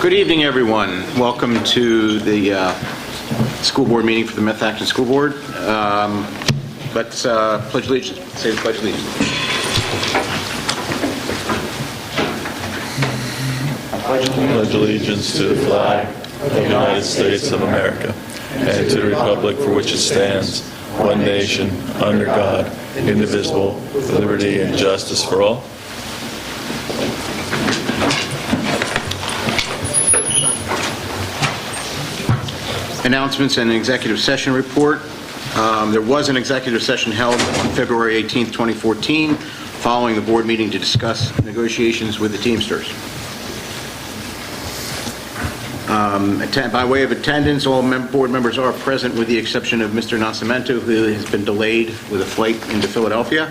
Good evening, everyone. Welcome to the school board meeting for the Methacton School Board. Let's pledge allegiance. Say the pledge of allegiance. Pledge allegiance to the flag of the United States of America and to the republic for which it stands, one nation, under God, indivisible, with liberty and justice for all. Announcements and executive session report. There was an executive session held on February 18th, 2014, following the board meeting to discuss negotiations with the Teamsters. By way of attendance, all board members are present with the exception of Mr. Nascimento, who has been delayed with a flight into Philadelphia.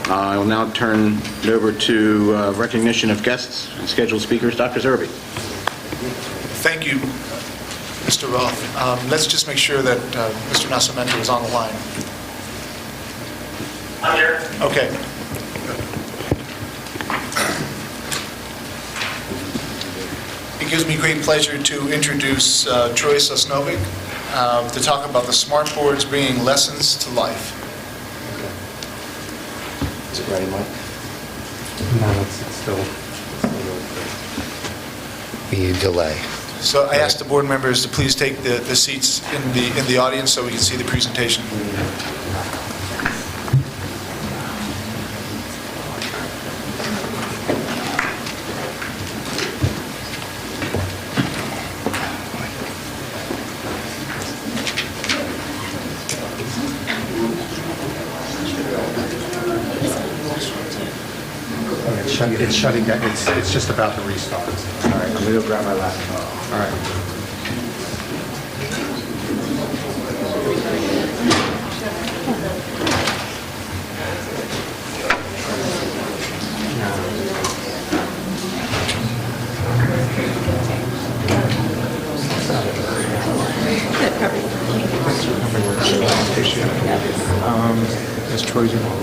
I will now turn it over to recognition of guests and scheduled speakers. Dr. Zerbe. Thank you, Mr. Roth. Let's just make sure that Mr. Nascimento is on the line. I'm here. Okay. It gives me great pleasure to introduce Troy Sosnovic to talk about the smart boards bringing lessons to life. Is it ready, Mike? No, it's still be a delay. So I asked the board members to please take the seats in the audience so we can see the presentation. It's shutting down. It's just about to restart. All right, I'm going to grab my laptop. All right. Is Troy's laptop?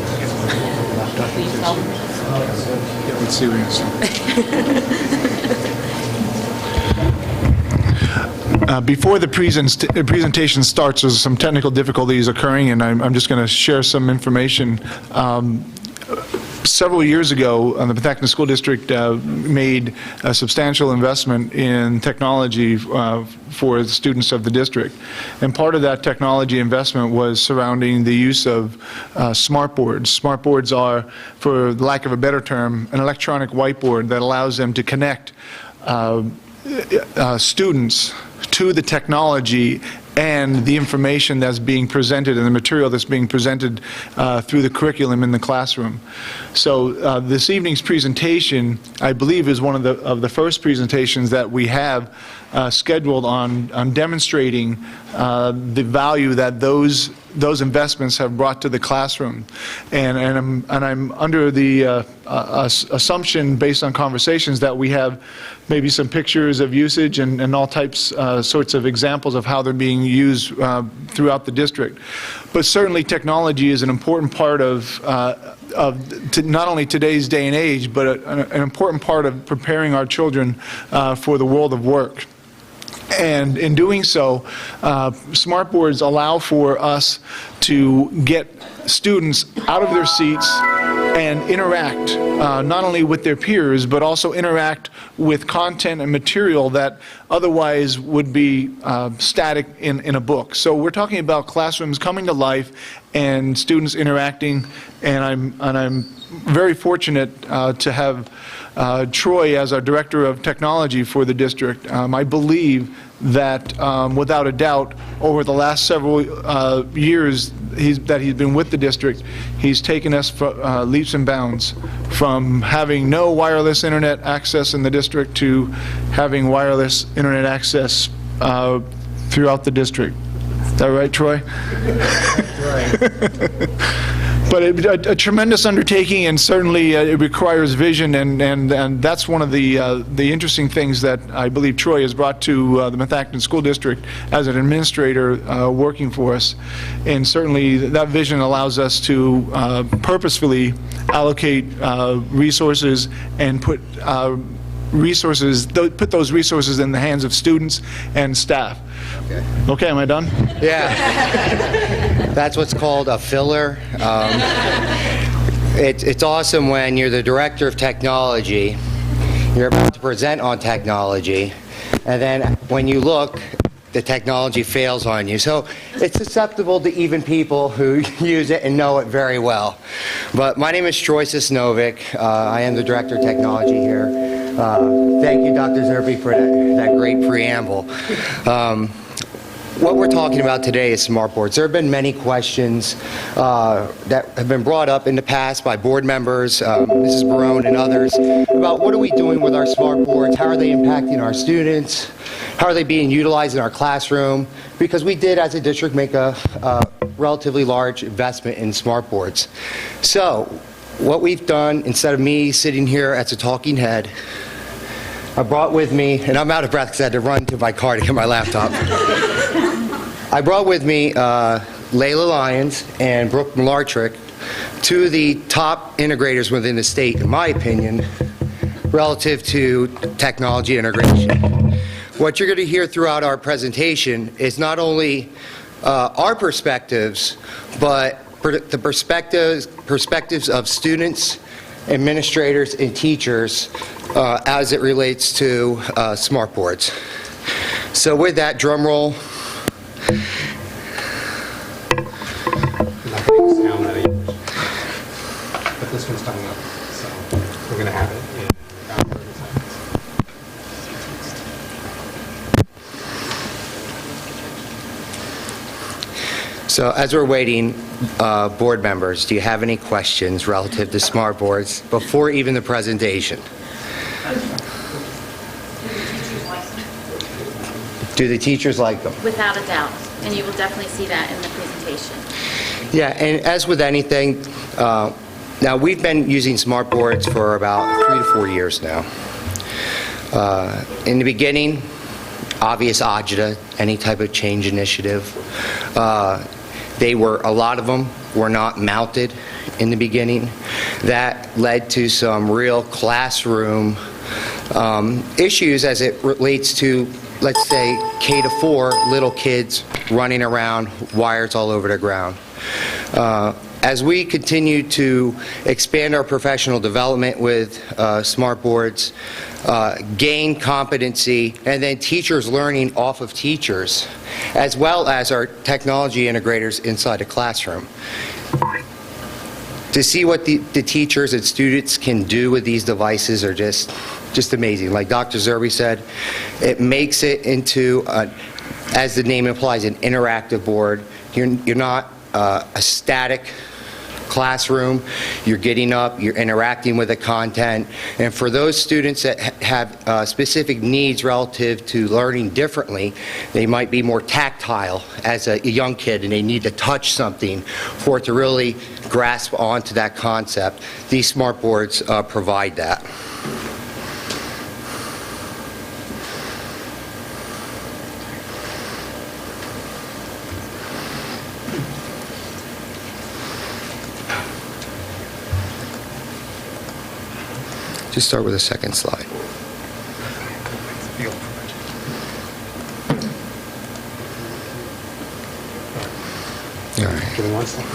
Let's see what he says. Before the presentation starts, there's some technical difficulties occurring, and I'm just going to share some information. Several years ago, the Methacton School District made a substantial investment in technology for the students of the district. And part of that technology investment was surrounding the use of smart boards. Smart boards are, for lack of a better term, an electronic whiteboard that allows them to connect students to the technology and the information that's being presented and the material that's being presented through the curriculum in the classroom. So this evening's presentation, I believe, is one of the first presentations that we have scheduled on demonstrating the value that those investments have brought to the classroom. And I'm under the assumption, based on conversations, that we have maybe some pictures of usage and all types, sorts of examples of how they're being used throughout the district. But certainly technology is an important part of not only today's day and age, but an important part of preparing our children for the world of work. And in doing so, smart boards allow for us to get students out of their seats and interact not only with their peers, but also interact with content and material that otherwise would be static in a book. So we're talking about classrooms coming to life and students interacting, and I'm very fortunate to have Troy as our Director of Technology for the district. I believe that without a doubt, over the last several years that he's been with the district, he's taken us for leaps and bounds from having no wireless internet access in the district to having wireless internet access throughout the district. Is that right, Troy? Right. But a tremendous undertaking, and certainly it requires vision, and that's one of the interesting things that I believe Troy has brought to the Methacton School District as an administrator working for us. And certainly that vision allows us to purposefully allocate resources and put resources, put those resources in the hands of students and staff. Okay, am I done? Yeah. That's what's called a filler. It's awesome when you're the director of technology, you're about to present on technology, and then when you look, the technology fails on you. So it's susceptible to even people who use it and know it very well. But my name is Troy Sosnovic. I am the Director of Technology here. Thank you, Dr. Zerbe, for that great preamble. What we're talking about today is smart boards. There have been many questions that have been brought up in the past by board members, Mrs. Barone and others, about what are we doing with our smart boards, how are they impacting our students, how are they being utilized in our classroom, because we did, as a district, make a relatively large investment in smart boards. So what we've done, instead of me sitting here as a talking head, I brought with me, and I'm out of breath because I had to run to my car to get my laptop. I brought with me Layla Lyons and Brooke Malartrick, two of the top integrators within the state, in my opinion, relative to technology integration. What you're going to hear throughout our presentation is not only our perspectives, but the perspectives of students, administrators, and teachers as it relates to smart boards. So with that, drum roll. I'm not getting sound out of yours. But this one's coming up, so we're going to have it in about 30 seconds. So as we're waiting, board members, do you have any questions relative to smart boards before even the presentation? Do the teachers like them? Without a doubt, and you will definitely see that in the presentation. Yeah, and as with anything, now we've been using smart boards for about 3 to 4 years now. In the beginning, obvious agita, any type of change initiative. A lot of them were not mounted in the beginning. That led to some real classroom issues as it relates to, let's say, K to 4 little kids running around, wires all over the ground. As we continue to expand our professional development with smart boards, gain competency, and then teachers learning off of teachers, as well as our technology integrators inside the classroom, to see what the teachers and students can do with these devices are just amazing. Like Dr. Zerbe said, it makes it into, as the name implies, an interactive board. You're not a static classroom. You're getting up, you're interacting with the content, and for those students that have specific needs relative to learning differently, they might be more tactile as a young kid and they need to touch something for it to really grasp onto that concept. These smart boards provide that. Just start with the second slide. All right. Give me one second.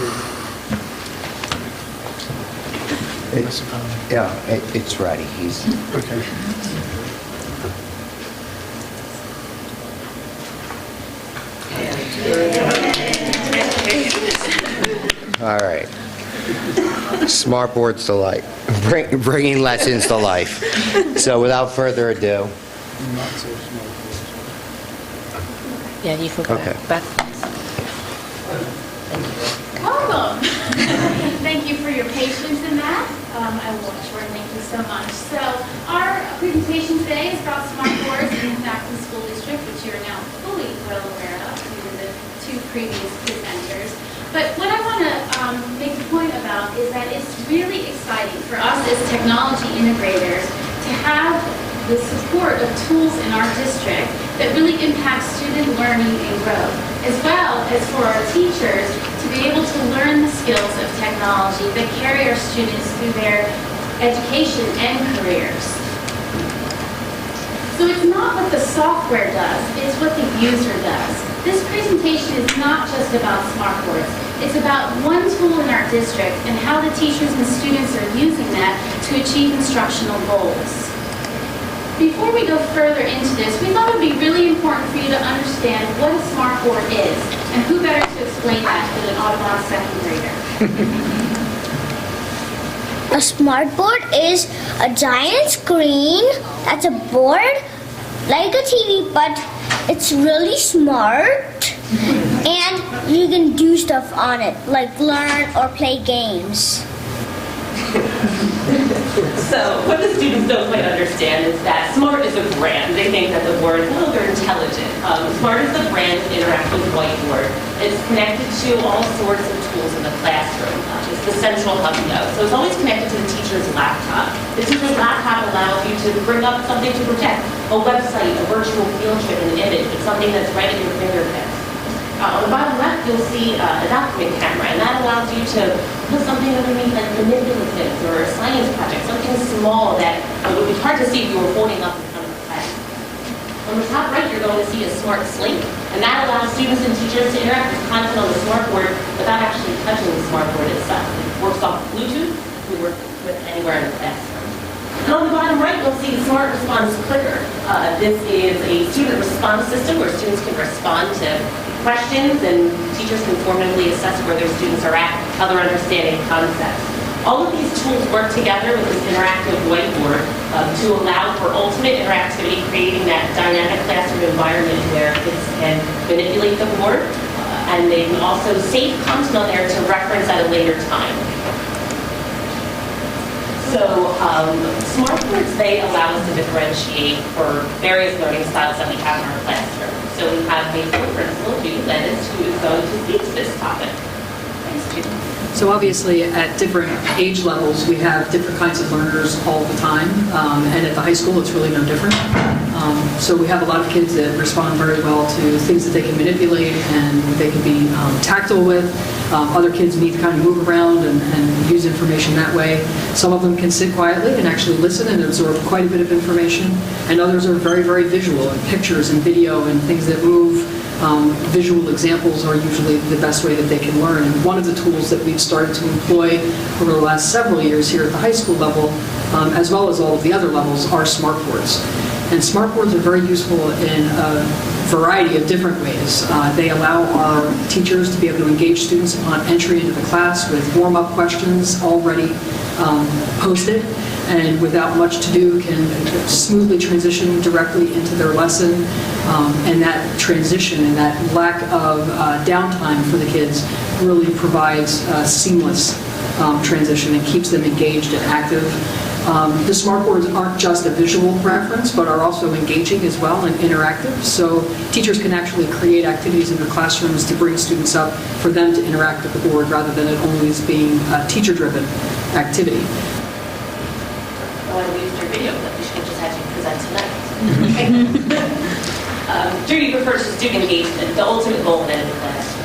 It's ready. He's Okay. all right. Smart boards to life, bringing lessons to life. So without further ado, Yeah, you can go Okay. back. Welcome. Thank you for your patience in that. I will watch for it. Thank you so much. So our presentation today is about smart boards in the Acton School District, which you are now fully well aware of due to the 2 previous presenters. But what I want to make a point about is that it's really exciting for us as technology integrators to have the support of tools in our district that really impact student learning and growth, as well as for our teachers to be able to learn the skills of technology that carry our students through their education and careers. software does, it's what the user does. This presentation is not just about smartboards. It's about one tool in our district and how the teachers and students are using that to achieve instructional goals. Before we go further into this, we thought it would be really important for you to understand what a smartboard is, and who better to explain that than an Audubon second grader. A smartboard is a giant screen that's a board like a TV, but it's really smart and you can do stuff on it, like learn or play games. So what the students don't quite understand is that SMART is a brand. They think that the word, oh, they're intelligent. SMART is the brand of interactive whiteboard. It's connected to all sorts of tools in the classroom. It's the central hub node. So it's always connected to the teacher's laptop. The teacher's laptop allows you to bring up something to project, a website, a virtual field trip, an image. It's something that's right at your fingertips. On the bottom left, you'll see a document camera, and that allows you to put something underneath, like manipulatives or a science project, something small that would be hard to see if you were holding up in front of the class. On the top right, you're going to see a smart slate, and that allows students and teachers to interact with content on the smartboard without actually touching the smartboard itself. It works off Bluetooth. We work with anywhere in the classroom. And on the bottom right, you'll see the Smart Response Clicker. This is a student response system where students can respond to questions and teachers can formatively assess where their students are at, how they're understanding concepts. All of these tools work together with this interactive whiteboard to allow for ultimate interactivity, creating that dynamic classroom environment where kids can manipulate the board and they can also save content on there to reference at a later time. So smartboards, they allow us to differentiate for various learning styles that we have in our classroom. So we have a principal, Judy Lennis, who is going to speak to this topic. Thanks, Judy. So obviously, at different age levels, we have different kinds of learners all the time, and at the high school, it's really no different. So we have a lot of kids that respond very well to things that they can manipulate and they can be tactile with. Other kids need to kind of move around and use information that way. Some of them can sit quietly and actually listen and absorb quite a bit of information, and others are very, very visual, and pictures and video and things that move. Visual examples are usually the best way that they can learn. And one of the tools that we've started to employ over the last several years here at the high school level, as well as all of the other levels, are smartboards. And smartboards are very useful in a variety of different ways. They allow our teachers to be able to engage students upon entry into the class with warm-up questions already posted, and without much to do can smoothly transition directly into their lesson. And that transition and that lack of downtime for the kids really provides a seamless transition and keeps them engaged and active. The smartboards aren't just a visual reference, but are also engaging as well and interactive. So teachers can actually create activities in their classrooms to bring students up for them to interact with the board rather than it always being a teacher-driven activity. I want to use your video, but we should just have you present tonight. Judy refers to student engagement, the ultimate goal then in the classroom.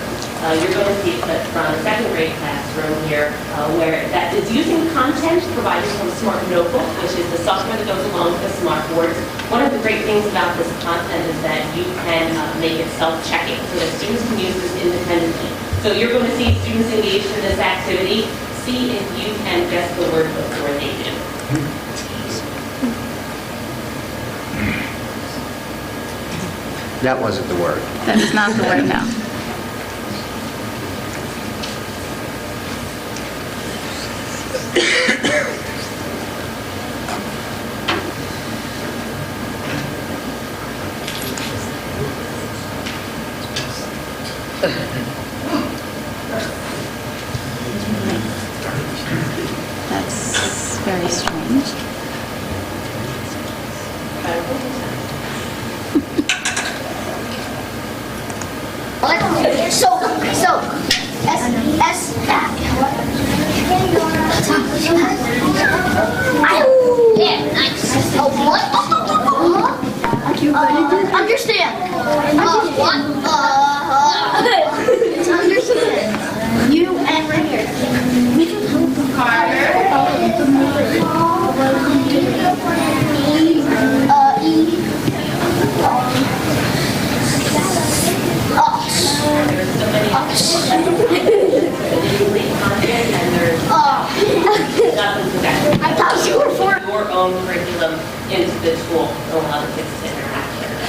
You're going to see a clip from a second grade classroom here where that is using content provided from Smart Notebook, which is the software that goes along with the smartboards. One of the great things about this content is that you can make it self-checking so that students can use this independently. So you're going to see students engaged in this activity. See if you can guess the word before they do. That wasn't the word. That is not the word, no. That's very strange. Understand. What? It's understand. You and right here. Carter. E. own curriculum into the tool to allow the kids to interact with it.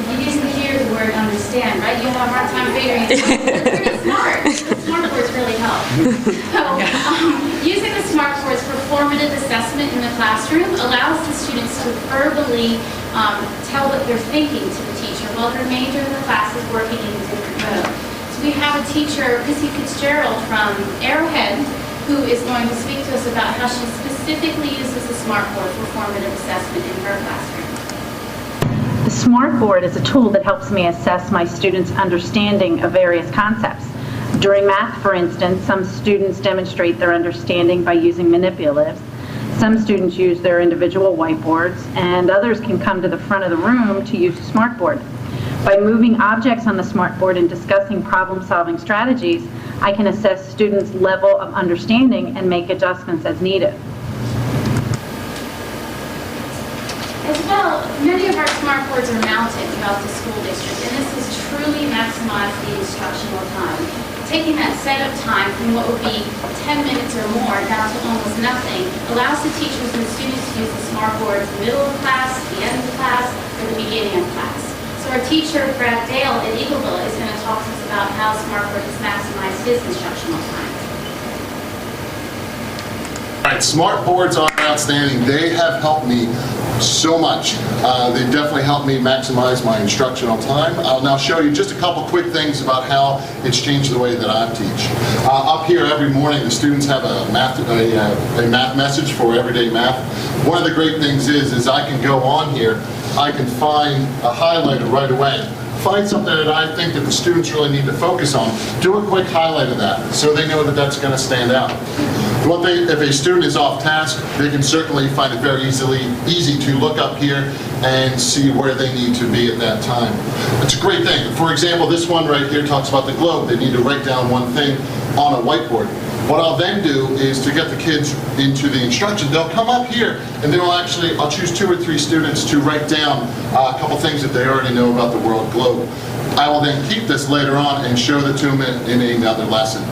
You didn't hear the word understand, right? You have a hard time figuring it out. They're pretty smart. The smart boards really help. So, using the smart boards for formative assessment in the classroom allows the students to verbally tell what they're thinking to the teacher while the remainder of the class is working in a different mode. So we have a teacher, Missy Fitzgerald from Arrowhead, who is going to speak to us about how she specifically uses the smart board for formative assessment in her classroom. The Smartboard is a tool that helps me assess my students' understanding of various concepts. During math, for instance, some students demonstrate their understanding by using manipulatives. Some students use their individual whiteboards, and others can come to the front of the room to use the Smartboard. By moving objects on the Smartboard and discussing problem-solving strategies, I can assess students' level of understanding and make adjustments as needed. As well, many of our smart boards are mounted throughout the school district, and this has truly maximized the instructional time. Taking that setup time from what would be 10 minutes or more down to almost nothing allows the teachers and students to use the smart board at the middle of class, the end of class, or the beginning of class. So our teacher, Brad Dale at Eagleville, is going to talk to us about how Smartboard has maximized his instructional time. All right, smart boards are outstanding. They have helped me so much. They've definitely helped me maximize my instructional time. I'll now show you just a couple quick things about how it's changed the way that I teach. Up here every morning, the students have a math message for everyday math. One of the great things is I can go on here, I can find a highlighter right away. Find something that I think that the students really need to focus on, do a quick highlight of that so they know that that's going to stand out. If a student is off task, they can certainly find it very easy to look up here and see where they need to be at that time. It's a great thing. For example, this one right here talks about the globe. They need to write down one thing on a whiteboard. What I'll then do is to get the kids into the instruction, they'll come up here and I'll choose 2 or 3 students to write down a couple things that they already know about the world globe. I will then keep this later on and show it to them in another lesson.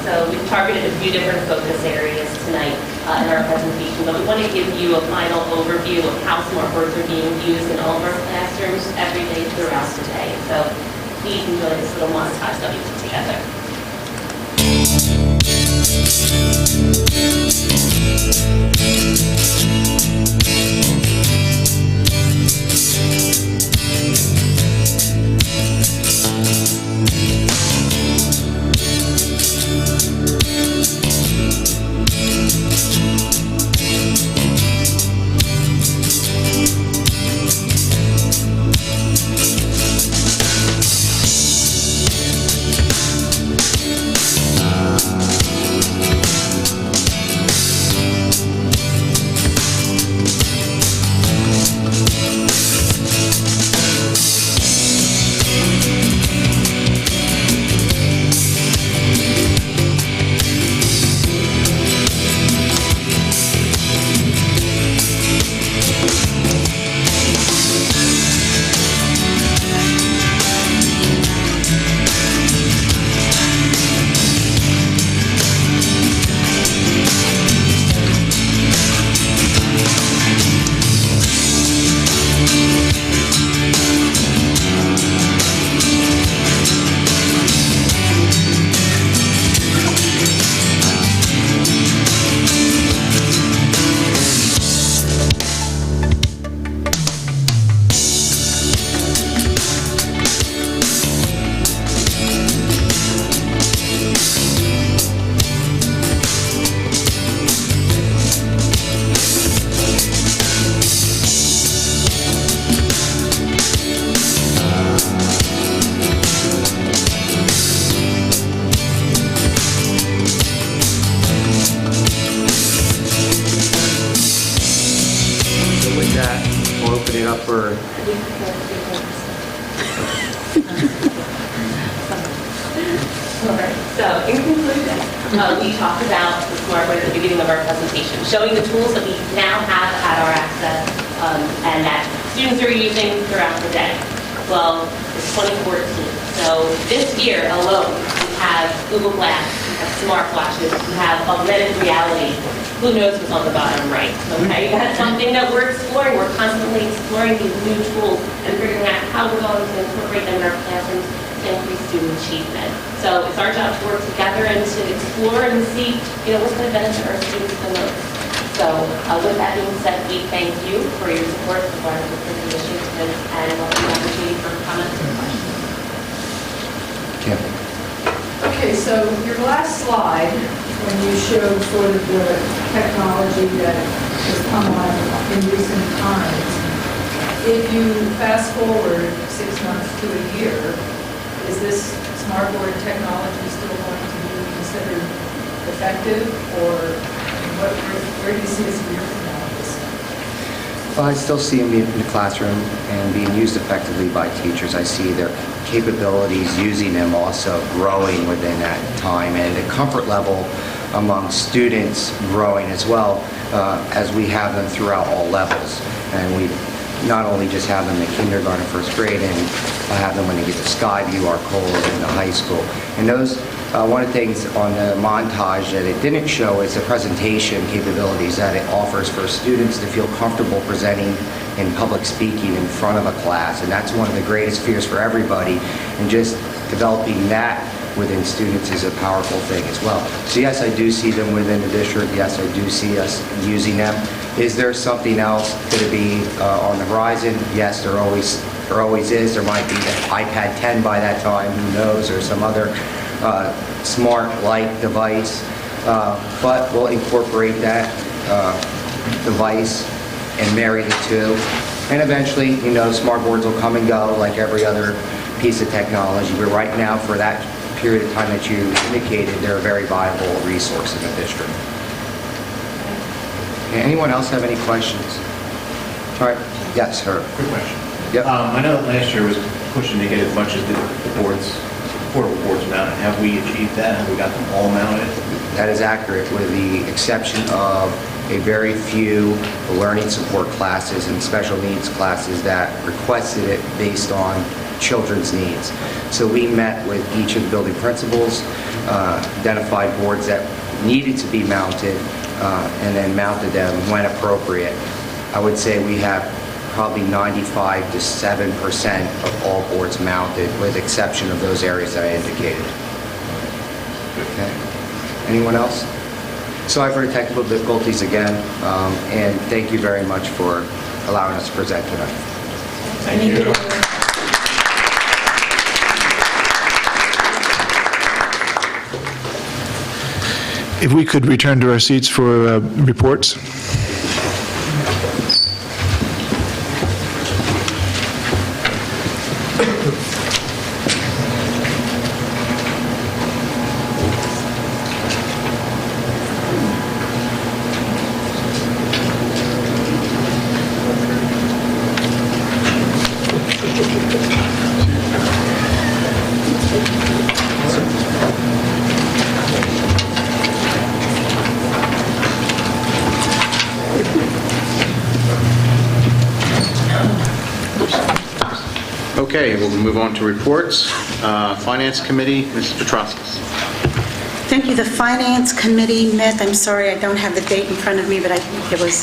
So we've targeted a few different focus areas tonight in our presentation, but we want to give you a final overview of how smartboards are being used in all of our classrooms every day throughout the day. So please enjoy this little montage that we put together. So, in conclusion, we talked about the Smartboard at the beginning of our presentation, showing the tools that we now have at our access and that students are using throughout the day. 2012 is 2014. So this year alone, we have Google Glass, we have smartwatches, we have augmented reality. Who knows what's on the bottom right? Okay, that's something that we're exploring. We're constantly exploring these new tools and figuring out how we're going to incorporate them in our classrooms to increase student achievement. So it's our job to work together and to explore and see, what's going to benefit our students the most. So with that being said, we thank you for your support of our initiative and welcome the opportunity for comments and questions. Okay, so your last slide, when you showed sort of the technology that has come on in recent times, if you fast forward 6 months to a year, is this smartboard technology still going to be considered effective, or where do you see this a year from now? Well, I still see them in the classroom and being used effectively by teachers. I see their capabilities using them also growing within that time, and the comfort level among students growing as well, as we have them throughout all levels. And we not only just have them in kindergarten, first grade, and I have them when they get to Skyview, Arcola, and the high school. And those, one of the things on the montage that it didn't show is the presentation capabilities that it offers for students to feel comfortable presenting in public speaking in front of a class. And that's one of the greatest fears for everybody. And just developing that within students is a powerful thing as well. So yes, I do see them within the district. Yes, I do see us using them. Is there something else going to be on the horizon? Yes, there always is. There might be an iPad 10 by that time, who knows, or some other smart-like device. But we'll incorporate that device and marry the two. And eventually, smart boards will come and go like every other piece of technology. But right now, for that period of time that you indicated, they're a very viable resource in the district. Okay, anyone else have any questions? All right. Yes, sir. Quick question. Yep. I know that last year was pushing to get as much as the portable boards mounted. Have we achieved that? Have we got them all mounted? That is accurate, with the exception of a very few learning support classes and special needs classes that requested it based on children's needs. So we met with each of the building principals, identified boards that needed to be mounted, and then mounted them when appropriate. I would say we have probably 95 to 7% of all boards mounted, with exception of those areas that I indicated. Okay. Anyone else? Sorry for the technical difficulties again, and thank you very much for allowing us to present tonight. Thank you. If we could return to our seats for reports. Okay, we'll move on to reports. Finance Committee, Mrs. Petroskas. Thank you. The Finance Committee met, I'm sorry, I don't have the date in front of me, but I think it was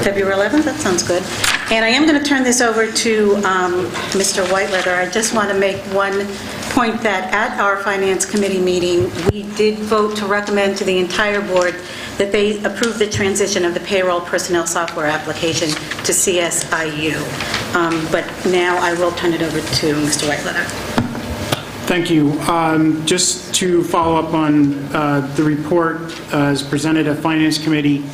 February 11th? That sounds good. And I am going to turn this over to Mr. Whiteleather. I just want to make one point that at our Finance Committee meeting, we did vote to recommend to the entire board that they approve the transition of the payroll personnel software application to CSIU. But now I will turn it over to Mr. Whiteleather. Thank you. Just to follow up on the report as presented at Finance Committee,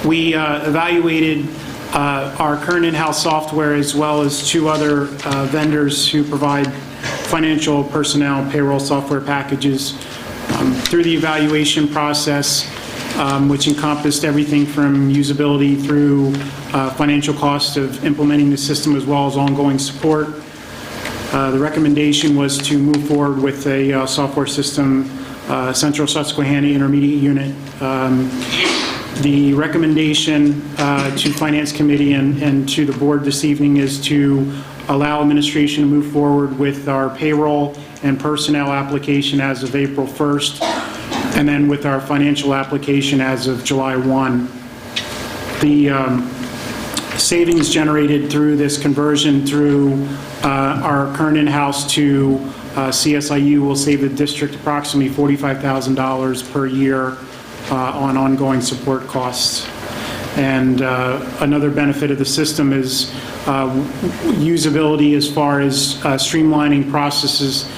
we evaluated our current in-house software as well as 2 other vendors who provide financial personnel payroll software packages. Through the evaluation process, which encompassed everything from usability through financial cost of implementing the system as well as ongoing support, the recommendation was to move forward with a software system, Central Susquehanna Intermediate Unit. The recommendation to Finance Committee and to the board this evening is to allow administration to move forward with our payroll and personnel application as of April 1st, and then with our financial application as of July 1. The savings generated through this conversion through our current in-house to CSIU will save the district approximately $45,000 per year on ongoing support costs. And another benefit of the system is usability as far as streamlining processes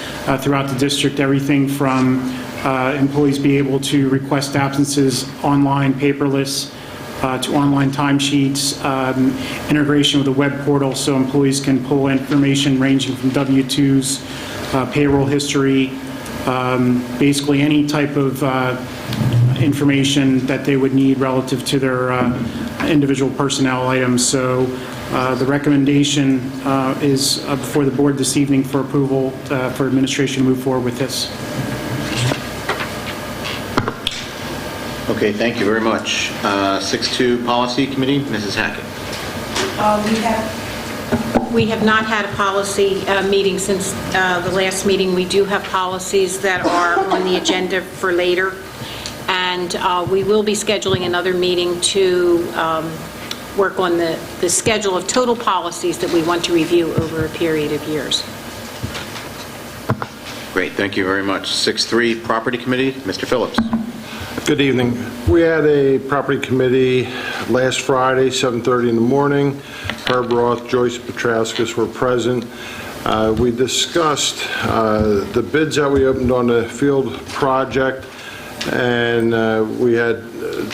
throughout the district, everything from employees be able to request absences online, paperless, to online timesheets, integration with a web portal so employees can pull information ranging from W-2s, payroll history, basically any type of information that they would need relative to their individual personnel items. So the recommendation is before the board this evening for approval for administration to move forward with this. Okay, thank you very much. 6-2 Policy Committee, Mrs. Hackett. We have not had a policy meeting since the last meeting. We do have policies that are on the agenda for later, and we will be scheduling another meeting to work on the schedule of total policies that we want to review over a period of years. Great, thank you very much. 6-3 Property Committee, Mr. Phillips. Good evening. We had a property committee last Friday, 7:30 in the morning. Herb Roth, Joyce Petrauskas were present. We discussed the bids that we opened on the field project, and we had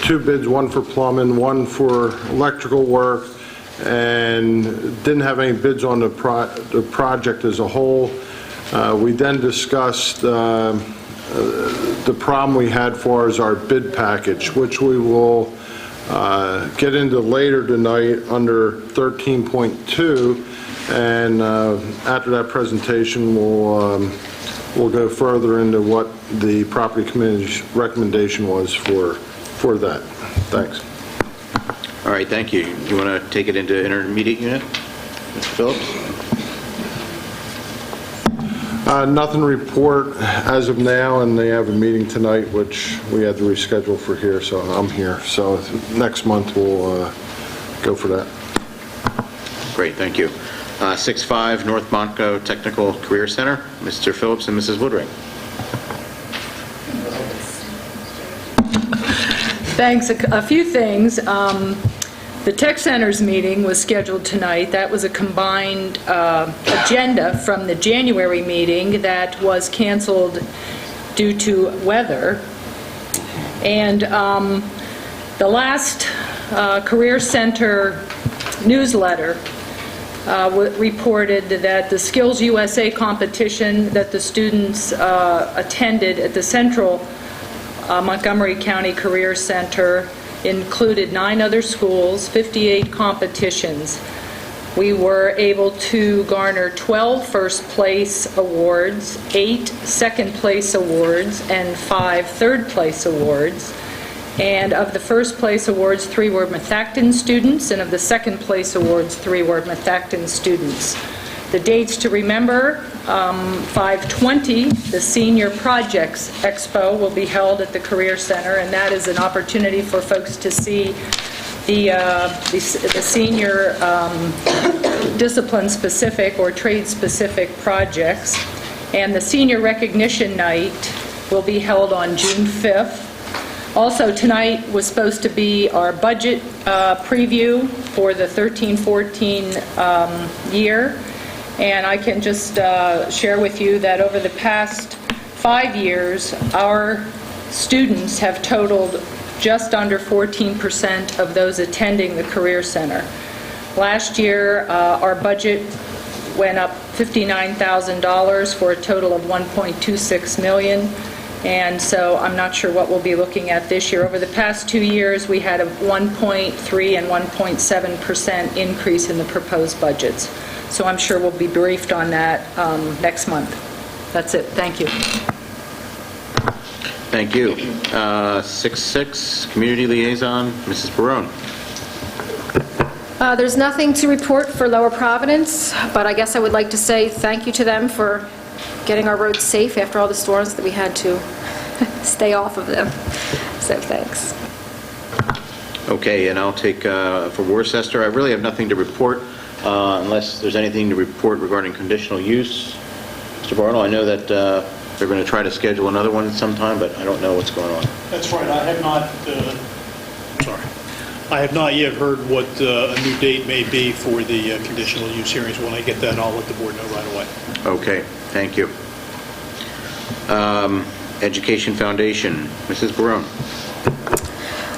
2 bids, one for plumbing, one for electrical work, and didn't have any bids on the project as a whole. We then discussed the problem we had for is our bid package, which we will get into later tonight under 13.2, and after that presentation we'll go further into what the property committee's recommendation was for that. Thanks. All right, thank you. You want to take it into intermediate unit, Mr. Phillips? Nothing to report as of now, and they have a meeting tonight, which we had to reschedule for here, so I'm here. So next month we'll go for that. Great, thank you. 6-5 North Montco Technical Career Center, Mr. Phillips and Mrs. Woodring. Thanks. A few things. The Tech Centers meeting was scheduled tonight. That was a combined agenda from the January meeting that was canceled due to weather. And the last Career Center newsletter reported that the Skills USA competition that the students attended at the Central Montgomery County Career Center included 9 other schools, 58 competitions. We were able to garner 12 first place awards, 8 second place awards, and 5 third place awards. And of the first place awards, 3 were Methacton students, and of the second place awards, 3 were Methacton students. The dates to remember, 5/20, the Senior Projects Expo will be held at the Career Center, and that is an opportunity for folks to see the senior discipline-specific or trade-specific projects. And the Senior Recognition Night will be held on June 5th. Also, tonight was supposed to be our budget preview for the 13-14 year. And I can just share with you that over the past 5 years, our students have totaled just under 14% of those attending the Career Center. Last year, our budget went up $59,000 for a total of $1.26 million. And so I'm not sure what we'll be looking at this year. Over the past 2 years, we had a 1.3 and 1.7% increase in the proposed budgets. So I'm sure we'll be briefed on that next month. That's it. Thank you. Thank you. 6-6, Community Liaison, Mrs. Barone. There's nothing to report for Lower Providence, but I guess I would like to say thank you to them for getting our roads safe after all the storms that we had to stay off of them. So thanks. Okay, and I'll take, for Worcester, I really have nothing to report unless there's anything to report regarding conditional use. Mr. Bartle, I know that they're going to try to schedule another one sometime, but I don't know what's going on. That's right. I have not, I have not yet heard what a new date may be for the conditional use hearings. When I get that, I'll let the board know right away. Okay, thank you. Education Foundation, Mrs. Barone.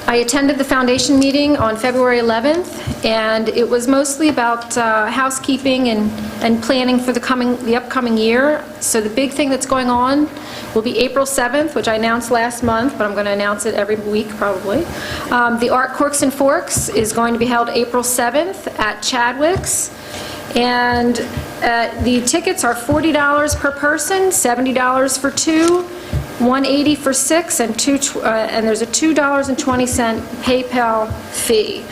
I attended the foundation meeting on February 11th, and it was mostly about housekeeping and planning for the upcoming year. So the big thing that's going on will be April 7th, which I announced last month, but I'm going to announce it every week probably. The Art Corks and Forks is going to be held April 7th at Chadwick's. And the tickets are $40 per person, $70 for two, $180 for six, and there's a $2.20 PayPal fee.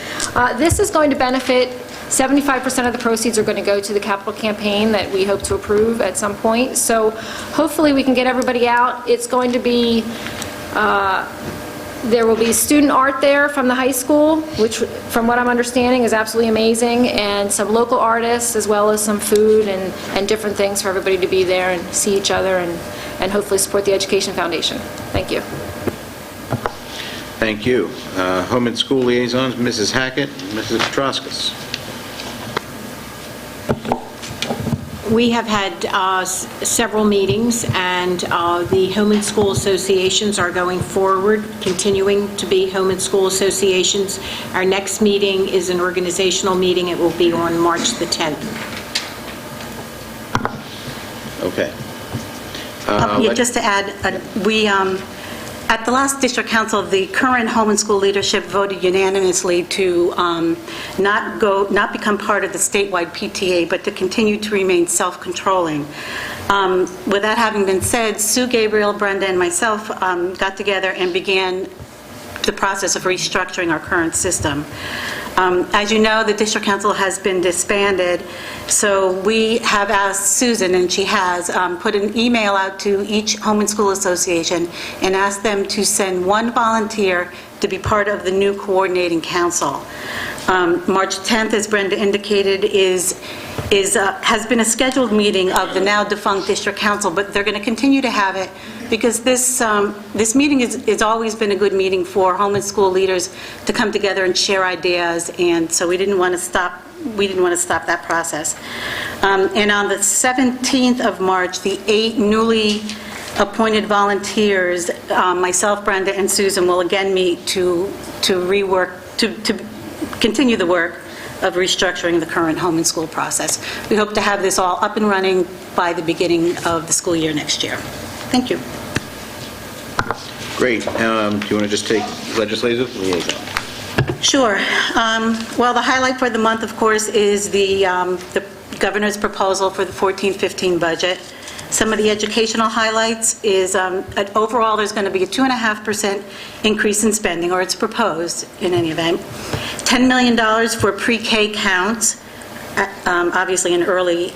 This is going to benefit 75% of the proceeds are going to go to the capital campaign that we hope to approve at some point. So hopefully we can get everybody out. It's going to be, there will be student art there from the high school, which from what I'm understanding is absolutely amazing, and some local artists as well as some food and different things for everybody to be there and see each other and hopefully support the Education Foundation. Thank you. Thank you. Home and School Liaisons, Mrs. Hackett, Mrs. Petroskas. We have had several meetings, and the Home and School Associations are going forward, continuing to be Home and School Associations. Our next meeting is an organizational meeting. It will be on March the 10th. Okay. Just to add, we, at the last district council, the current home and school leadership voted unanimously to not become part of the statewide PTA, but to continue to remain self-controlling. With that having been said, Sue, Gabriel, Brenda, and myself got together and began the process of restructuring our current system. As you know, the district council has been disbanded, so we have asked Susan, and she has, put an email out to each home and school association and asked them to send one volunteer to be part of the new coordinating council. March 10th, as Brenda indicated, has been a scheduled meeting of the now defunct district council, but they're going to continue to have it because this meeting has always been a good meeting for home and school leaders to come together and share ideas, and so we didn't want to stop that process. And on the 17th of March, the 8 newly appointed volunteers, myself, Brenda, and Susan, will again meet to continue the work of restructuring the current home and school process. We hope to have this all up and running by the beginning of the school year next year. Thank you. Great. Do you want to just take legislative liaison? Sure. Well, the highlight for the month, of course, is the governor's proposal for the 14-15 budget. Some of the educational highlights is overall there's going to be a 2.5% increase in spending, or it's proposed in any event. $10 million for pre-K counts, obviously an early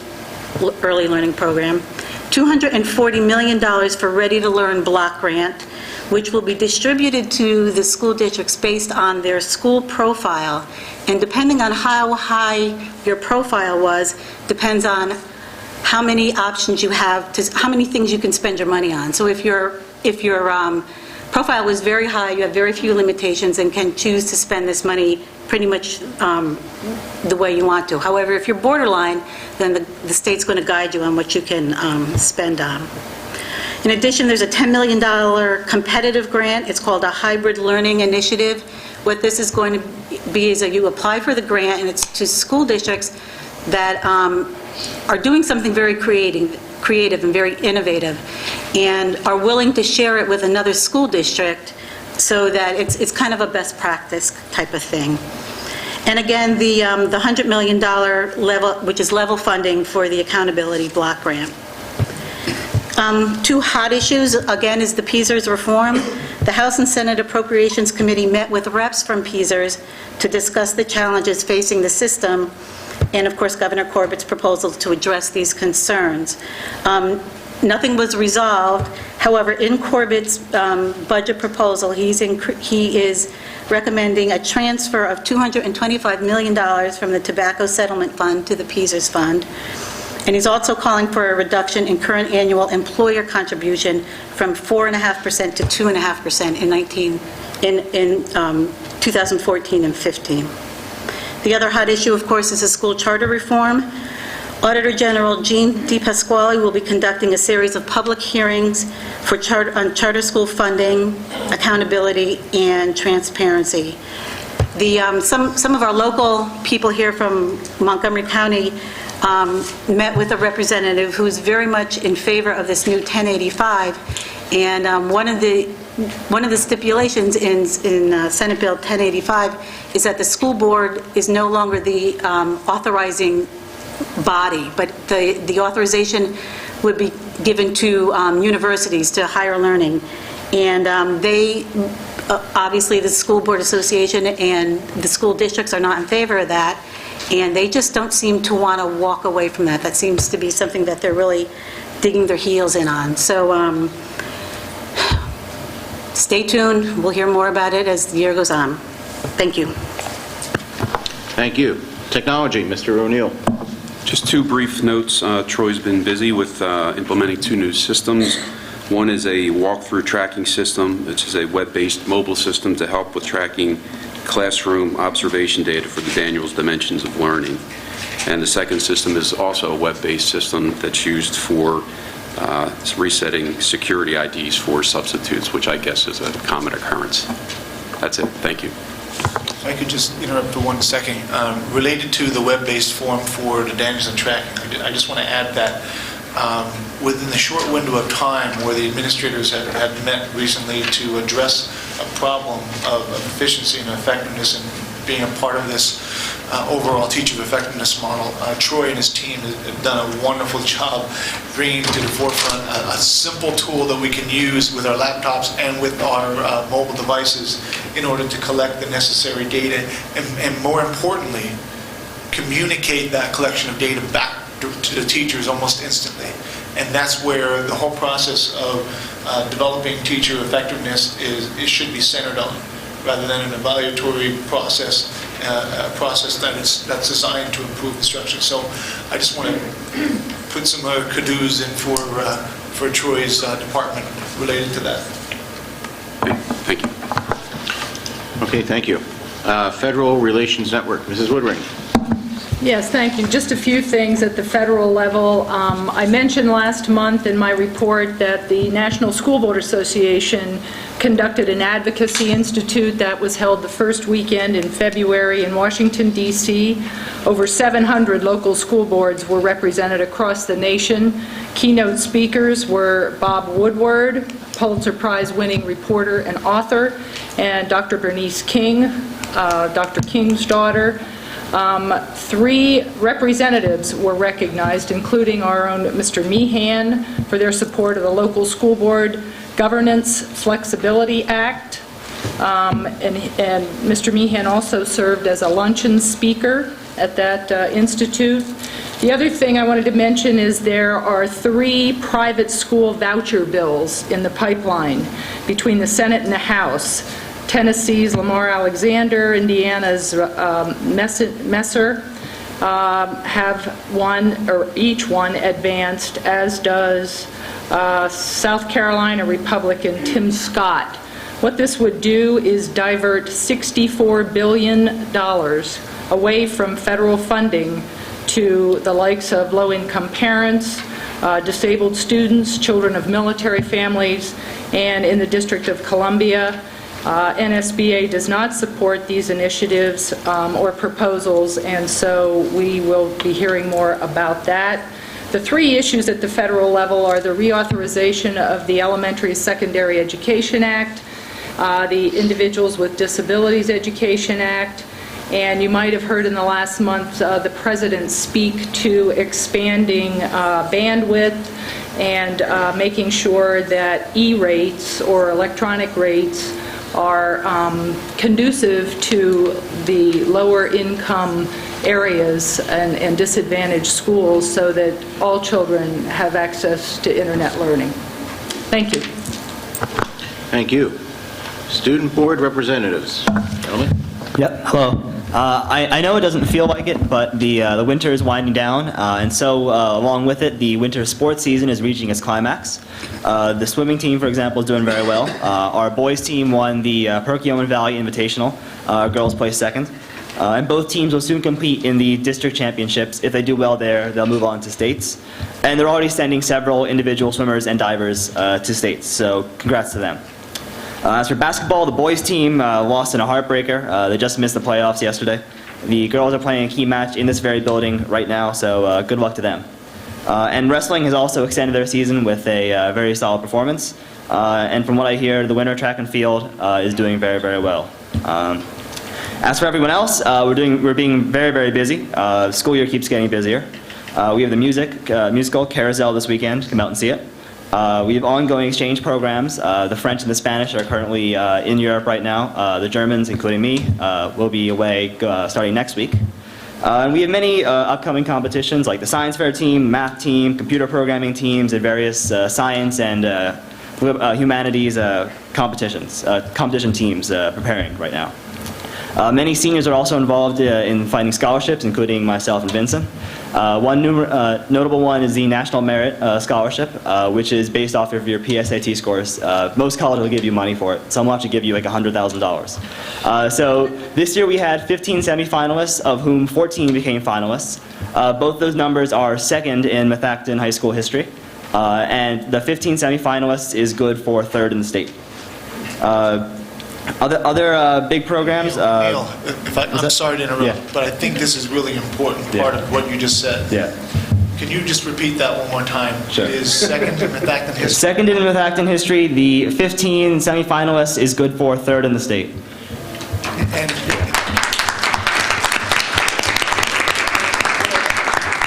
learning program. $240 million for Ready to Learn block grant, which will be distributed to the school districts based on their school profile. And depending on how high your profile was, depends on how many options you have, how many things you can spend your money on. So if your profile was very high, you have very few limitations and can choose to spend this money pretty much the way you want to. However, if you're borderline, then the state's going to guide you on what you can spend on. In addition, there's a $10 million competitive grant. It's called a Hybrid Learning Initiative. What this is going to be is that you apply for the grant, and it's to school districts that are doing something very creative and very innovative, and are willing to share it with another school district so that it's kind of a best practice type of thing. And again, the $100 million level, which is level funding for the accountability block grant. Two hot issues, again, is the PSERS reform. The House and Senate Appropriations Committee met with reps from PSERS to discuss the challenges facing the system, and of course, Governor Corbett's proposal to address these concerns. Nothing was resolved. However, in Corbett's budget proposal, he is recommending a transfer of $225 million from the Tobacco Settlement Fund to the PSERS Fund. And he's also calling for a reduction in current annual employer contribution from 4.5% to 2.5% in 2014 and 15. The other hot issue, of course, is the school charter reform. Auditor General Jean DePasquale will be conducting a series of public hearings on charter school funding, accountability, and transparency. Some of our local people here from Montgomery County met with a representative who's very much in favor of this new 1085, and one of the stipulations in Senate Bill 1085 is that the school board is no longer the authorizing body, but the authorization would be given to universities, to higher learning. And they, obviously the School Board Association and the school districts are not in favor of that, and they just don't seem to want to walk away from that. That seems to be something that they're really digging their heels in on. So stay tuned. We'll hear more about it as the year goes on. Thank you. Thank you. Technology, Mr. O'Neill. Just two brief notes. Troy's been busy with implementing two new systems. One is a walkthrough tracking system, which is a web-based mobile system to help with tracking classroom observation data for the Daniels Dimensions of Learning. And the second system is also a web-based system that's used for resetting security IDs for substitutes, which I guess is a common occurrence. That's it. Thank you. If I could just interrupt for 1 second. Related to the web-based form for the Daniels and tracking, I just want to add that within the short window of time where the administrators had met recently to address a problem of efficiency and effectiveness and being a part of this overall teacher effectiveness model, Troy and his team have done a wonderful job bringing to the forefront a simple tool that we can use with our laptops and with our mobile devices in order to collect the necessary data and more importantly, communicate that collection of data back to the teachers almost instantly. And that's where the whole process of developing teacher effectiveness should be centered on, rather than an evaluatory process, a process that's designed to improve instruction. So I just want to put some kudos in for Troy's department related to that. Thank you. Okay, thank you. Federal Relations Network, Mrs. Woodring. Yes, thank you. Just a few things at the federal level. I mentioned last month in my report that the National School Board Association conducted an advocacy institute that was held the first weekend in February in Washington, D.C. Over 700 local school boards were represented across the nation. Keynote speakers were Bob Woodward, Pulitzer Prize-winning reporter and author, and Dr. Bernice King, Dr. King's daughter. 3 representatives were recognized, including our own Mr. Meehan, for their support of the Local School Board Governance Flexibility Act. And Mr. Meehan also served as a luncheon speaker at that institute. The other thing I wanted to mention is there are 3 private school voucher bills in the pipeline between the Senate and the House. Tennessee's Lamar Alexander, Indiana's Messer have one, or each one, advanced, as does South Carolina Republican Tim Scott. What this would do is divert $64 billion away from federal funding to the likes of low-income parents, disabled students, children of military families, and in the District of Columbia. NSBA does not support these initiatives or proposals, and so we will be hearing more about that. The 3 issues at the federal level are the reauthorization of the Elementary Secondary Education Act, the Individuals with Disabilities Education Act, And you might have heard in the last month the President speak to expanding bandwidth and making sure that E-rates or electronic rates are conducive to the lower income areas and disadvantaged schools so that all children have access to internet learning. Thank you. Thank you. Student Board representatives. Gentlemen? Yep, hello. I know it doesn't feel like it, but the winter is winding down, and so along with it, the winter sports season is reaching its climax. The swimming team, for example, is doing very well. Our boys team won the Perkiomen Valley Invitational. Our girls placed second. And both teams will soon compete in the district championships. If they do well there, they'll move on to states. And they're already sending several individual swimmers and divers to states, so congrats to them. As for basketball, the boys team lost in a heartbreaker. They just missed the playoffs yesterday. The girls are playing a key match in this very building right now, so good luck to them. And wrestling has also extended their season with a very solid performance. And from what I hear, the winter track and field is doing very, very well. As for everyone else, we're being very, very busy. The school year keeps getting busier. We have the musical Carousel this weekend. Come out and see it. We have ongoing exchange programs. The French and the Spanish are currently in Europe right now. The Germans, including me, will be away starting next week. And we have many upcoming competitions like the science fair team, math team, computer programming teams, and various science and humanities competition teams preparing right now. Many seniors are also involved in finding scholarships, including myself and Vincent. One notable one is the National Merit Scholarship, which is based off of your PSAT scores. Most colleges will give you money for it. Some will actually give you like $100,000. So this year we had 15 semifinalists, of whom 14 became finalists. Both those numbers are second in Methacton High School history. And the 15 semifinalists is good for third in the state. Other big programs. Neil, I'm sorry to interrupt, but I think this is really important part of what you just said. Yeah. Can you just repeat that one more time? Sure. It is second in Methacton history. Second in Methacton history. The 15 semifinalists is good for third in the state. And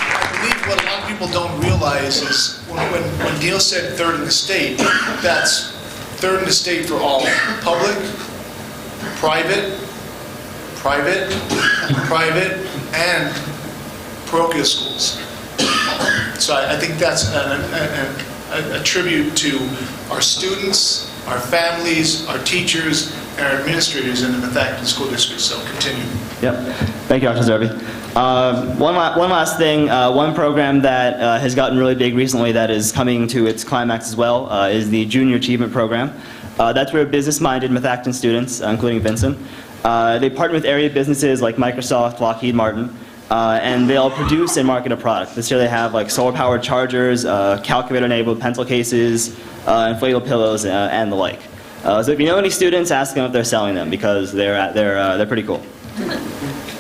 I believe what a lot of people don't realize is when Neil said third in the state, that's third in the state for all public, private, and parochial schools. So I think that's a tribute to our students, our families, our teachers, and our administrators in the Methacton School District. So continue. Yep. Thank you, Dr. Zerbe. One last thing. One program that has gotten really big recently that is coming to its climax as well is the Junior Achievement Program. That's where business-minded Methacton students, including Vincent, they partner with area businesses like Microsoft, Lockheed Martin, and they'll produce and market a product. This year they have like solar-powered chargers, calculator-enabled pencil cases, inflatable pillows, and the like. So if you know any students, ask them if they're selling them because they're pretty cool.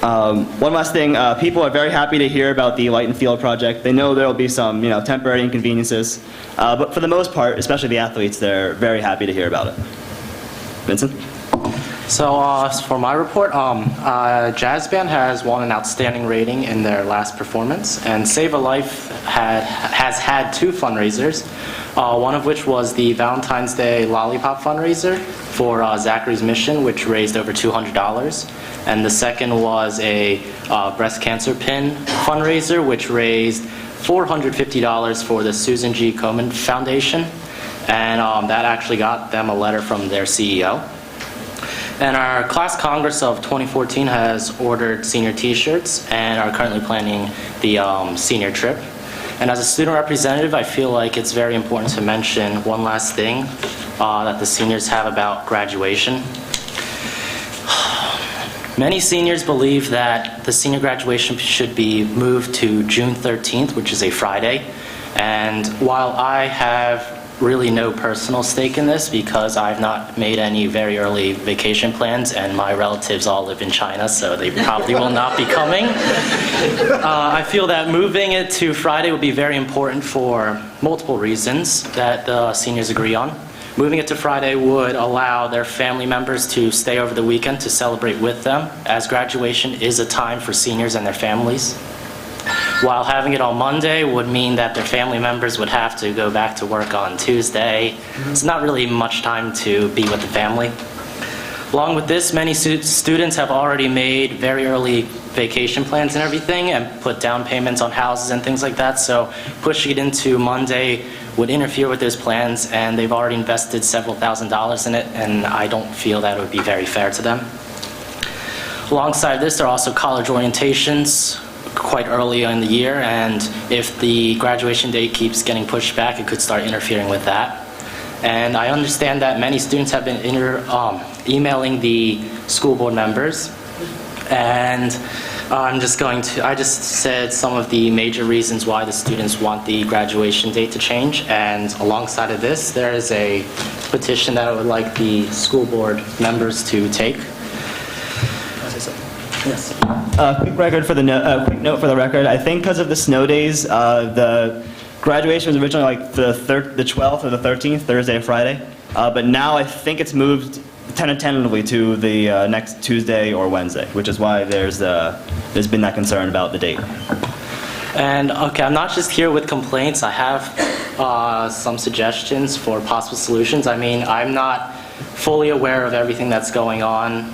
One last thing, people are very happy to hear about the Light and Field project. They know there will be some, temporary inconveniences, but for the most part, especially the athletes, they're very happy to hear about it. Vincent? So for my report, Jazz Band has won an outstanding rating in their last performance, and Save a Life has had two fundraisers, one of which was the Valentine's Day Lollipop fundraiser for Zachary's Mission, which raised over $200, and the second was a breast cancer pin fundraiser, which raised $450 for the Susan G. Komen Foundation, and that actually got them a letter from their CEO. And our class congress of 2014 has ordered senior t-shirts and are currently planning the senior trip. And as a student representative, I feel like it's very important to mention one last thing that the seniors have about graduation. Many seniors believe that the senior graduation should be moved to June 13th, which is a Friday. And while I have really no personal stake in this because I've not made any very early vacation plans and my relatives all live in China, so they probably will not be coming. I feel that moving it to Friday would be very important for multiple reasons that the seniors agree on. Moving it to Friday would allow their family members to stay over the weekend to celebrate with them, as graduation is a time for seniors and their families. While having it on Monday would mean that their family members would have to go back to work on Tuesday. It's not really much time to be with the family. Along with this, many students have already made very early vacation plans and everything and put down payments on houses and things like that, so pushing it into Monday would interfere with those plans, and they've already invested several $1,000s in it, and I don't feel that it would be very fair to them. Alongside this, there are also college orientations quite early in the year, and if the graduation date keeps getting pushed back, it could start interfering with that. And I understand that many students have been emailing the school board members, and I just said some of the major reasons why the students want the graduation date to change, and alongside of this, there is a petition that I would like the school board members to take. Yes. Quick note for the record. I think because of the snow days, the graduation was originally like the 12th or the 13th, Thursday or Friday. But now I think it's moved tentatively to the next Tuesday or Wednesday, which is why there's been that concern about the date. And okay, I'm not just here with complaints. I have some suggestions for possible solutions. I mean, I'm not fully aware of everything that's going on,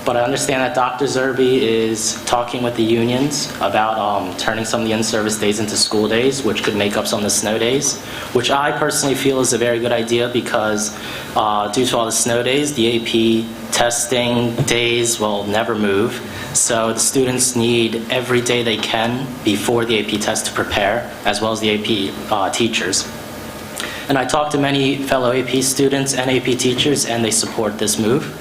but I understand that Dr. Zerbe is talking with the unions about turning some of the in-service days into school days, which could make up some of the snow days, which I personally feel is a very good idea because due to all the snow days, the AP testing days will never move. So the students need every day they can before the AP test to prepare, as well as the AP teachers. And I talked to many fellow AP students and AP teachers, and they support this move.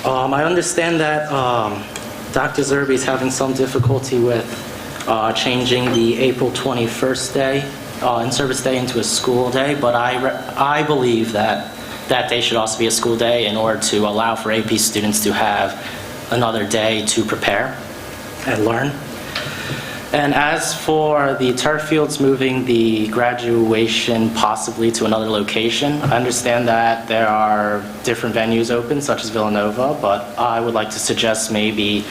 I understand that Dr. Zerbe is having some difficulty with changing the April 21st day, in-service day, into a school day, but I believe that that day should also be a school day in order to allow for AP students to have another day to prepare and learn. And as for the turf fields moving the graduation possibly to another location, I understand that there are different venues open, such as Villanova, but I would like to suggest maybe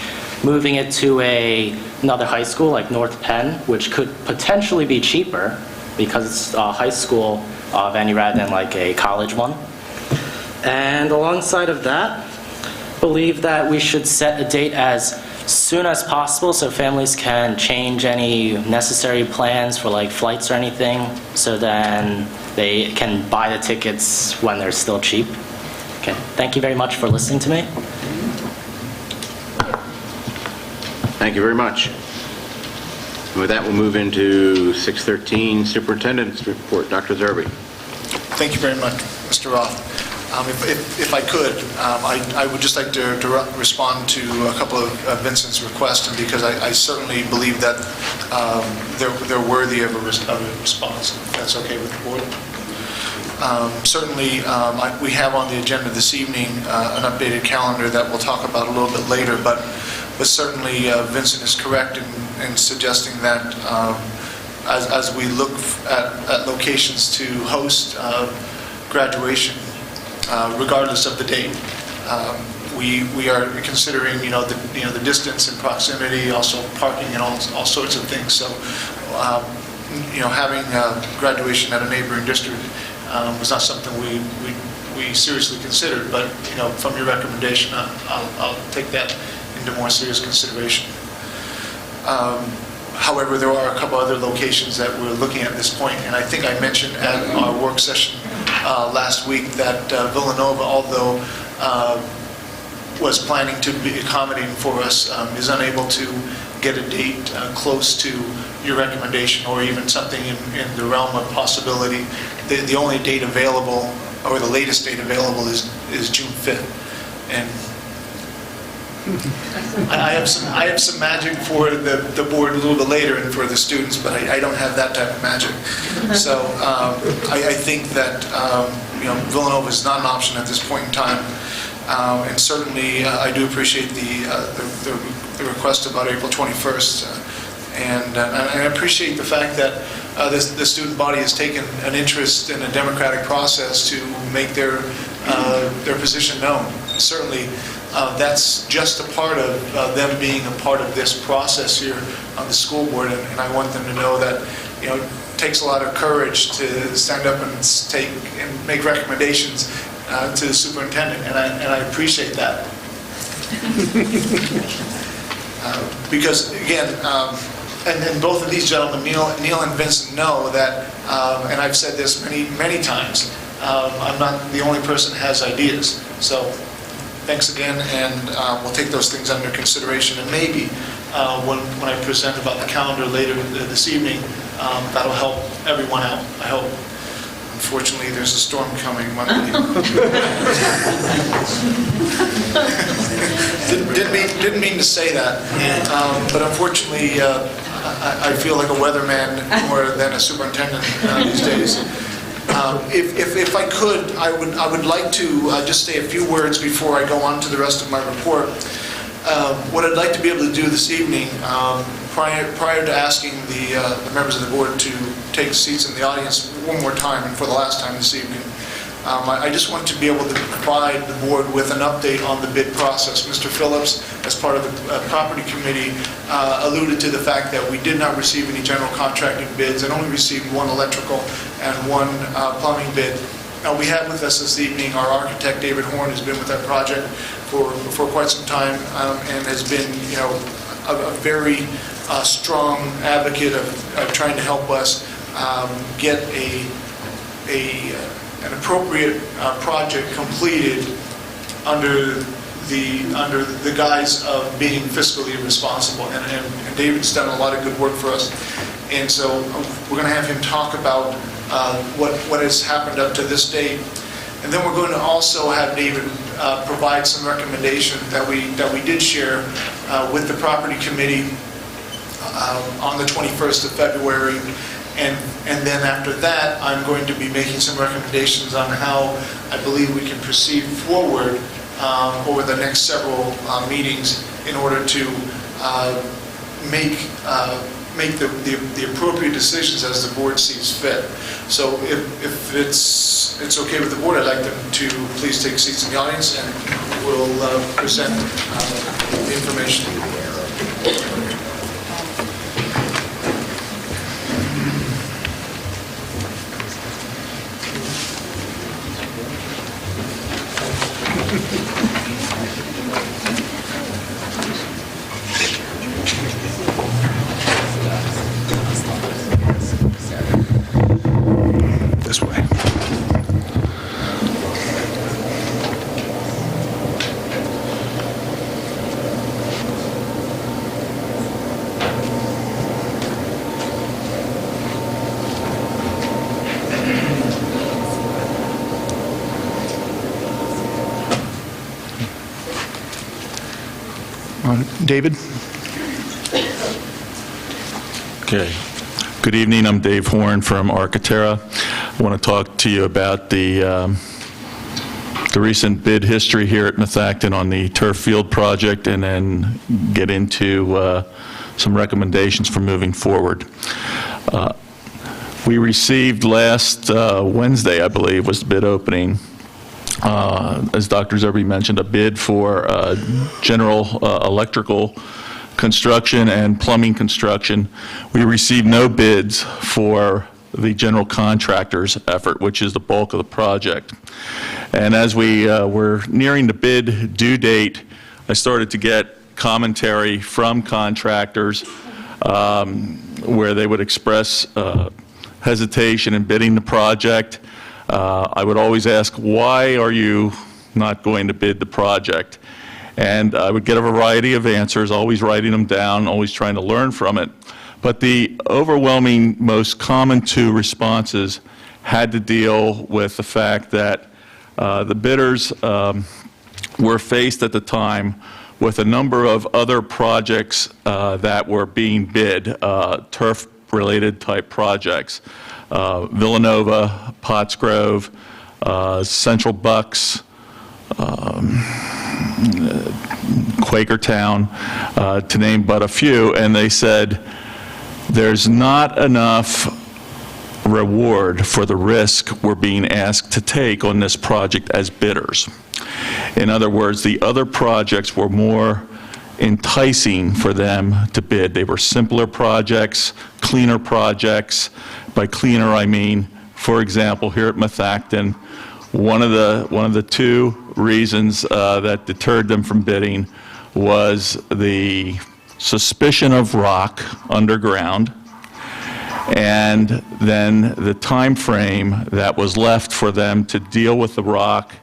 moving it to another high school like North Penn, which could potentially be cheaper because it's a high school venue rather than like a college one. And alongside of that, I believe that we should set a date as soon as possible so families can change any necessary plans for like flights or anything, so then they can buy the tickets when they're still cheap. Okay, thank you very much for listening to me. Thank you very much. And with that, we'll move into 613, Superintendent's Report. Dr. Zerbe. Thank you very much, Mr. Roth. If I could, I would just like to respond to a couple of Vincent's requests, and because I certainly believe that they're worthy of a response, if that's okay with the board. Certainly, we have on the agenda this evening an updated calendar that we'll talk about a little bit later, but certainly Vincent is correct in suggesting that as we look at locations to host graduation, regardless of the date, we are considering the distance and proximity, also parking and all sorts of things. So having graduation at a neighboring district was not something we seriously considered, but from your recommendation, I'll take that into more serious consideration. However, there are a couple other locations that we're looking at this point, and I think I mentioned at our work session last week that Villanova, although was planning to be accommodating for us, is unable to get a date close to your recommendation or even something in the realm of possibility. The only date available, or the latest date available, is June 5th. And I have some magic for the board a little bit later and for the students, but I don't have that type of magic. So I think that Villanova is not an option at this point in time, and certainly I do appreciate the request about April 21st, And I appreciate the fact that the student body has taken an interest in a democratic process to make their position known. Certainly, that's just a part of them being a part of this process here on the school board, and I want them to know that, you know, it takes a lot of courage to stand up and make recommendations to the superintendent, and I appreciate that. Because again, and both of these gentlemen, Neil and Vincent, know that, and I've said this many times, I'm not the only person that has ideas. So thanks again, and we'll take those things under consideration. And maybe when I present about the calendar later this evening, that'll help everyone out, I hope. Unfortunately, there's a storm coming Monday. Didn't mean to say that, but unfortunately, I feel like a weatherman more than a superintendent these days. If I could, I would like to just say a few words before I go on to the rest of my report. What I'd like to be able to do this evening, prior to asking the members of the board to take seats in the audience one more time, and for the last time this evening, I just want to be able to provide the board with an update on the bid process. Mr. Phillips, as part of the property committee, alluded to the fact that we did not receive any general contracting bids and only received one electrical and one plumbing bid. Now, we have with us this evening our architect, David Horn, who's been with that project for quite some time, and has been, you know, a very strong advocate of trying to help us get an appropriate project completed under the guise of being fiscally responsible. And David's done a lot of good work for us. And so we're going to have him talk about what has happened up to this date. And then we're going to also have David provide some recommendation that we did share with the property committee on the 21st of February. And then after that, I'm going to be making some recommendations on how I believe we can proceed forward over the next several meetings in order to make the appropriate decisions as the board sees fit. So if it's okay with the board, I'd like them to please take seats in the audience, and we'll present the information. This way. David? Okay. Good evening. I'm Dave Horn from Architera. I want to talk to you about the recent bid history here at Methacton on the turf field project, and then get into some recommendations for moving forward. We received last Wednesday, I believe, was the bid opening, as Dr. Zerbe mentioned, a bid for general electrical construction and plumbing construction. We received no bids for the general contractor's effort, which is the bulk of the project. And as we were nearing the bid due date, I started to get commentary from contractors where they would express hesitation in bidding the project. I would always ask, why are you not going to bid the project? And I would get a variety of answers, always writing them down, always trying to learn from it. But the overwhelming, most common two responses had to deal with the fact that the bidders were faced at the time with a number of other projects that were being bid, turf-related type projects. Villanova, Pottsgrove, Central Bucks, Quakertown, to name but a few, and they said, there's not enough reward for the risk we're being asked to take on this project as bidders. In other words, the other projects were more enticing for them to bid. They were simpler projects, cleaner projects. By cleaner, I mean, for example, here at Methacton, one of the two reasons that deterred them from bidding was the suspicion of rock underground, and then the time frame that was left for them to deal with the rock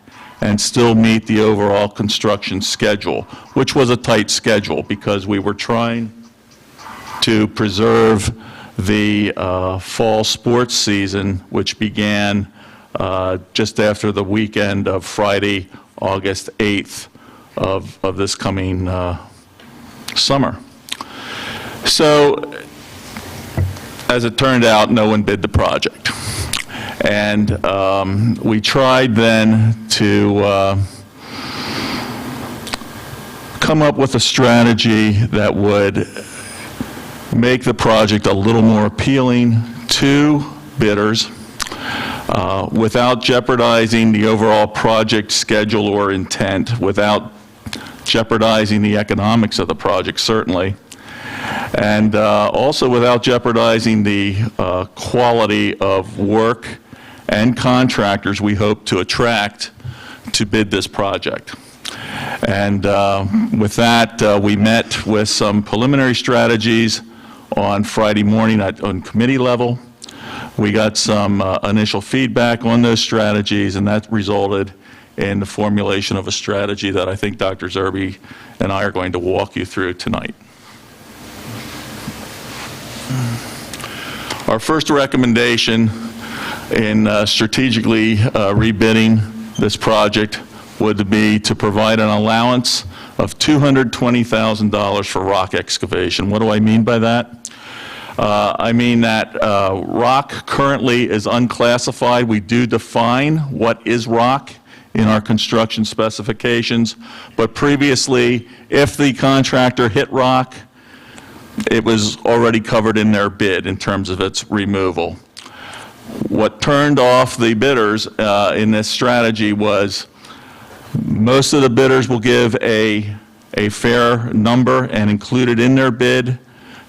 and still meet the overall construction schedule, which was a tight schedule because we were trying to preserve the fall sports season, which began just after the weekend of Friday, August 8th of this coming summer. So, as it turned out, no one bid the project. And we tried then to come up with a strategy that would make the project a little more appealing to bidders without jeopardizing the overall project schedule or intent, without jeopardizing the economics of the project, certainly, and also without jeopardizing the quality of work and contractors we hope to attract to bid this project. And with that, we met with some preliminary strategies on Friday morning on committee level. We got some initial feedback on those strategies, and that resulted in the formulation of a strategy that I think Dr. Zerbe and I are going to walk you through tonight. Our first recommendation in strategically rebidding this project would be to provide an allowance of $220,000 for rock excavation. What do I mean by that? I mean that rock currently is unclassified. We do define what is rock in our construction specifications, but previously, if the contractor hit rock, it was already covered in their bid in terms of its removal. What turned off the bidders in this strategy was most of the bidders will give a fair number and include it in their bid.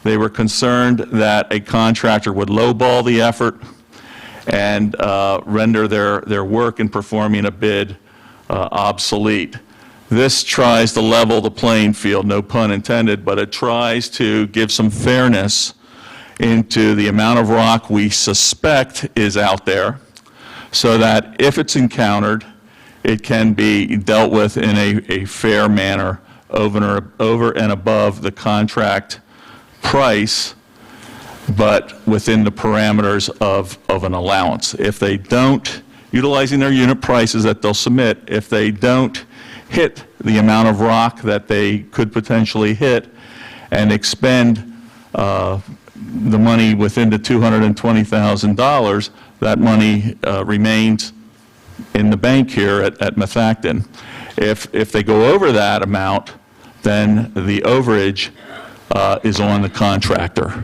They were concerned that a contractor would lowball the effort and render their work in performing a bid obsolete. This tries to level the playing field, no pun intended, but it tries to give some fairness into the amount of rock we suspect is out there, so that if it's encountered, it can be dealt with in a fair manner over and above the contract price, but within the parameters of an allowance. If they don't, utilizing their unit prices that they'll submit, if they don't hit the amount of rock that they could potentially hit and expend the money within the $220,000, that money remains in the bank here at Methacton. If they go over that amount, then the overage is on the contractor.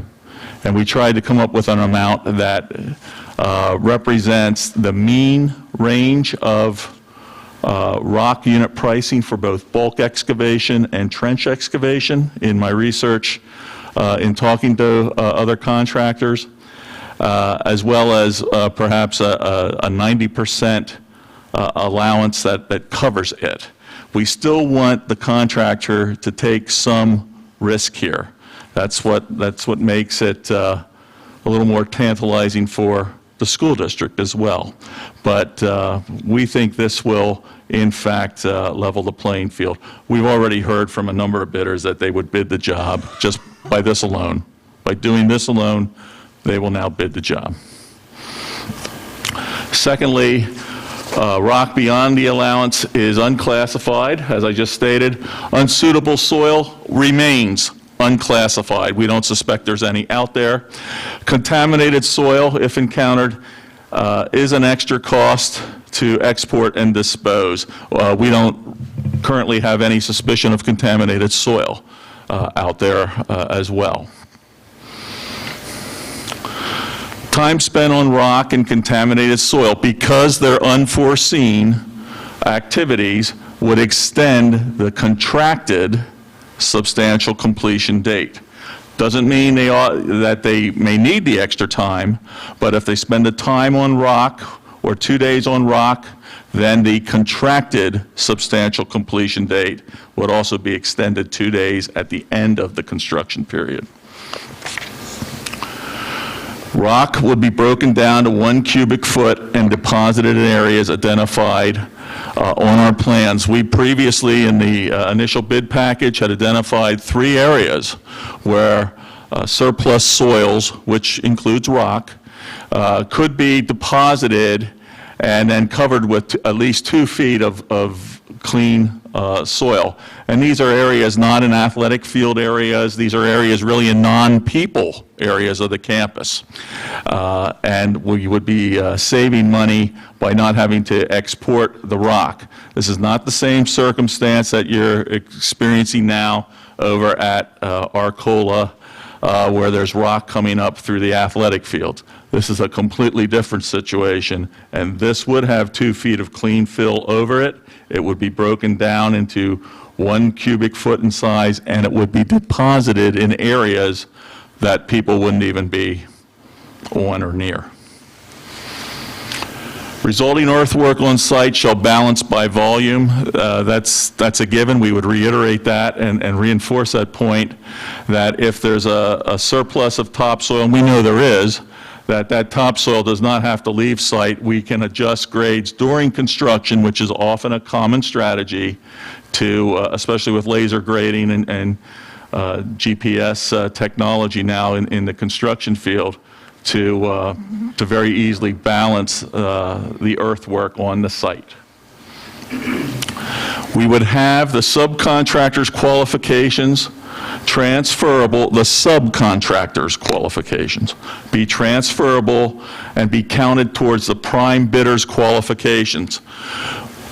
And we tried to come up with an amount that represents the mean range of rock unit pricing for both bulk excavation and trench excavation in my research in talking to other contractors, as well as perhaps a 90% allowance that covers it. We still want the contractor to take some risk here. That's what makes it a little more tantalizing for the school district as well. But we think this will, in fact, level the playing field. We've already heard from a number of bidders that they would bid the job just by this alone. By doing this alone, they will now bid the job. Secondly, rock beyond the allowance is unclassified, as I just stated. Unsuitable soil remains unclassified. We don't suspect there's any out there. Contaminated soil, if encountered, is an extra cost to export and dispose. We don't currently have any suspicion of contaminated soil out there as well. Time spent on rock and contaminated soil, because they're unforeseen activities, would extend the contracted substantial completion date. Doesn't mean that they may need the extra time, but if they spend the time on rock or 2 days on rock, then the contracted substantial completion date would also be extended 2 days at the end of the construction period. Rock would be broken down to 1 cubic foot and deposited in areas identified on our plans. We previously, in the initial bid package, had identified 3 areas where surplus soils, which includes rock, could be deposited and then covered with at least 2 feet of clean soil. And these are areas not in athletic field areas. These are areas really in non-people areas of the campus. And we would be saving money by not having to export the rock. This is not the same circumstance that you're experiencing now over at Arcola, where there's rock coming up through the athletic fields. This is a completely different situation, and this would have 2 feet of clean fill over it. It would be broken down into 1 cubic foot in size, and it would be deposited in areas that people wouldn't even be on or near. Resulting earthwork on site shall balance by volume. That's a given. We would reiterate that and reinforce that point, that if there's a surplus of topsoil, and we know there is, that topsoil does not have to leave site. We can adjust grades during construction, which is often a common strategy to, especially with laser grading and GPS technology now in the construction field, to very easily balance the earthwork on the site. We would have the subcontractor's qualifications transferable, the subcontractor's qualifications be transferable and be counted towards the prime bidder's qualifications.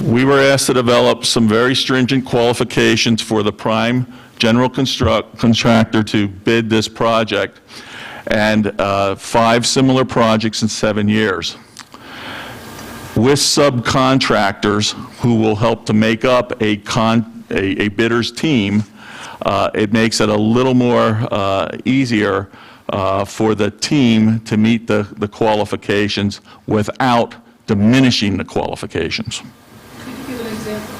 We were asked to develop some very stringent qualifications for the prime general contractor to bid this project, and 5 similar projects in 7 years. With subcontractors who will help to make up a bidder's team, it makes it a little more easier for the team to meet the qualifications without diminishing the qualifications. Could you give an example?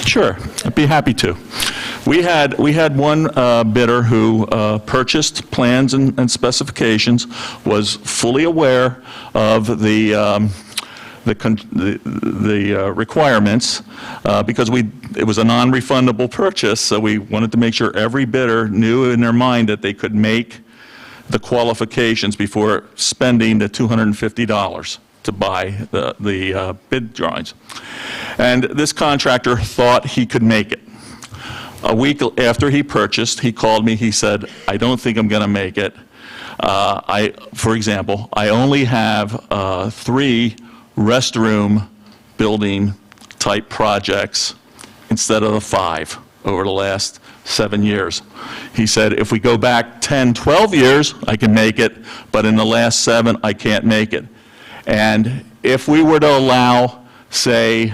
Sure, I'd be happy to. We had one bidder who purchased plans and specifications, was fully aware of the requirements, because it was a non-refundable purchase, so we wanted to make sure every bidder knew in their mind that they could make the qualifications before spending the $250 to buy the bid drawings. And this contractor thought he could make it. A week after he purchased, he called me, he said, "I don't think I'm going to make it. For example, I only have 3 restroom building type projects instead of the 5 over the last 7 years. He said, if we go back 10, 12 years, I can make it, but in the last 7, I can't make it. And if we were to allow, say,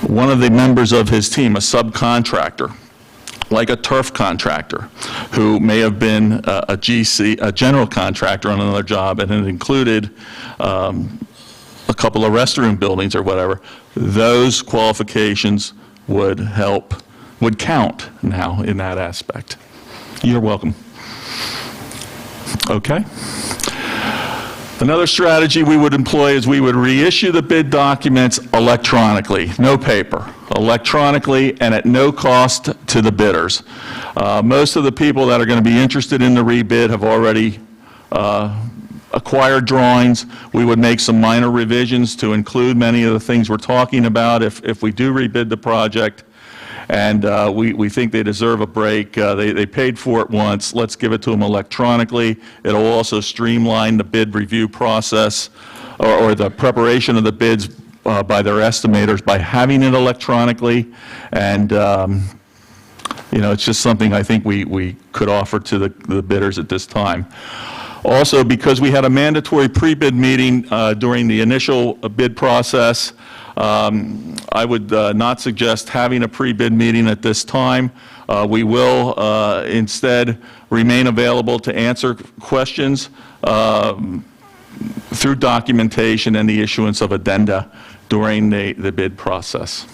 one of the members of his team, a subcontractor, like a turf contractor, who may have been a GC, a general contractor on another job, and it included a couple of restroom buildings or whatever, those qualifications would count now in that aspect. You're welcome. Okay. Another strategy we would employ is we would reissue the bid documents electronically, no paper, electronically and at no cost to the bidders. Most of the people that are going to be interested in the rebid have already acquired drawings. We would make some minor revisions to include many of the things we're talking about if we do rebid the project. And we think they deserve a break. They paid for it once. Let's give it to them electronically. It'll also streamline the bid review process or the preparation of the bids by their estimators by having it electronically. And, it's just something I think we could offer to the bidders at this time. Also, because we had a mandatory pre-bid meeting during the initial bid process, I would not suggest having a pre-bid meeting at this time. We will instead remain available to answer questions through documentation and the issuance of addenda during the bid process.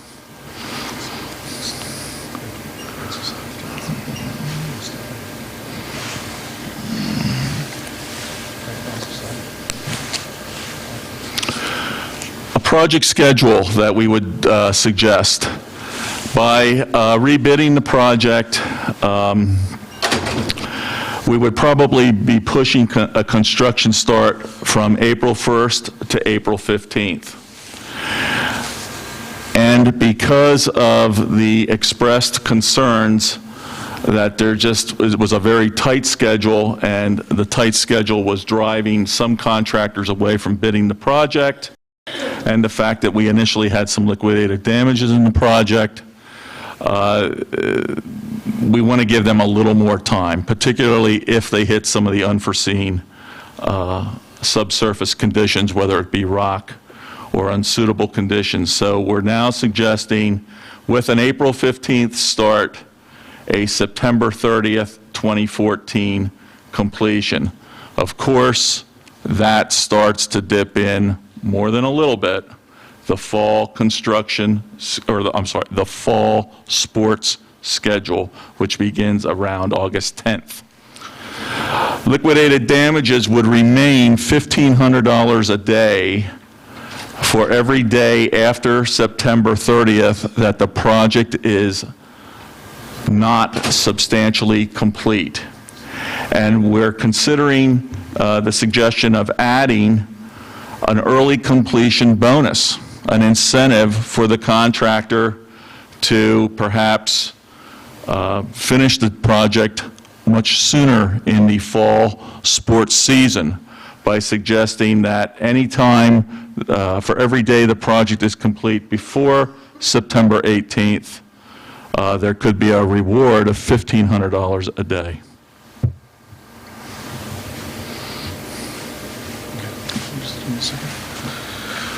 Project schedule that we would suggest. By rebidding the project, we would probably be pushing a construction start from April 1st to April 15th. And because of the expressed concerns that it was a very tight schedule, and the tight schedule was driving some contractors away from bidding the project, and the fact that we initially had some liquidated damages in the project, we want to give them a little more time, particularly if they hit some of the unforeseen subsurface conditions, whether it be rock or unsuitable conditions. So we're now suggesting, with an April 15th start, a September 30th, 2014 completion. Of course, that starts to dip in more than a little bit, the fall construction, the fall sports schedule, which begins around August 10th. Liquidated damages would remain $1,500 a day for every day after September 30th that the project is not substantially complete. And we're considering the suggestion of adding an early completion bonus, an incentive for the contractor to perhaps finish the project much sooner in the fall sports season by suggesting that any time for every day the project is complete before September 18th, there could be a reward of $1,500 a day.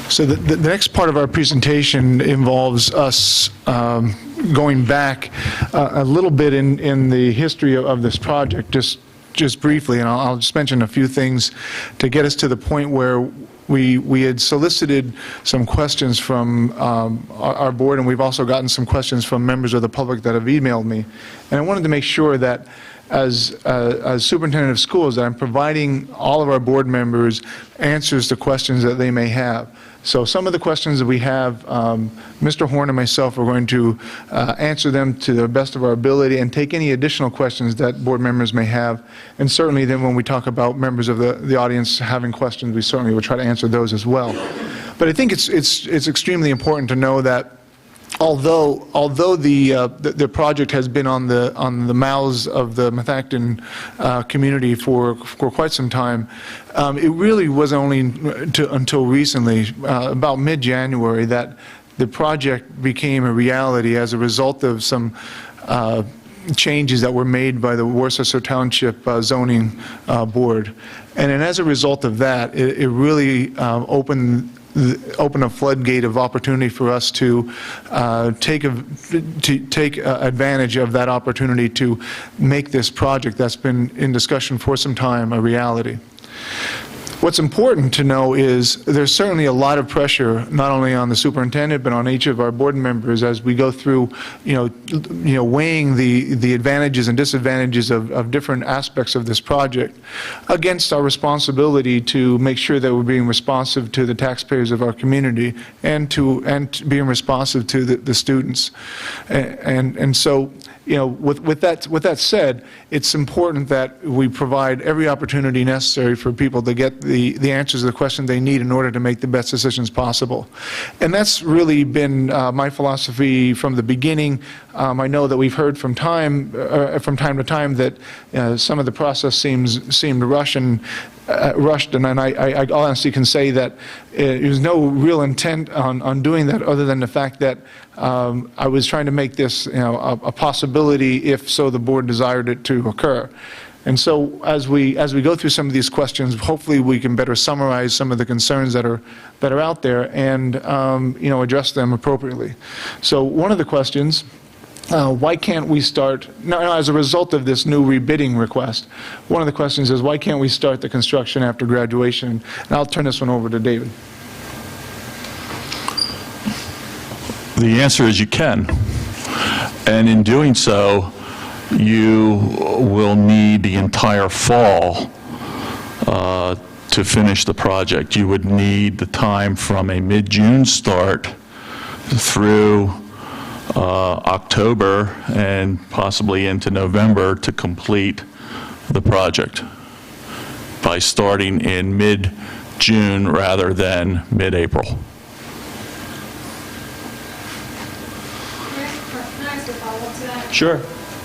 So the next part of our presentation involves us going back a little bit in the history of this project, just briefly, and I'll just mention a few things to get us to the point where we had solicited some questions from our board, and we've also gotten some questions from members of the public that have emailed me. And I wanted to make sure that as superintendent of schools, that I'm providing all of our board members answers to questions that they may have. So some of the questions that we have, Mr. Horn and myself are going to answer them to the best of our ability and take any additional questions that board members may have. And certainly then when we talk about members of the audience having questions, we certainly will try to answer those as well. But I think it's extremely important to know that although the project has been on the mouths of the Methacton community for quite some time, it really was only until recently, about mid-January, that the project became a reality as a result of some changes that were made by the Worcester Township Zoning Board. And then as a result of that, it really opened a floodgate of opportunity for us to take advantage of that opportunity to make this project that's been in discussion for some time a reality. What's important to know is there's certainly a lot of pressure, not only on the superintendent, but on each of our board members as we go through, weighing the advantages and disadvantages of different aspects of this project against our responsibility to make sure that we're being responsive to the taxpayers of our community and being responsive to the students. And so, with that said, it's important that we provide every opportunity necessary for people to get the answers to the questions they need in order to make the best decisions possible. And that's really been my philosophy from the beginning. I know that we've heard from time to time that some of the process seemed rushed, and I honestly can say that there's no real intent on doing that, other than the fact that I was trying to make this a possibility if so the board desired it to occur. And so as we go through some of these questions, hopefully we can better summarize some of the concerns that are out there and, address them appropriately. So one of the questions, why can't we start, now as a result of this new rebidding request, one of the questions is why can't we start the construction after graduation? And I'll turn this one over to David. The answer is you can. And in doing so, you will need the entire fall to finish the project. You would need the time from a mid-June start through October and possibly into November to complete the project by starting in mid-June rather than mid-April. Can I ask a follow-up to that? Sure.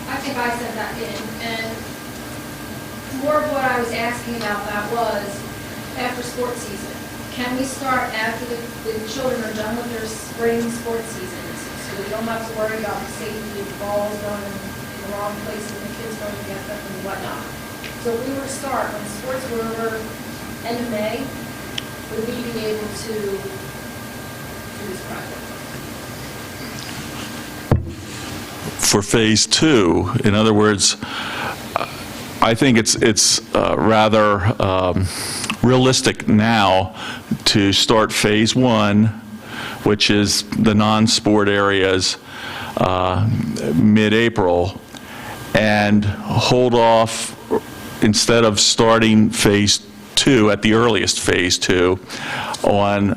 I think I said that and more of what I was asking about that was after sports season. Can we start after the children are done with their spring sports seasons, so we don't have to worry about the safety of the balls going in the wrong place and the kids going to get them and whatnot? So if we were to start when sports were over end of May, would we be able to do this project? For phase 2, in other words, I think it's rather realistic now to start phase 1, which is the non-sport areas, mid-April, and hold off instead of starting phase 2 at the earliest phase 2 on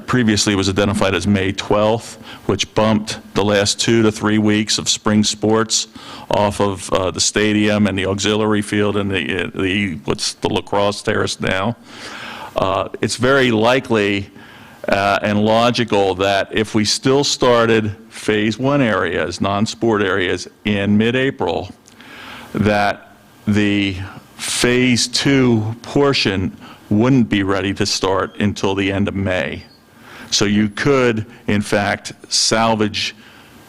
previously it was identified as May 12th, which bumped the last 2 to 3 weeks of spring sports off of the stadium and the auxiliary field and what's the lacrosse terrace now. It's very likely and logical that if we still started phase 1 areas, non-sport areas, in mid-April, that the phase 2 portion wouldn't be ready to start until the end of May. So you could, in fact, salvage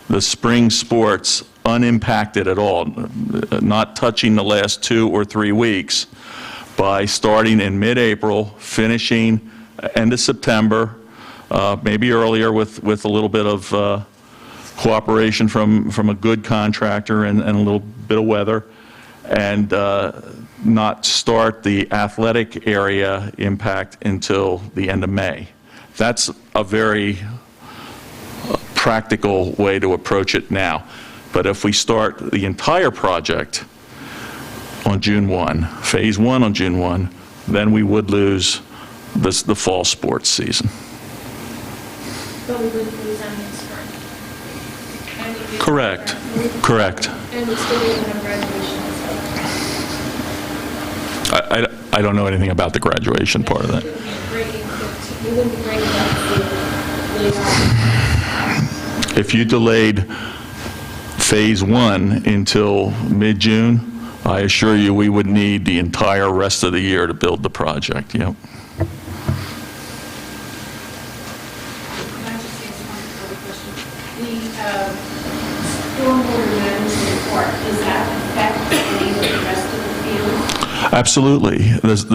the spring sports unimpacted at all, not touching the last 2 or 3 weeks, by starting in mid-April, finishing end of September, maybe earlier with a little bit of cooperation from a good contractor and a little bit of weather, and not start the athletic area impact until the end of May. That's a very practical way to approach it now. But if we start the entire project on June 1, phase 1 on June 1, then we would lose the fall sports season. But we would lose them in spring. And we would- Correct. Correct. And we still wouldn't have graduation and stuff. I don't know anything about the graduation part of that. We wouldn't be breaking up the field. If you delayed phase 1 until mid-June, I assure you we would need the entire rest of the year to build the project. Yep. Can I just ask one other question? The stormwater management part, does that affect any of the rest of the field? Absolutely. Fields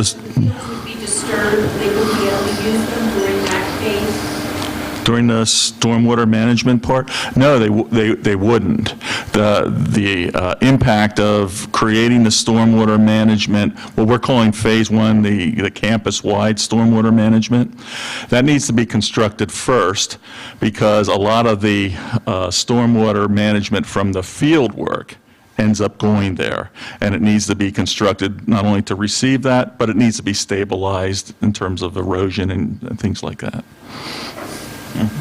would be disturbed, they wouldn't be able to use them during that phase? During the stormwater management part? No, they wouldn't. The impact of creating the stormwater management, what we're calling phase 1, the campus-wide stormwater management, that needs to be constructed first because a lot of the stormwater management from the field work ends up going there. And it needs to be constructed not only to receive that, but it needs to be stabilized in terms of erosion and things like that.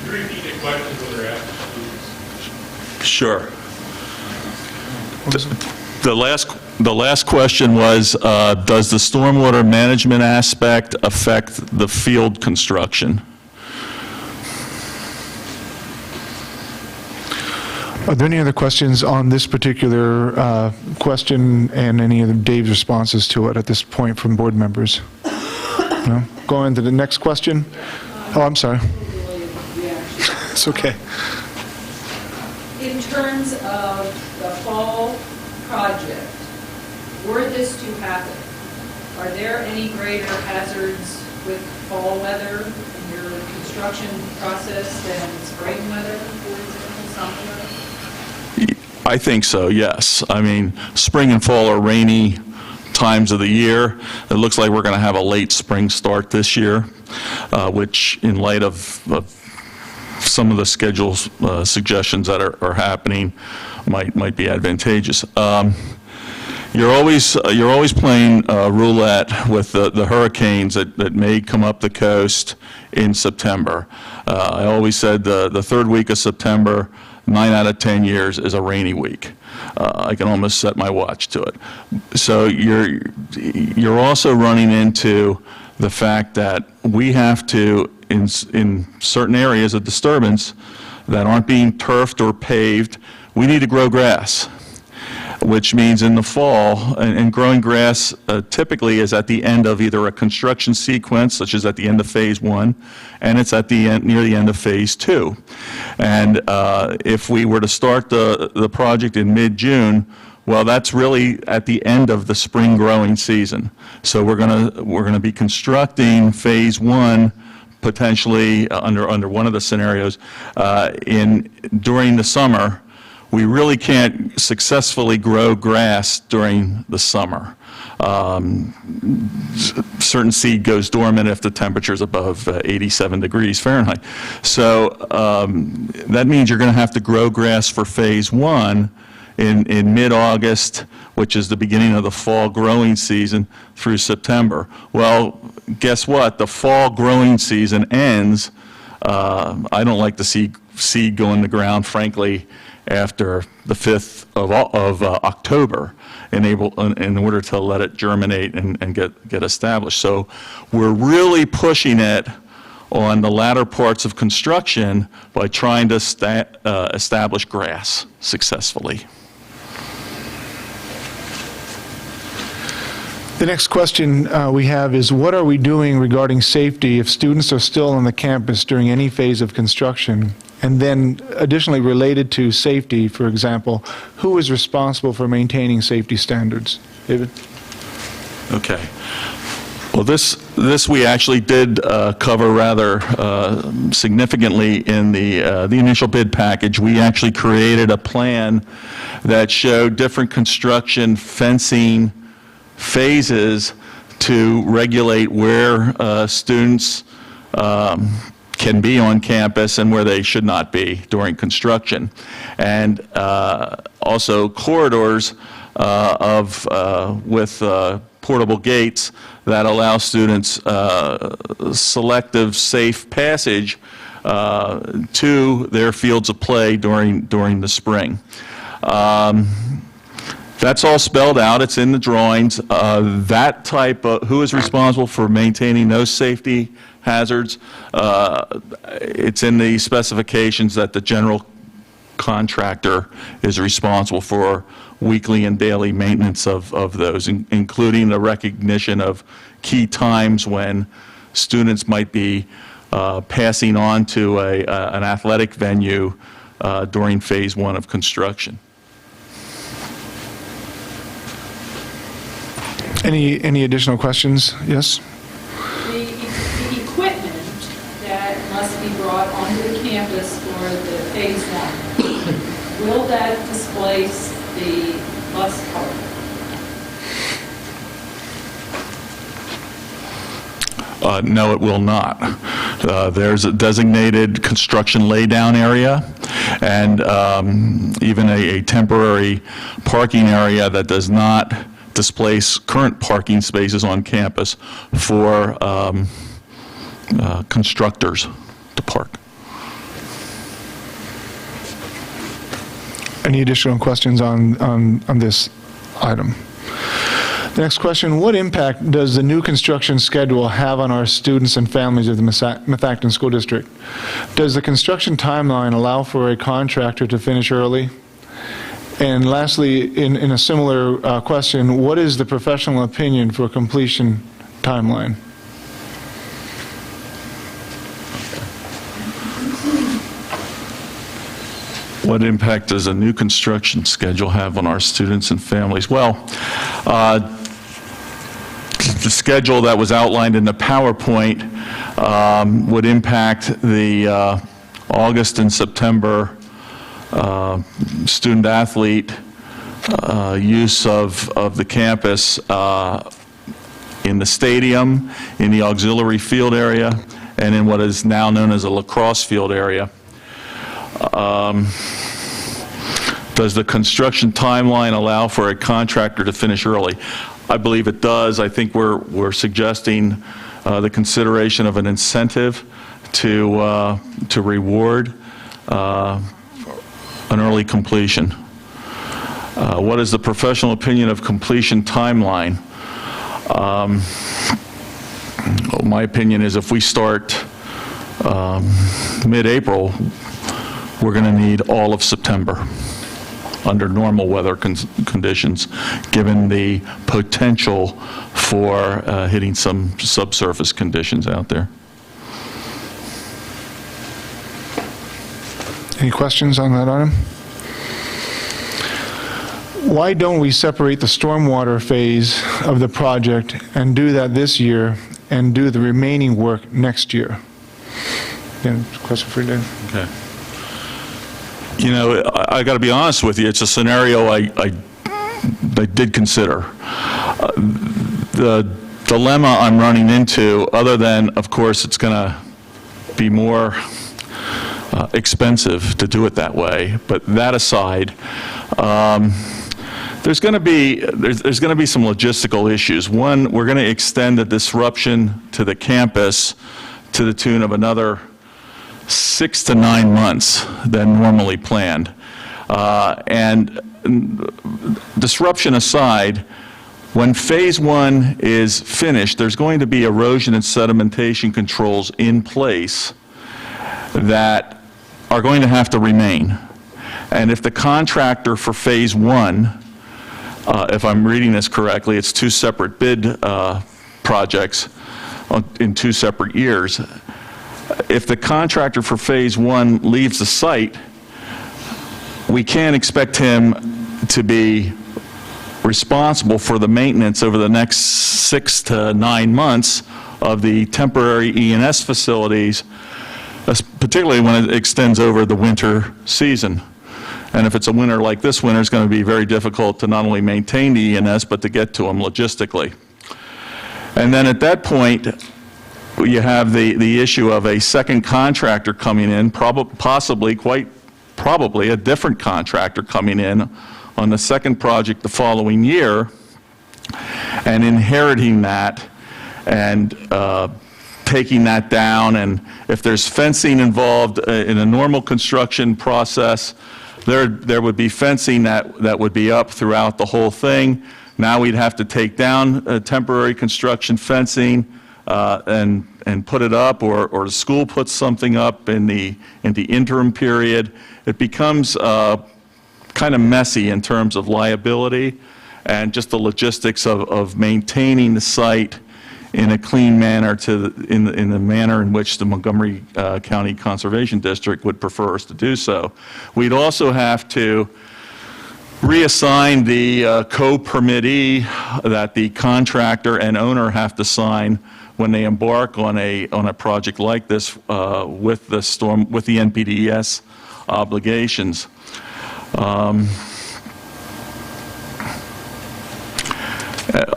Repeat the question when they're asked. Sure. The last question was, does the stormwater management aspect affect the field construction? Are there any other questions on this particular question and any of Dave's responses to it at this point from board members? No? Going to the next question? Oh, I'm sorry. It's okay. In terms of the fall project, were this to happen, are there any greater hazards with fall weather in your construction process than spring weather, for example, summer weather? I think so, yes. I mean, spring and fall are rainy times of the year. It looks like we're going to have a late spring start this year, which in light of some of the schedule suggestions that are happening might be advantageous. You're always playing roulette with the hurricanes that may come up the coast in September. I always said the third week of September, 9 out of 10 years is a rainy week. I can almost set my watch to it. So you're also running into the fact that we have to, in certain areas of disturbance that aren't being turfed or paved, we need to grow grass, which means in the fall, and growing grass typically is at the end of either a construction sequence, such as at the end of phase 1, and it's at the end, near the end of phase 2. And if we were to start the project in mid-June, well, that's really at the end of the spring growing season. So we're gonna be constructing phase 1 potentially under one of the scenarios during the summer. We really can't successfully grow grass during the summer. Certain seed goes dormant if the temperature is above 87 degrees Fahrenheit. So that means you're going to have to grow grass for phase 1 in mid-August, which is the beginning of the fall growing season, through September. Well, guess what? The fall growing season ends. I don't like to see seed go in the ground, frankly, after the 5th of October in order to let it germinate and get established. So we're really pushing it on the latter parts of construction by trying to establish grass successfully. The next question we have is, what are we doing regarding safety if students are still on the campus during any phase of construction? And then additionally related to safety, for example, who is responsible for maintaining safety standards? David? Okay. Well, this we actually did cover rather significantly in the initial bid package. We actually created a plan that showed different construction fencing phases to regulate where students can be on campus and where they should not be during construction. And also corridors with portable gates that allow students selective, safe passage to their fields of play during the spring. That's all spelled out. It's in the drawings. That type of, who is responsible for maintaining those safety hazards, it's in the specifications that the general contractor is responsible for weekly and daily maintenance of those, including the recognition of key times when students might be passing on to an athletic venue during phase 1 of construction. Any additional questions? Yes? The equipment that must be brought onto the campus for the phase 1, will that displace the bus park? No, it will not. There's a designated construction laydown area and even a temporary parking area that does not displace current parking spaces on campus for constructors to park. Any additional questions on this item? The next question, what impact does the new construction schedule have on our students and families of the Methacton School District? Does the construction timeline allow for a contractor to finish early? And lastly, in a similar question, what is the professional opinion for completion timeline? What impact does a new construction schedule have on our students and families? Well, the schedule that was outlined in the PowerPoint would impact the August and September student-athlete use of the campus in the stadium, in the auxiliary field area, and in what is now known as a lacrosse field area. Does the construction timeline allow for a contractor to finish early? I believe it does. I think we're suggesting the consideration of an incentive to reward an early completion. What is the professional opinion of completion timeline? My opinion is if we start mid-April, we're going to need all of September under normal weather conditions, given the potential for hitting some subsurface conditions out there. Any questions on that item? Why don't we separate the stormwater phase of the project and do that this year and do the remaining work next year? Again, question for you, Dave. Okay. You know, I got to be honest with you, it's a scenario I did consider. The dilemma I'm running into, other than, of course, it's going to be more expensive to do it that way, but that aside, there's going to be some logistical issues. One, we're going to extend the disruption to the campus to the tune of another 6 to 9 months than normally planned. And disruption aside, when phase 1 is finished, there's going to be erosion and sedimentation controls in place that are going to have to remain. And if the contractor for phase 1, if I'm reading this correctly, it's 2 separate bid projects in 2 separate years. If the contractor for phase 1 leaves the site, we can't expect him to be responsible for the maintenance over the next 6 to 9 months of the temporary E&S facilities, particularly when it extends over the winter season. And if it's a winter like this winter, it's going to be very difficult to not only maintain the E&S, but to get to them logistically. And then at that point, you have the issue of a second contractor coming in, quite probably a different contractor coming in on the second project the following year, and inheriting that and taking that down. And if there's fencing involved in a normal construction process, there would be fencing that would be up throughout the whole thing. Now we'd have to take down temporary construction fencing and put it up, or the school puts something up in the interim period. It becomes kind of messy in terms of liability and just the logistics of maintaining the site in a clean manner in the manner in which the Montgomery County Conservation District would prefer us to do so. We'd also have to reassign the co-permittee that the contractor and owner have to sign when they embark on a project like this with the NPDES obligations.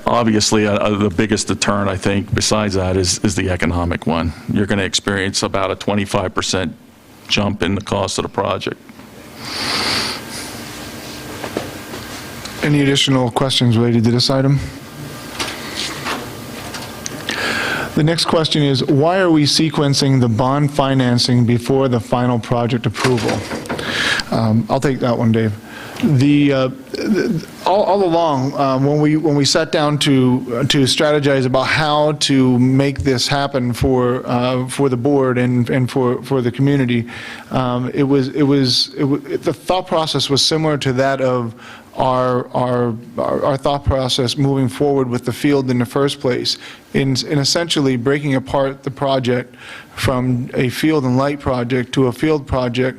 Obviously, the biggest deterrent, I think, besides that, is the economic one. You're going to experience about a 25% jump in the cost of the project. Any additional questions related to this item? The next question is, why are we sequencing the bond financing before the final project approval? I'll take that one, Dave. All along, when we sat down to strategize about how to make this happen for the board and for the community, the thought process was similar to that of our thought process moving forward with the field in the first place, in essentially breaking apart the project from a field and light project to a field project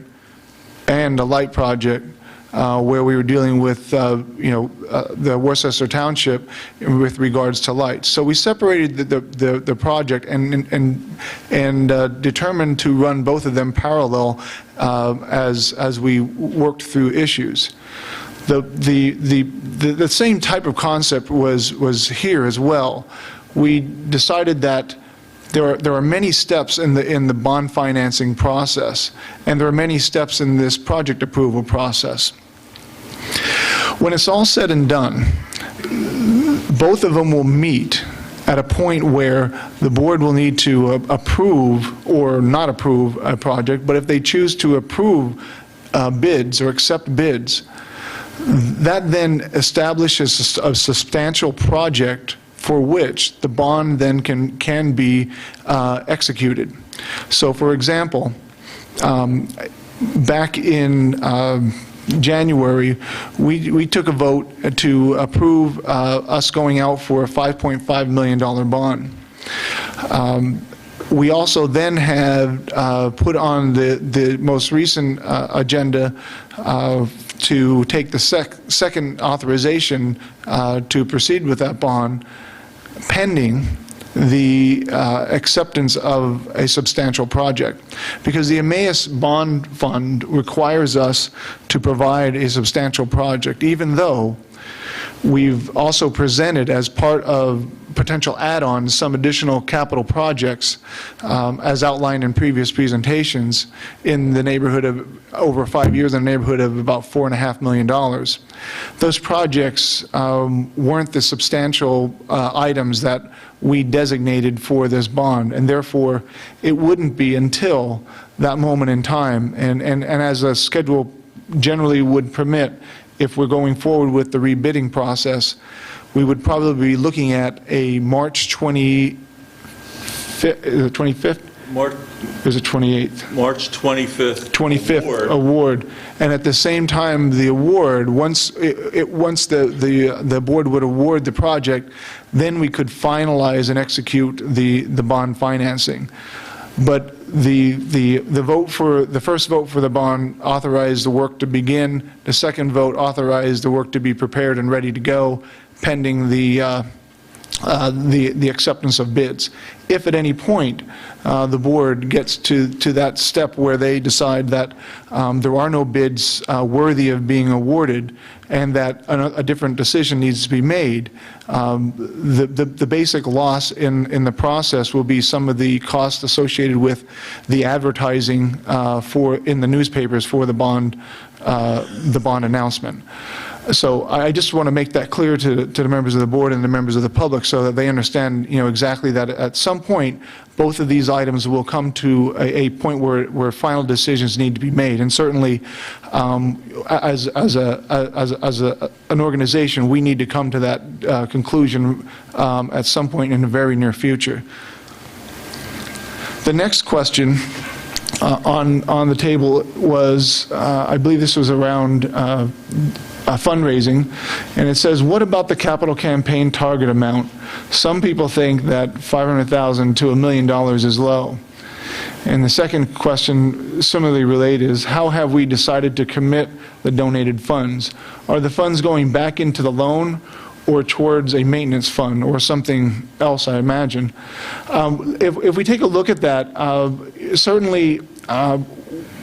and a light project where we were dealing with, the Worcester Township with regards to lights. So we separated the project and determined to run both of them parallel as we worked through issues. The same type of concept was here as well. We decided that there are many steps in the bond financing process, and there are many steps in this project approval process. When it's all said and done, both of them will meet at a point where the board will need to approve or not approve a project, but if they choose to approve bids or accept bids, that then establishes a substantial project for which the bond then can be executed. So, for example, back in January, we took a vote to approve us going out for a $5.5 million bond. We also then have put on the most recent agenda to take the second authorization to proceed with that bond, pending the acceptance of a substantial project. Because the Emmaus Bond Fund requires us to provide a substantial project, even though we've also presented as part of potential add-ons some additional capital projects as outlined in previous presentations in the neighborhood of, over 5 years, in the neighborhood of about $4.5 million. Those projects weren't the substantial items that we designated for this bond, and therefore it wouldn't be until that moment in time, and as a schedule generally would permit, if we're going forward with the rebidding process, we would probably be looking at a March 25th? March, Is it 28th? March 25th. Award. And at the same time, the award, once the board would award the project, then we could finalize and execute the bond financing. But the first vote for the bond authorized the work to begin. The second vote authorized the work to be prepared and ready to go, pending the acceptance of bids. If at any point the board gets to that step where they decide that there are no bids worthy of being awarded and that a different decision needs to be made, the basic loss in the process will be some of the costs associated with the advertising in the newspapers for the bond announcement. So I just want to make that clear to the members of the board and the members of the public so that they understand, exactly that at some point, both of these items will come to a point where final decisions need to be made. And certainly, as an organization, we need to come to that conclusion at some point in the very near future. The next question on the table was, I believe this was around fundraising, and it says, what about the capital campaign target amount? Some people think that $500,000 to $1 million is low. And the second question, similarly related, is how have we decided to commit the donated funds? Are the funds going back into the loan or towards a maintenance fund or something else, I imagine? If we take a look at that, certainly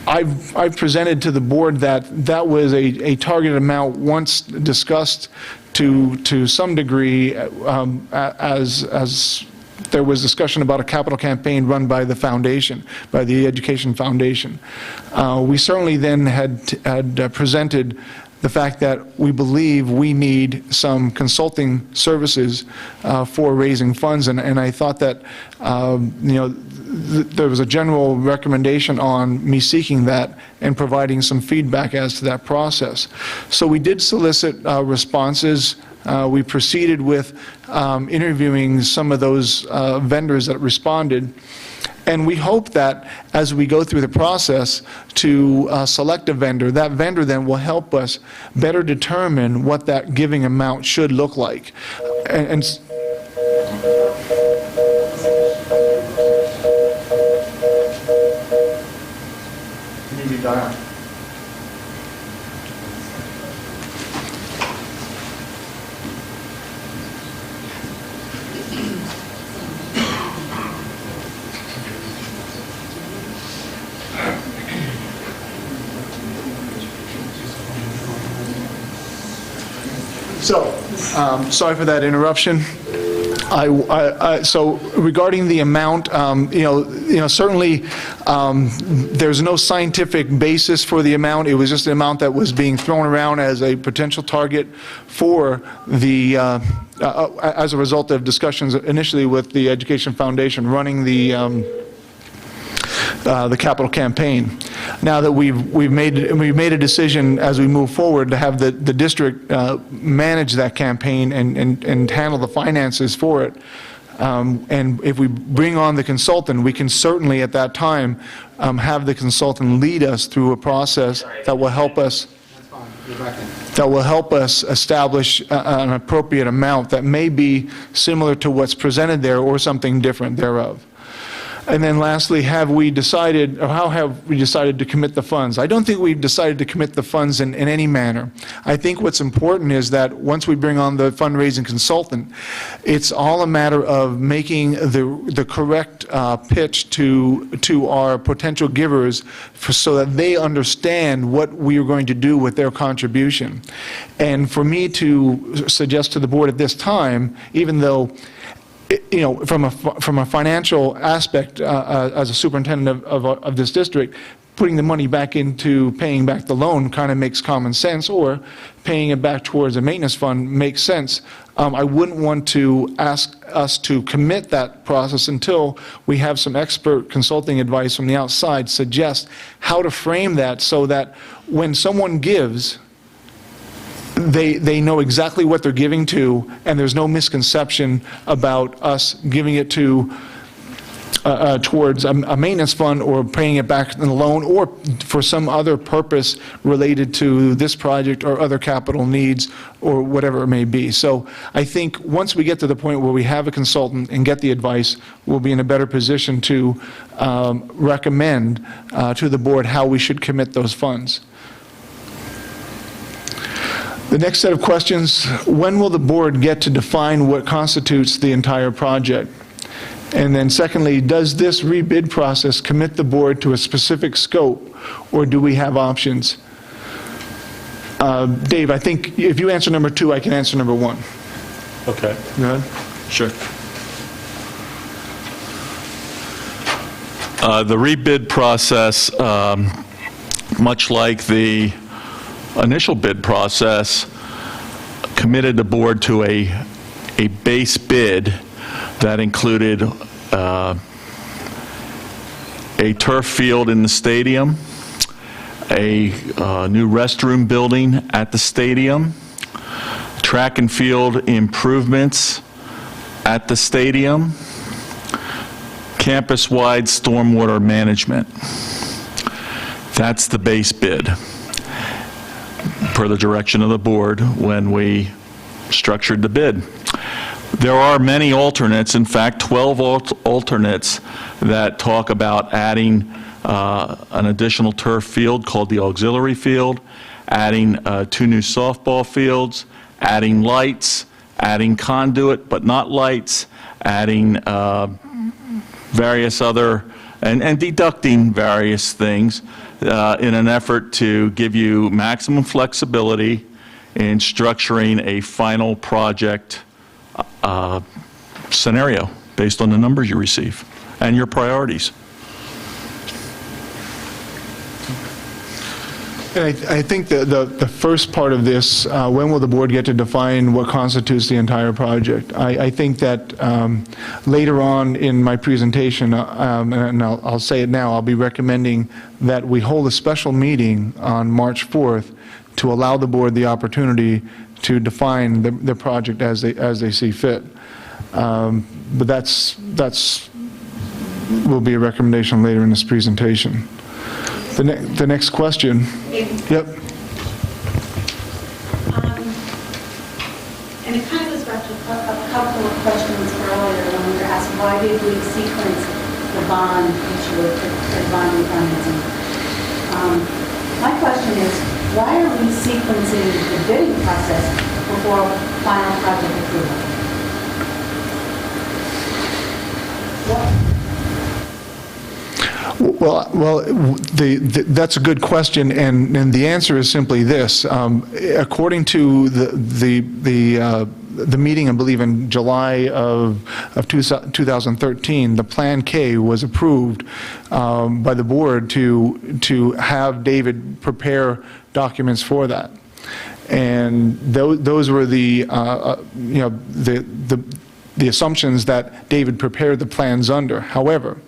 I've presented to the board that was a target amount once discussed to some degree as there was discussion about a capital campaign run by the foundation, by the Education Foundation. We certainly then had presented the fact that we believe we need some consulting services for raising funds, and I thought that there was a general recommendation on me seeking that and providing some feedback as to that process. So we did solicit responses. We proceeded with interviewing some of those vendors that responded. And we hope that as we go through the process to select a vendor, that vendor then will help us better determine what that giving amount should look like. So, sorry for that interruption. So regarding the amount, certainly there's no scientific basis for the amount. It was just an amount that was being thrown around as a potential target for the, as a result of discussions initially with the Education Foundation running the capital campaign. Now that we've made a decision as we move forward to have the district manage that campaign and handle the finances for it. And if we bring on the consultant, we can certainly at that time have the consultant lead us through a process that will help us establish an appropriate amount that may be similar to what's presented there or something different thereof. And then lastly, how have we decided to commit the funds? I don't think we've decided to commit the funds in any manner. I think what's important is that once we bring on the fundraising consultant, it's all a matter of making the correct pitch to our potential givers so that they understand what we are going to do with their contribution. And for me to suggest to the board at this time, even though from a financial aspect, as a superintendent of this district, putting the money back into paying back the loan kind of makes common sense, or paying it back towards a maintenance fund makes sense. I wouldn't want to ask us to commit that process until we have some expert consulting advice from the outside suggest how to frame that so that when someone gives, they know exactly what they're giving to, and there's no misconception about us giving it to towards a maintenance fund or paying it back in a loan or for some other purpose related to this project or other capital needs or whatever it may be. So I think once we get to the point where we have a consultant and get the advice, we'll be in a better position to recommend to the board how we should commit those funds. The next set of questions, when will the board get to define what constitutes the entire project? And then secondly, does this rebid process commit the board to a specific scope, or do we have options? Dave, I think if you answer number 2, I can answer number 1. Okay. Go ahead. Sure. The rebid process, much like the initial bid process, committed the board to a base bid that included a turf field in the stadium, a new restroom building at the stadium, track and field improvements at the stadium, campus-wide stormwater management. That's the base bid, per the direction of the board when we structured the bid. There are many alternates, in fact 12 alternates that talk about adding an additional turf field called the auxiliary field, adding 2 new softball fields, adding lights, adding conduit but not lights, adding various other, and deducting various things in an effort to give you maximum flexibility in structuring a final project scenario based on the numbers you receive and your priorities. And I think the first part of this, when will the board get to define what constitutes the entire project? I think that later on in my presentation, and I'll say it now, I'll be recommending that we hold a special meeting on March 4th to allow the board the opportunity to define the project as they see fit. But that's will be a recommendation later in this presentation. The next question. Yep. And it kind of goes back to a couple of questions earlier when we were asked, why did we sequence the bond issue with the bond refinancing? My question is, why are we sequencing the bidding process before final project approval? That's a good question, and the answer is simply this. According to the meeting, I believe, in July of 2013, the Plan K was approved by the board to have David prepare documents for that. And those were the assumptions that David prepared the plans under. However,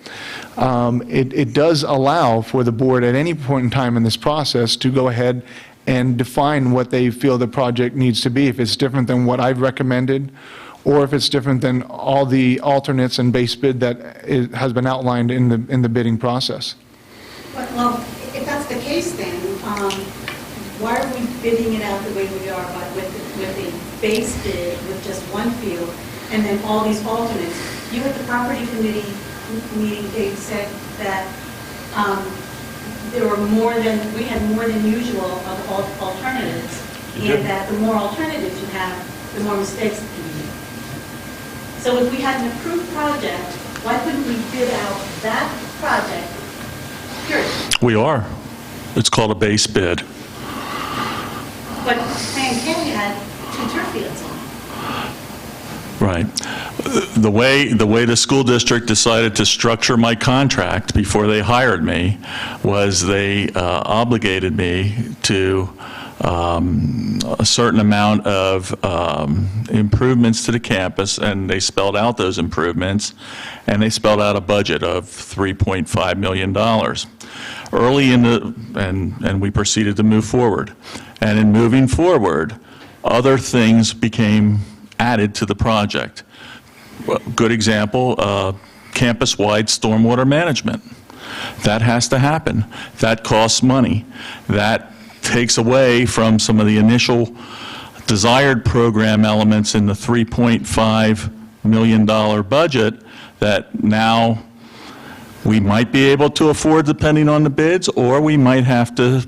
it does allow for the board at any point in time in this process to go ahead and define what they feel the project needs to be, if it's different than what I've recommended, or if it's different than all the alternates and base bid that has been outlined in the bidding process. Well, if that's the case, then why are we bidding it out the way we are, but with a base bid with just one field, and then all these alternates? You at the property committee meeting, Dave, said that we had more than usual of alternatives, and that the more alternatives you have, the more mistakes that you make. So if we had an approved project, why couldn't we bid out that project, period? We are. It's called a base bid. But Plan K had 2 turf fields on it. Right. The way the school district decided to structure my contract before they hired me was they obligated me to a certain amount of improvements to the campus, and they spelled out those improvements, and they spelled out a budget of $3.5 million. Early in and we proceeded to move forward. And in moving forward, other things became added to the project. Good example, campus-wide stormwater management. That has to happen. That costs money. That takes away from some of the initial desired program elements in the $3.5 million budget that now we might be able to afford depending on the bids, or we might have to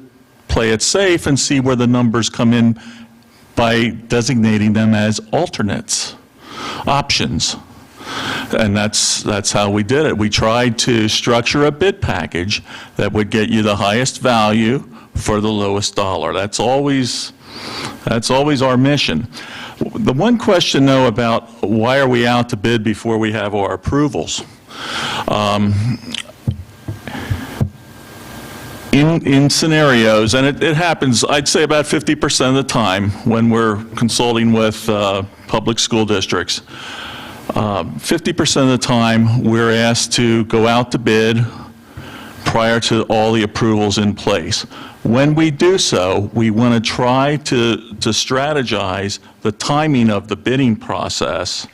play it safe and see where the numbers come in by designating them as alternates, options. And that's how we did it. We tried to structure a bid package that would get you the highest value for the lowest dollar. That's always our mission. The one question, though, about why are we out to bid before we have our approvals? In scenarios, and it happens, I'd say about 50% of the time when we're consulting with public school districts, 50% of the time we're asked to go out to bid prior to all the approvals in place. When we do so, we want to try to strategize the timing of the bidding process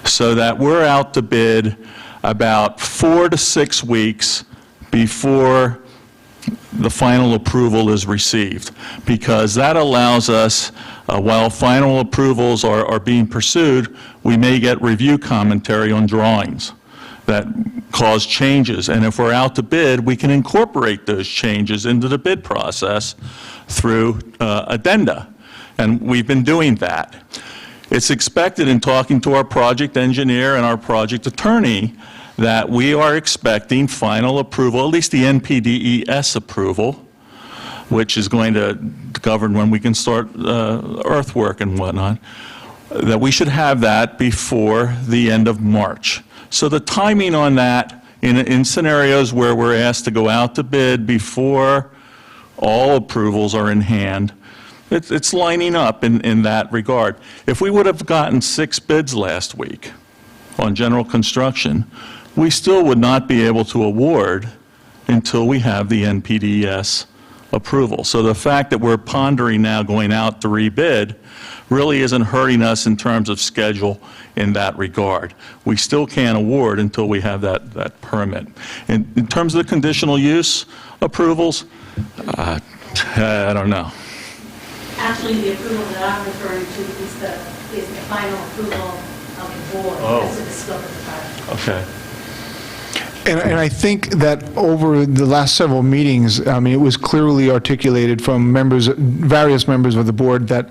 so that we're out to bid about 4 to 6 weeks before the final approval is received, because that allows us, while final approvals are being pursued, we may get review commentary on drawings that cause changes, and if we're out to bid, we can incorporate those changes into the bid process through addenda, and we've been doing that. It's expected, in talking to our project engineer and our project attorney, that we are expecting final approval, at least the NPDES approval, which is going to govern when we can start earthwork and whatnot, that we should have that before the end of March. So the timing on that, in scenarios where we're asked to go out to bid before all approvals are in hand, it's lining up in that regard. If we would have gotten 6 bids last week on general construction, we still would not be able to award until we have the NPDES approval. So the fact that we're pondering now going out to rebid really isn't hurting us in terms of schedule in that regard. We still can't award until we have that permit. In terms of the conditional use approvals, I don't know. Actually, the approval that I'm referring to is the final approval of the board as to the scope of the project. Okay. And I think that over the last several meetings, I mean, it was clearly articulated from various members of the board that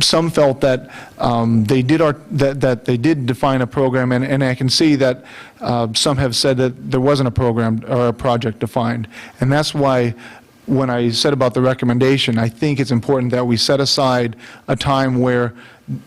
some felt that that they did define a program, and I can see that some have said that there wasn't a program or a project defined. And that's why when I said about the recommendation, I think it's important that we set aside a time where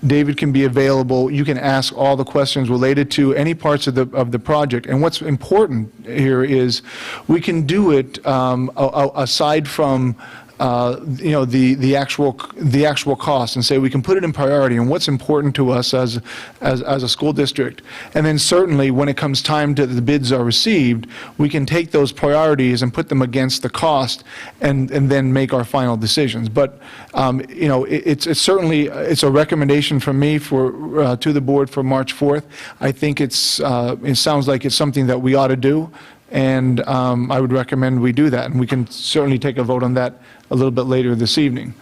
David can be available, you can ask all the questions related to any parts of the project. And what's important here is we can do it aside from the actual cost, and say we can put it in priority and what's important to us as a school district. And then certainly when it comes time to the bids are received, we can take those priorities and put them against the cost and then make our final decisions. But it's certainly a recommendation from me to the board for March 4th. I think it sounds like it's something that we ought to do. And I would recommend we do that, and we can certainly take a vote on that a little bit later this evening.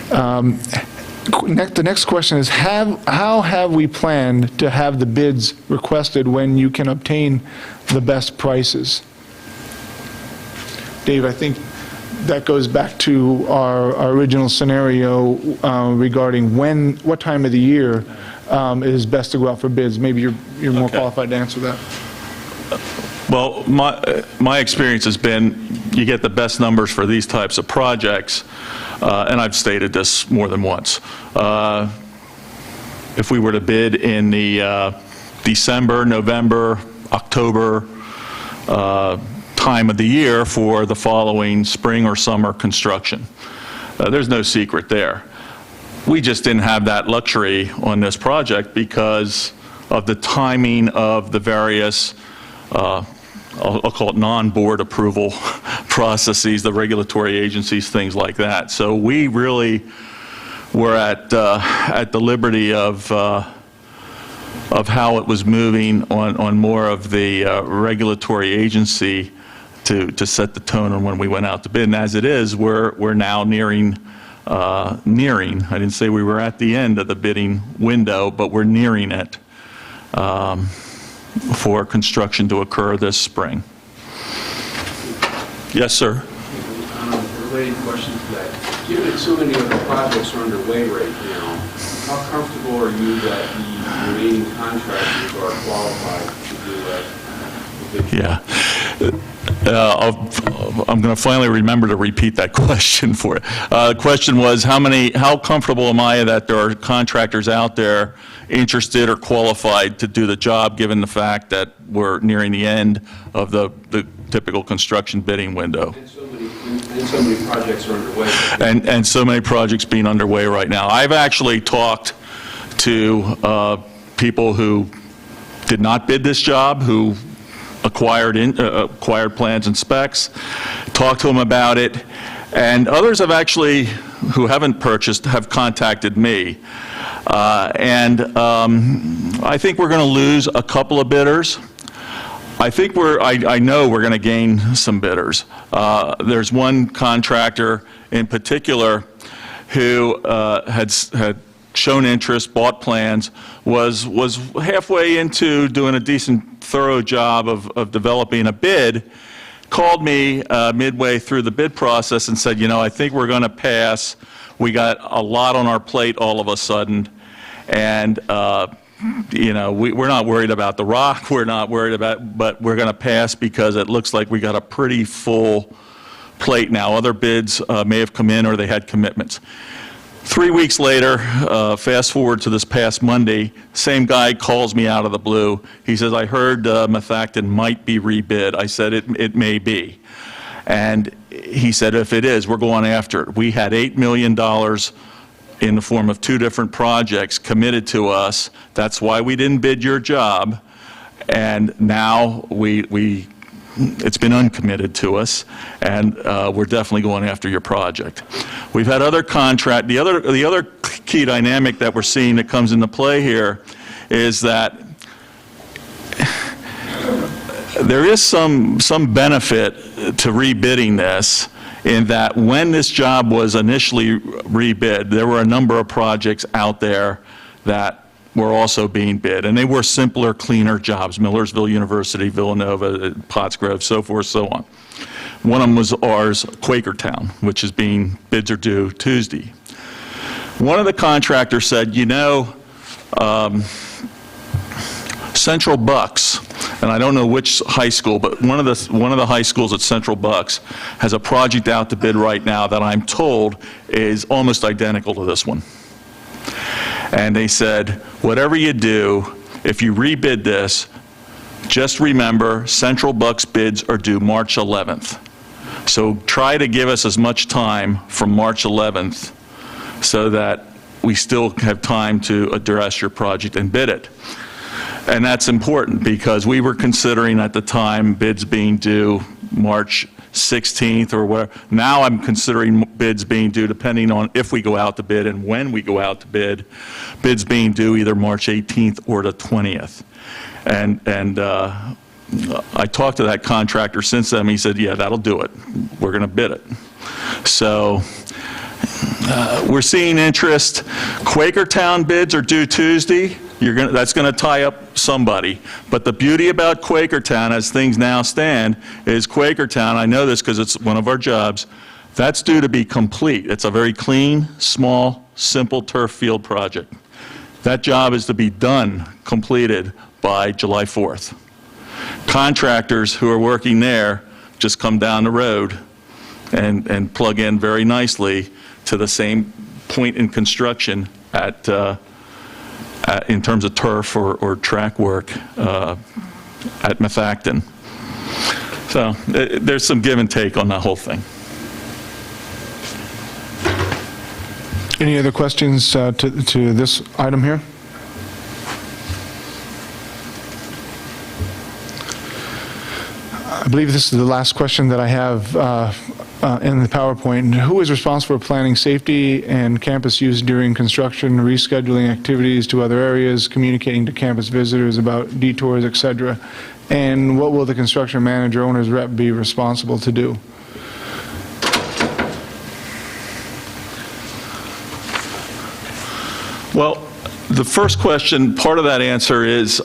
The next question is, how have we planned to have the bids requested when you can obtain the best prices? Dave, I think that goes back to our original scenario regarding what time of the year it is best to go out for bids. Maybe you're more qualified to answer that. Well, my experience has been you get the best numbers for these types of projects, and I've stated this more than once. If we were to bid in the December, November, October time of the year for the following spring or summer construction, there's no secret there. We just didn't have that luxury on this project because of the timing of the various, I'll call it non-board approval processes, the regulatory agencies, things like that. So we really were at the liberty of how it was moving on more of the regulatory agency to set the tone on when we went out to bid. And as it is, we're now nearing, I didn't say we were at the end of the bidding window, but we're nearing it for construction to occur this spring. Yes, sir. Related question to that. Given that so many other projects are underway right now, how comfortable are you that the remaining contractors are qualified to do that? Yeah. I'm going to finally remember to repeat that question for you. The question was, how comfortable am I that there are contractors out there interested or qualified to do the job, given the fact that we're nearing the end of the typical construction bidding window? And so many projects are underway. And so many projects being underway right now. I've actually talked to people who did not bid this job, who acquired plans and specs, talked to them about it, and others have actually, who haven't purchased, have contacted me. I think we're going to lose a couple of bidders. I think I know we're going to gain some bidders. There's one contractor in particular who had shown interest, bought plans, was halfway into doing a decent, thorough job of developing a bid, called me midway through the bid process and said, I think we're going to pass. We got a lot on our plate all of a sudden, and we're not worried about the rock, we're not worried about, but we're going to pass because it looks like we got a pretty full plate now. Other bids may have come in or they had commitments. 3 weeks later, fast forward to this past Monday, same guy calls me out of the blue. He says, I heard Methacton might be rebid. I said, it may be. And he said, if it is, we're going after it. We had $8 million in the form of 2 different projects committed to us. That's why we didn't bid your job. And now it's been uncommitted to us, and we're definitely going after your project. We've had other contract. The other key dynamic that we're seeing that comes into play here is that there is some benefit to rebidding this, in that when this job was initially rebid, there were a number of projects out there that were also being bid, and they were simpler, cleaner jobs, Millersville University, Villanova, Pottsgrove, so forth, so on. One of them was ours, Quakertown, which is bids are due Tuesday. One of the contractors said, Central Bucks, and I don't know which high school, but one of the high schools at Central Bucks has a project out to bid right now that I'm told is almost identical to this one. And they said, whatever you do, if you rebid this, just remember Central Bucks bids are due March 11th. So try to give us as much time from March 11th so that we still have time to address your project and bid it. And that's important because we were considering at the time bids being due March 16th or whatever. Now I'm considering bids being due, depending on if we go out to bid and when we go out to bid, bids being due either March 18th or the 20th. And I talked to that contractor since then. He said, yeah, that'll do it. We're going to bid it. So we're seeing interest. Quakertown bids are due Tuesday. That's going to tie up somebody. But the beauty about Quakertown, as things now stand, is Quakertown, I know this because it's one of our jobs, that's due to be complete. It's a very clean, small, simple turf field project. That job is to be done, completed by July 4th. Contractors who are working there just come down the road and plug in very nicely to the same point in construction in terms of turf or track work at Methacton. So there's some give and take on that whole thing. Any other questions to this item here? I believe this is the last question that I have in the PowerPoint. Who is responsible for planning safety and campus use during construction, rescheduling activities to other areas, communicating to campus visitors about detours, etc.? And what will the construction manager, owner's rep be responsible to do? Well, the first question, part of that answer is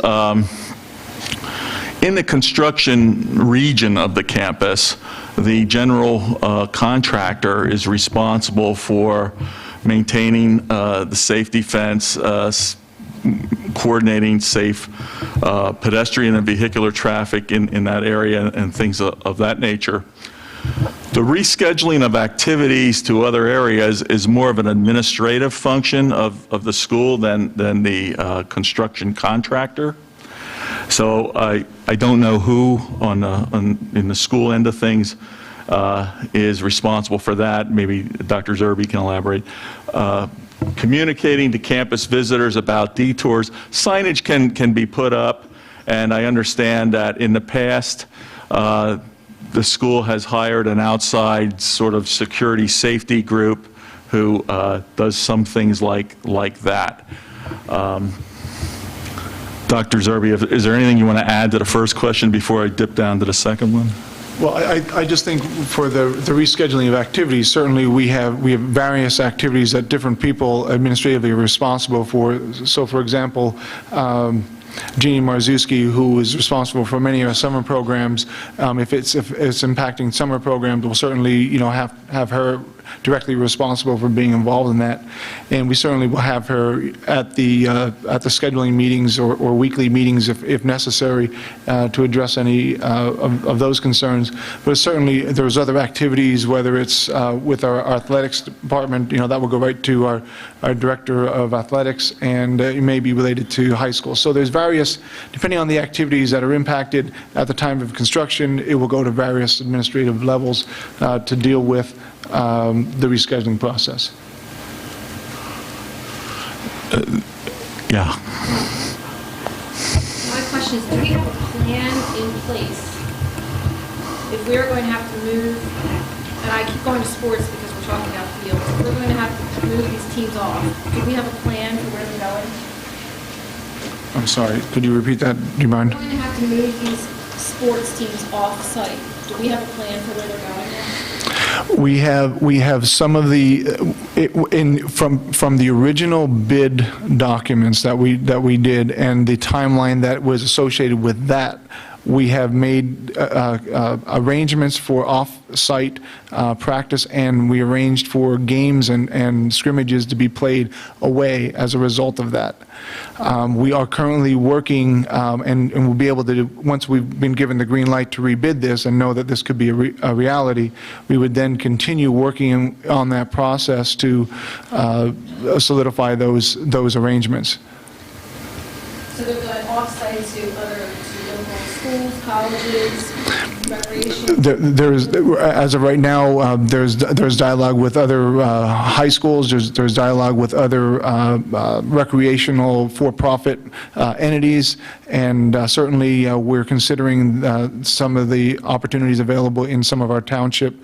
in the construction region of the campus, the general contractor is responsible for maintaining the safety fence, coordinating safe pedestrian and vehicular traffic in that area and things of that nature. The rescheduling of activities to other areas is more of an administrative function of the school than the construction contractor. So I don't know who in the school end of things is responsible for that. Maybe Dr. Zerbe can elaborate. Communicating to campus visitors about detours. Signage can be put up, and I understand that in the past, the school has hired an outside sort of security safety group who does some things like that. Dr. Zerbe, is there anything you want to add to the first question before I dip down to the second one? Well, I just think for the rescheduling of activities, certainly we have various activities that different people administratively are responsible for. So, for example, Jeannie Marzewski, who is responsible for many of our summer programs, if it's impacting summer programs, we'll certainly have her directly responsible for being involved in that, and we certainly will have her at the scheduling meetings or weekly meetings if necessary to address any of those concerns. But certainly there's other activities, whether it's with our athletics department, that will go right to our director of athletics, and it may be related to high school. So there's various, depending on the activities that are impacted at the time of construction, it will go to various administrative levels to deal with the rescheduling process. Yeah. My question is, do we have a plan in place if we're going to have to move, and I keep going to sports because we're talking about fields, if we're going to have to move these teams off, do we have a plan for where they're going? I'm sorry, could you repeat that? Do you mind? We're going to have to move these sports teams off-site. Do we have a plan for where they're going now? We have some of the From the original bid documents that we did and the timeline that was associated with that, we have made arrangements for off-site practice, and we arranged for games and scrimmages to be played away as a result of that. We are currently working, and we'll be able to, once we've been given the green light to rebid this and know that this could be a reality, we would then continue working on that process to solidify those arrangements. So they're going off-site to other local schools, colleges, recreation? As of right now, there's dialogue with other high schools, there's dialogue with other recreational for-profit entities, and certainly we're considering some of the opportunities available in some of our township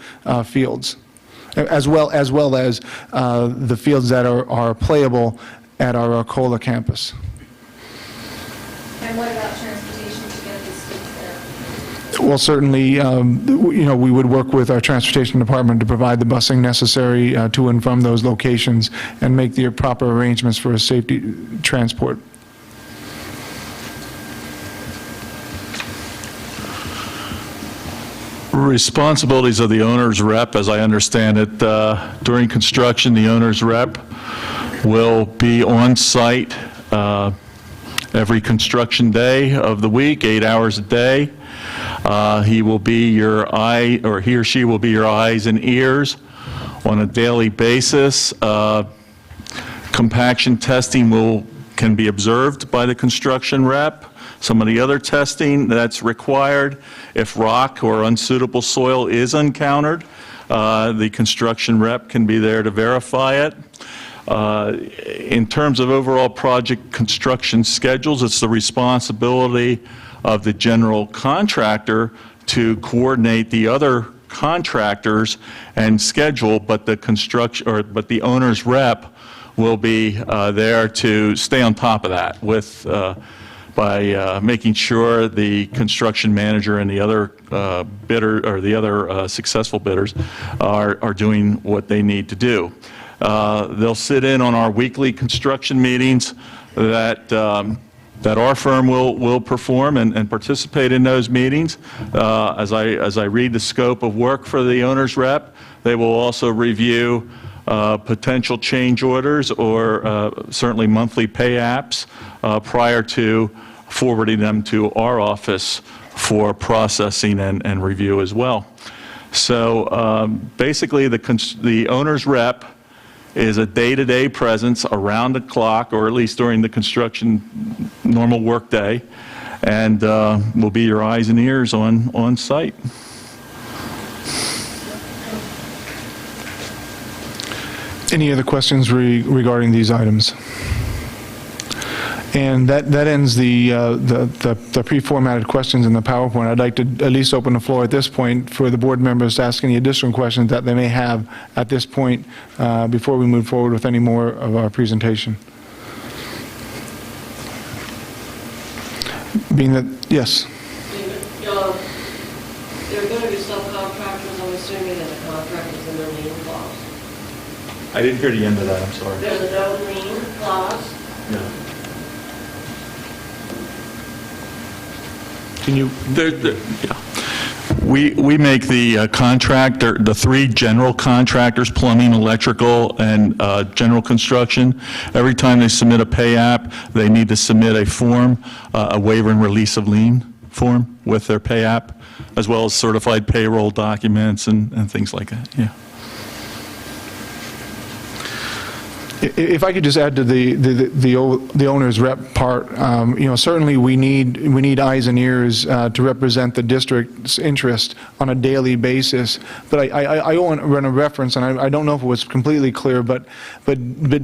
fields, as well as the fields that are playable at our Arcola campus. And what about transportation to get these students there? Well, certainly, we would work with our transportation department to provide the busing necessary to and from those locations and make the proper arrangements for a safety transport. Responsibilities of the owner's rep, as I understand it, during construction, the owner's rep will be on site every construction day of the week, 8 hours a day. He will be your eye, or he or she will be your eyes and ears on a daily basis. Compaction testing can be observed by the construction rep. Some of the other testing that's required, if rock or unsuitable soil is encountered, the construction rep can be there to verify it. In terms of overall project construction schedules, it's the responsibility of the general contractor to coordinate the other contractors and schedule, but the owner's rep will be there to stay on top of that by making sure the construction manager and the other bidder or the other successful bidders are doing what they need to do. They'll sit in on our weekly construction meetings that our firm will perform and participate in those meetings. As I read the scope of work for the owner's rep, they will also review potential change orders or certainly monthly pay apps prior to forwarding them to our office for processing and review as well. So basically the owner's rep is a day-to-day presence around the clock, or at least during the construction normal work day, and will be your eyes and ears on site. Any other questions regarding these items? And that ends the pre-formatted questions in the PowerPoint. I'd like to at least open the floor at this point for the board members to ask any additional questions that they may have at this point before we move forward with any more of our presentation. Being that, yes. There are going to be subcontractors, I'm assuming, and the contractors in their lien clause. I didn't hear the end of that, I'm sorry. There's a no lien clause. Yeah. Can you? We make the contractor, the three general contractors, plumbing, electrical, and general construction. Every time they submit a pay app, they need to submit a form, a waiver and release of lien form with their pay app, as well as certified payroll documents and things like that. Yeah. If I could just add to the owner's rep part, certainly we need eyes and ears to represent the district's interest on a daily basis. But I want to run a reference, and I don't know if it was completely clear, but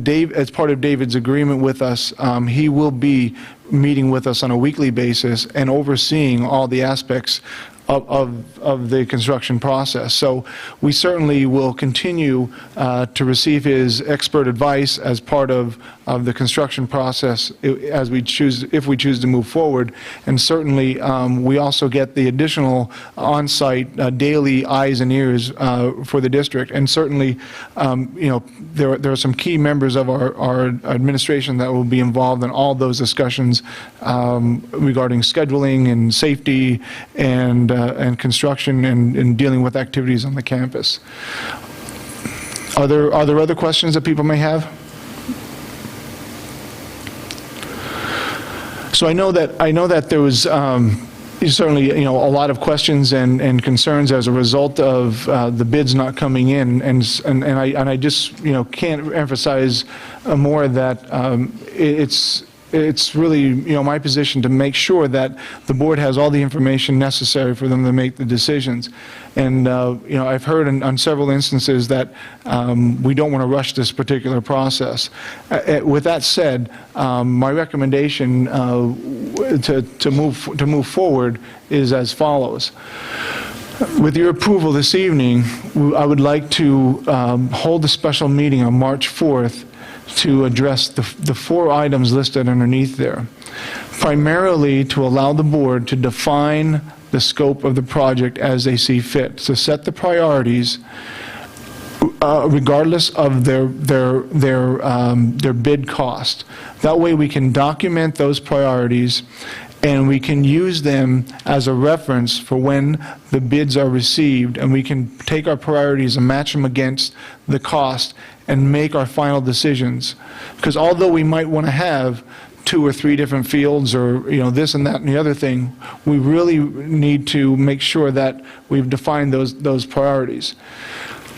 Dave, as part of David's agreement with us, he will be meeting with us on a weekly basis and overseeing all the aspects of the construction process. So we certainly will continue to receive his expert advice as part of the construction process as we choose, if we choose to move forward. And certainly, we also get the additional on-site daily eyes and ears for the district. And certainly, there are some key members of our administration that will be involved in all those discussions regarding scheduling and safety and construction and dealing with activities on the campus. Are there other questions that people may have? So I know that there was certainly a lot of questions and concerns as a result of the bids not coming in, and I just can't emphasize more that it's really my position to make sure that the board has all the information necessary for them to make the decisions. And I've heard on several instances that we don't want to rush this particular process. With that said, my recommendation to move forward is as follows. With your approval this evening, I would like to hold a special meeting on March 4th to address the 4 items listed underneath there, primarily to allow the board to define the scope of the project as they see fit, to set the priorities regardless of their bid cost. That way we can document those priorities and we can use them as a reference for when the bids are received, and we can take our priorities and match them against the cost and make our final decisions. Because although we might want to have 2 or 3 different fields or this and that and the other thing, we really need to make sure that we've defined those priorities.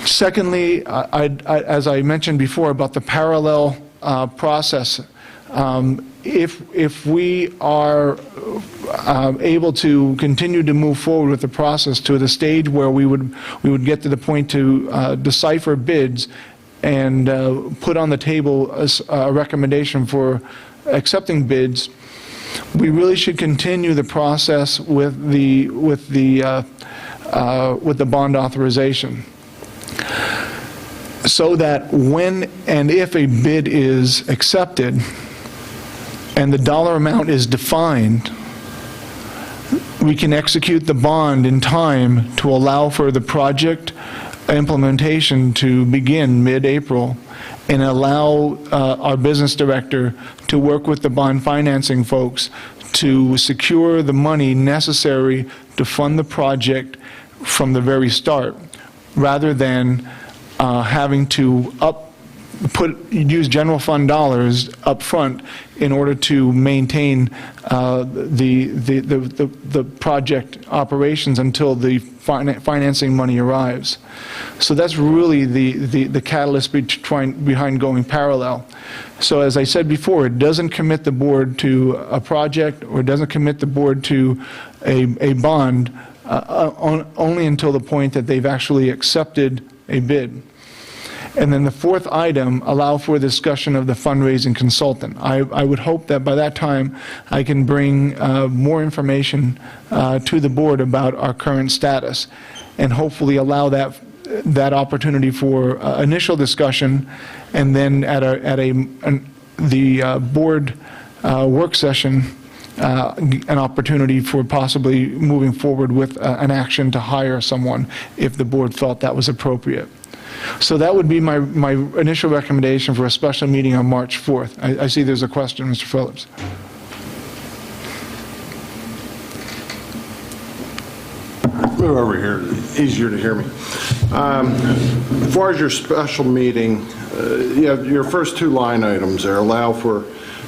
Secondly, as I mentioned before about the parallel process, if we are able to continue to move forward with the process to the stage where we would get to the point to decipher bids and put on the table a recommendation for accepting bids, we really should continue the process with the bond authorization, so that when and if a bid is accepted and the dollar amount is defined, we can execute the bond in time to allow for the project implementation to begin mid-April, and allow our business director to work with the bond financing folks to secure the money necessary to fund the project from the very start, rather than having to use general fund dollars up front in order to maintain the project operations until the financing money arrives. So that's really the catalyst behind going parallel. So as I said before, it doesn't commit the board to a project, or it doesn't commit the board to a bond only until the point that they've actually accepted a bid. And then the 4th item, allow for discussion of the fundraising consultant. I would hope that by that time I can bring more information to the board about our current status, and hopefully allow that opportunity for initial discussion, and then at the board work session, an opportunity for possibly moving forward with an action to hire someone if the board felt that was appropriate. So that would be my initial recommendation for a special meeting on March 4th. I see there's a question, Mr. Phillips. Move over here, easier to hear me. As far as your special meeting, you have your first 2 line items there, allow for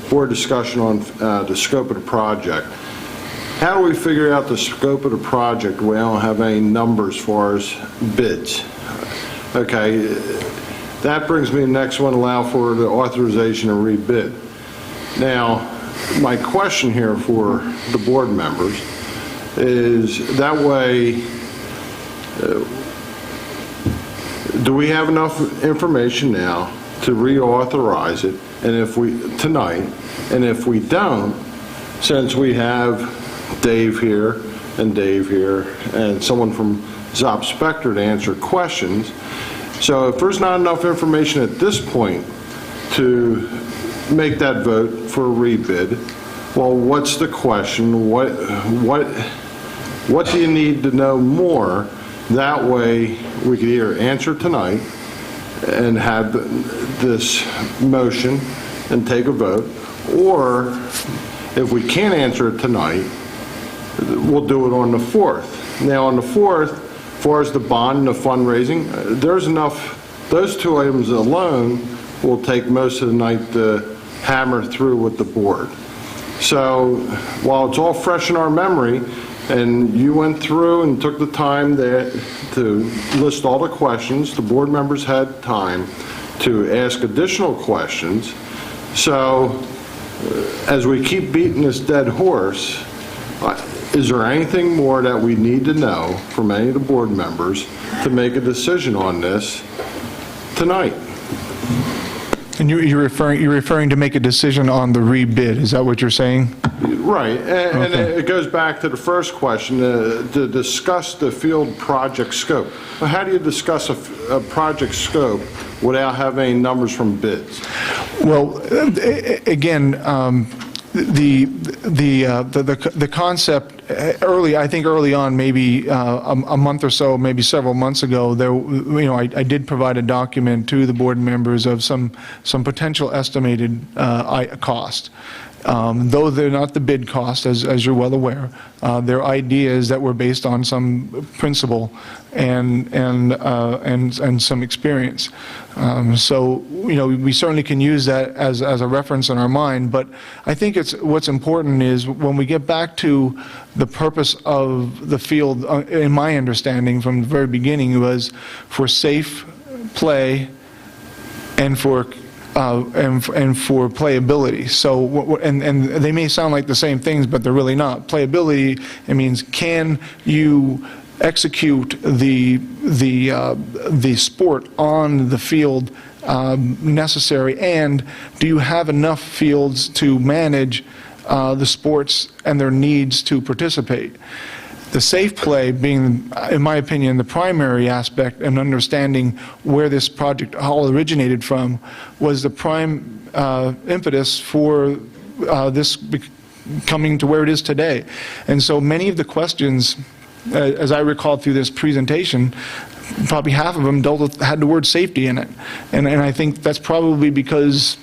board discussion on the scope of the project. How do we figure out the scope of the project? We don't have any numbers as far as bids. Okay, that brings me to the next one, allow for the authorization to rebid. Now, my question here for the board members is, that way, do we have enough information now to reauthorize it, and if we, tonight, and if we don't, since we have Dave here and Dave here, and someone from Zop Spector to answer questions. So if there's not enough information at this point to make that vote for a rebid, well, what's the question? What do you need to know more? That way, we could either answer tonight and have this motion and take a vote, or if we can't answer it tonight, we'll do it on the 4th. Now, on the 4th, as far as the bond and the fundraising, there's enough, those two items alone will take most of the night to hammer through with the board. So while it's all fresh in our memory, and you went through and took the time to list all the questions, the board members had time to ask additional questions. So as we keep beating this dead horse, is there anything more that we need to know from any of the board members to make a decision on this tonight? And you're referring to make a decision on the rebid, is that what you're saying? Right, and Okay. it goes back to the first question, to discuss the field project scope. Well, how do you discuss a project scope without having any numbers from bids? Well, again, the concept I think early on, maybe a month or so, maybe several months ago, I did provide a document to the board members of some potential estimated cost. Though they're not the bid cost, as you're well aware, they're ideas that were based on some principle and some experience. So, we certainly can use that as a reference in our mind, but I think what's important is when we get back to the purpose of the field, in my understanding from the very beginning, was for safe play and for playability. So, and they may sound like the same things, but they're really not. Playability, it means, can you execute the sport on the field necessary, and do you have enough fields to manage the sports and their needs to participate? The safe play being, in my opinion, the primary aspect, and understanding where this project all originated from was the prime impetus for this coming to where it is today. And so many of the questions, as I recall through this presentation, probably half of them had the word safety in it. And I think that's probably because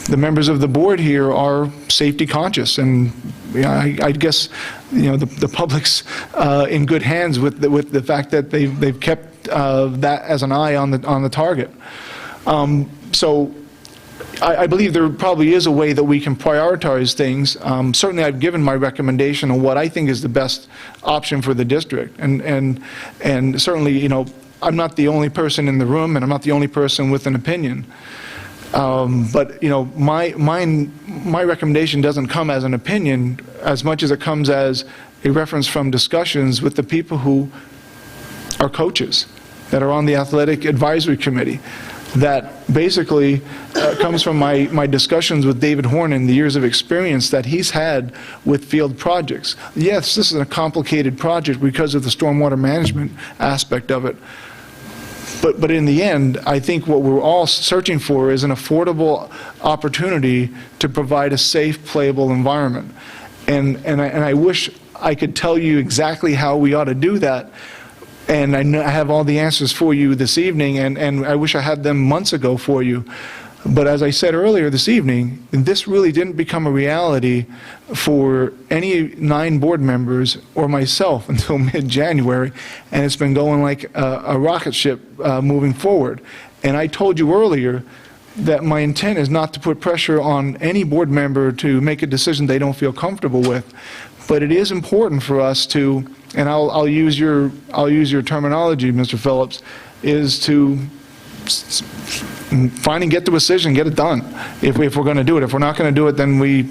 the members of the board here are safety conscious, and I guess the public's in good hands with the fact that they've kept that as an eye on the target. So I believe there probably is a way that we can prioritize things. Certainly, I've given my recommendation on what I think is the best option for the district, and certainly, I'm not the only person in the room, and I'm not the only person with an opinion. But my recommendation doesn't come as an opinion as much as it comes as a reference from discussions with the people who are coaches that are on the athletic advisory committee. That basically comes from my discussions with David Horn and the years of experience that he's had with field projects. Yes, this is a complicated project because of the stormwater management aspect of it. But in the end, I think what we're all searching for is an affordable opportunity to provide a safe, playable environment. And I wish I could tell you exactly how we ought to do that. And I have all the answers for you this evening, and I wish I had them months ago for you. But as I said earlier this evening, this really didn't become a reality for any 9 board members or myself until mid-January, and it's been going like a rocket ship moving forward. And I told you earlier that my intent is not to put pressure on any board member to make a decision they don't feel comfortable with, but it is important for us to, and I'll use your terminology, Mr. Phillips, is to find and get the decision, get it done, if we're going to do it. If we're not going to do it, then we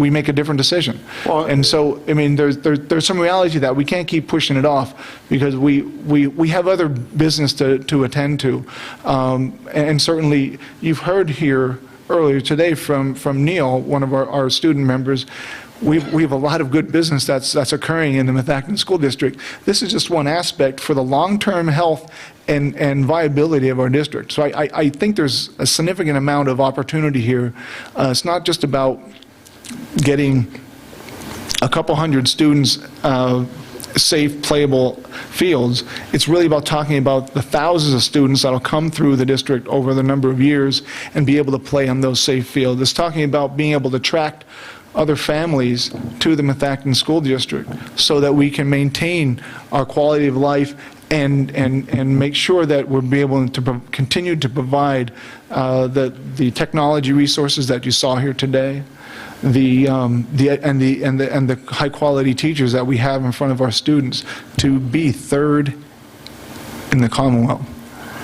make a different decision. And so, I mean, there's some reality to that. We can't keep pushing it off because we have other business to attend to. And certainly, you've heard here earlier today from Neil, one of our student members, we have a lot of good business that's occurring in the Methacton School District. This is just one aspect for the long-term health and viability of our district. So I think there's a significant amount of opportunity here. It's not just about getting a couple hundred students safe, playable fields. It's really about talking about the thousands of students that'll come through the district over the number of years and be able to play on those safe fields. It's talking about being able to attract other families to the Methacton School District so that we can maintain our quality of life and make sure that we'll be able to continue to provide the technology resources that you saw here today, the high quality teachers that we have in front of our students to be third in the Commonwealth.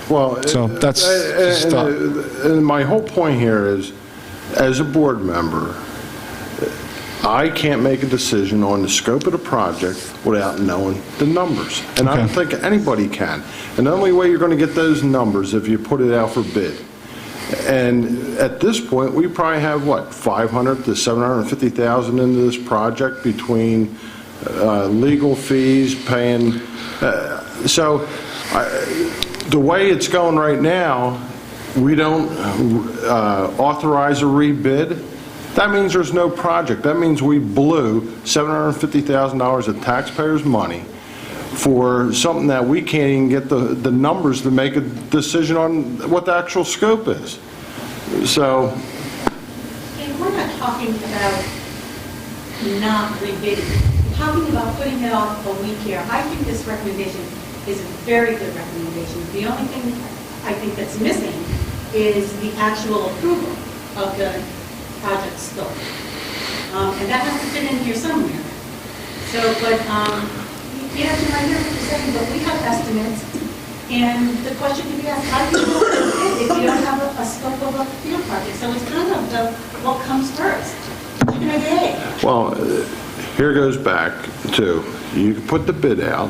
Well, so that's and my whole point here is, as a board member, I can't make a decision on the scope of the project without knowing the numbers. And I don't think anybody can. And the only way you're going to get those numbers if you put it out for bid. And at this point, we probably have, what, 500 to 750,000 into this project between legal fees, paying. The way it's going right now, we don't authorize a rebid. That means there's no project. That means we blew $750,000 of taxpayers' money for something that we can't even get the numbers to make a decision on what the actual scope is. So, And we're not talking about not rebidding. We're talking about putting it off a week here. I think this recommendation is a very good recommendation. The only thing I think that's missing is the actual approval of the project scope. And that has to fit in here somewhere. So, but, you have to mind here for a second, but we have estimates, and the question can be asked, how do you go with it if you don't have a scope of a field project? So it's kind of what comes first, chicken or the egg. well, here goes back to, you put the bid out.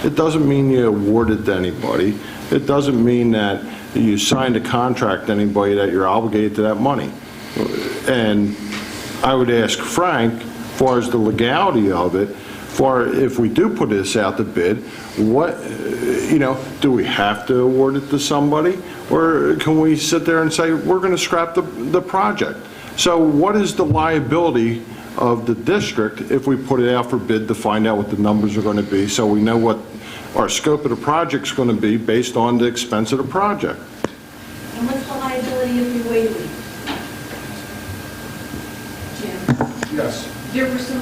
It doesn't mean you award it to anybody. It doesn't mean that you signed a contract to anybody that you're obligated to that money. And I would ask Frank, as far as the legality of it, if we do put this out to bid, what, do we have to award it to somebody? Or can we sit there and say, we're going to scrap the project? So what is the liability of the district if we put it out for bid to find out what the numbers are going to be, so we know what our scope of the project's going to be based on the expense of the project? And what's the liability if we wait a week? Jim? Yes. There were some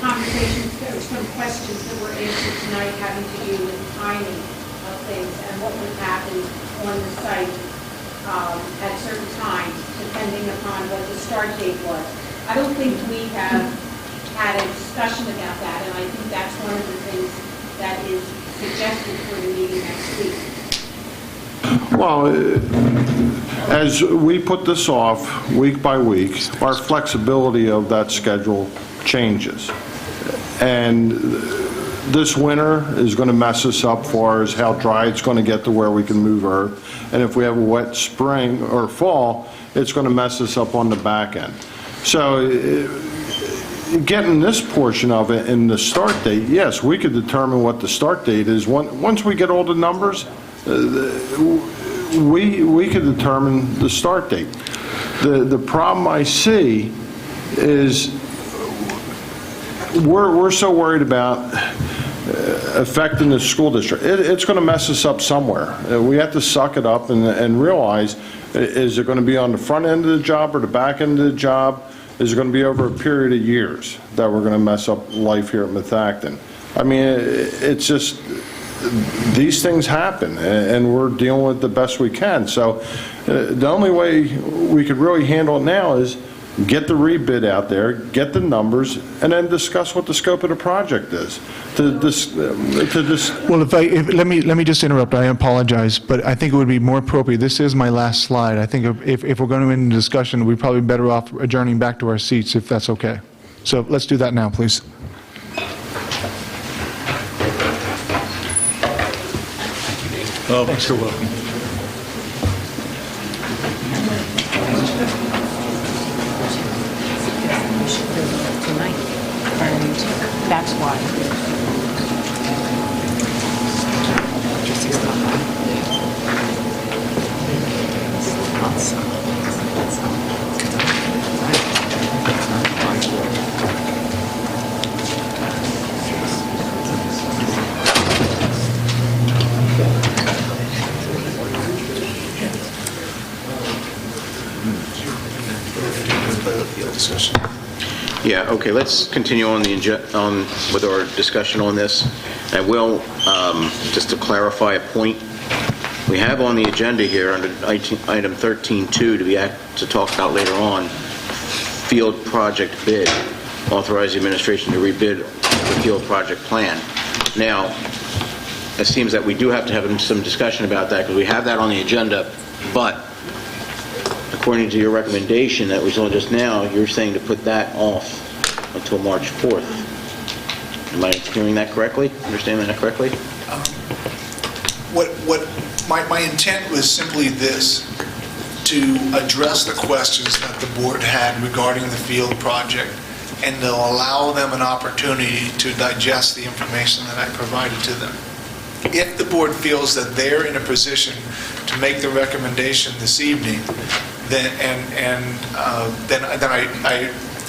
conversations, there were some questions that were answered tonight having to do with timing of things and what would happen on the site at certain times, depending upon what the start date was. I don't think we have had a discussion about that, and I think that's one of the things that is suggested for the meeting next week. Well, as we put this off week by week, our flexibility of that schedule changes. And this winter is going to mess us up as far as how dry it's going to get to where we can move earth. And if we have a wet spring or fall, it's going to mess us up on the back end. So getting this portion of it in the start date, yes, we could determine what the start date is. Once we get all the numbers, we could determine the start date. The problem I see is we're so worried about affecting the school district. It's going to mess us up somewhere. We have to suck it up and realize, is it going to be on the front end of the job or the back end of the job? Is it going to be over a period of years that we're going to mess up life here at Methacton? I mean, it's just, these things happen, and we're dealing with it the best we can. So the only way we could really handle it now is get the rebid out there, get the numbers, and then discuss what the scope of the project is. Well, let me just interrupt. I apologize, but I think it would be more appropriate. This is my last slide. I think if we're going to end the discussion, we're probably better off adjourning back to our seats, if that's okay. So let's do that now, please. Oh, thanks. You're welcome. Tonight. That's why. Yeah, okay, let's continue on with our discussion on this. I will, just to clarify a point, we have on the agenda here under item 13.2 to talk about later on, field project bid, authorize the administration to rebid the field project plan. Now, it seems that we do have to have some discussion about that because we have that on the agenda, but according to your recommendation that we saw just now, you're saying to put that off until March 4th. Am I hearing that correctly? Understanding that correctly? My intent was simply this, to address the questions that the board had regarding the field project and to allow them an opportunity to digest the information that I provided to them. If the board feels that they're in a position to make the recommendation this evening, then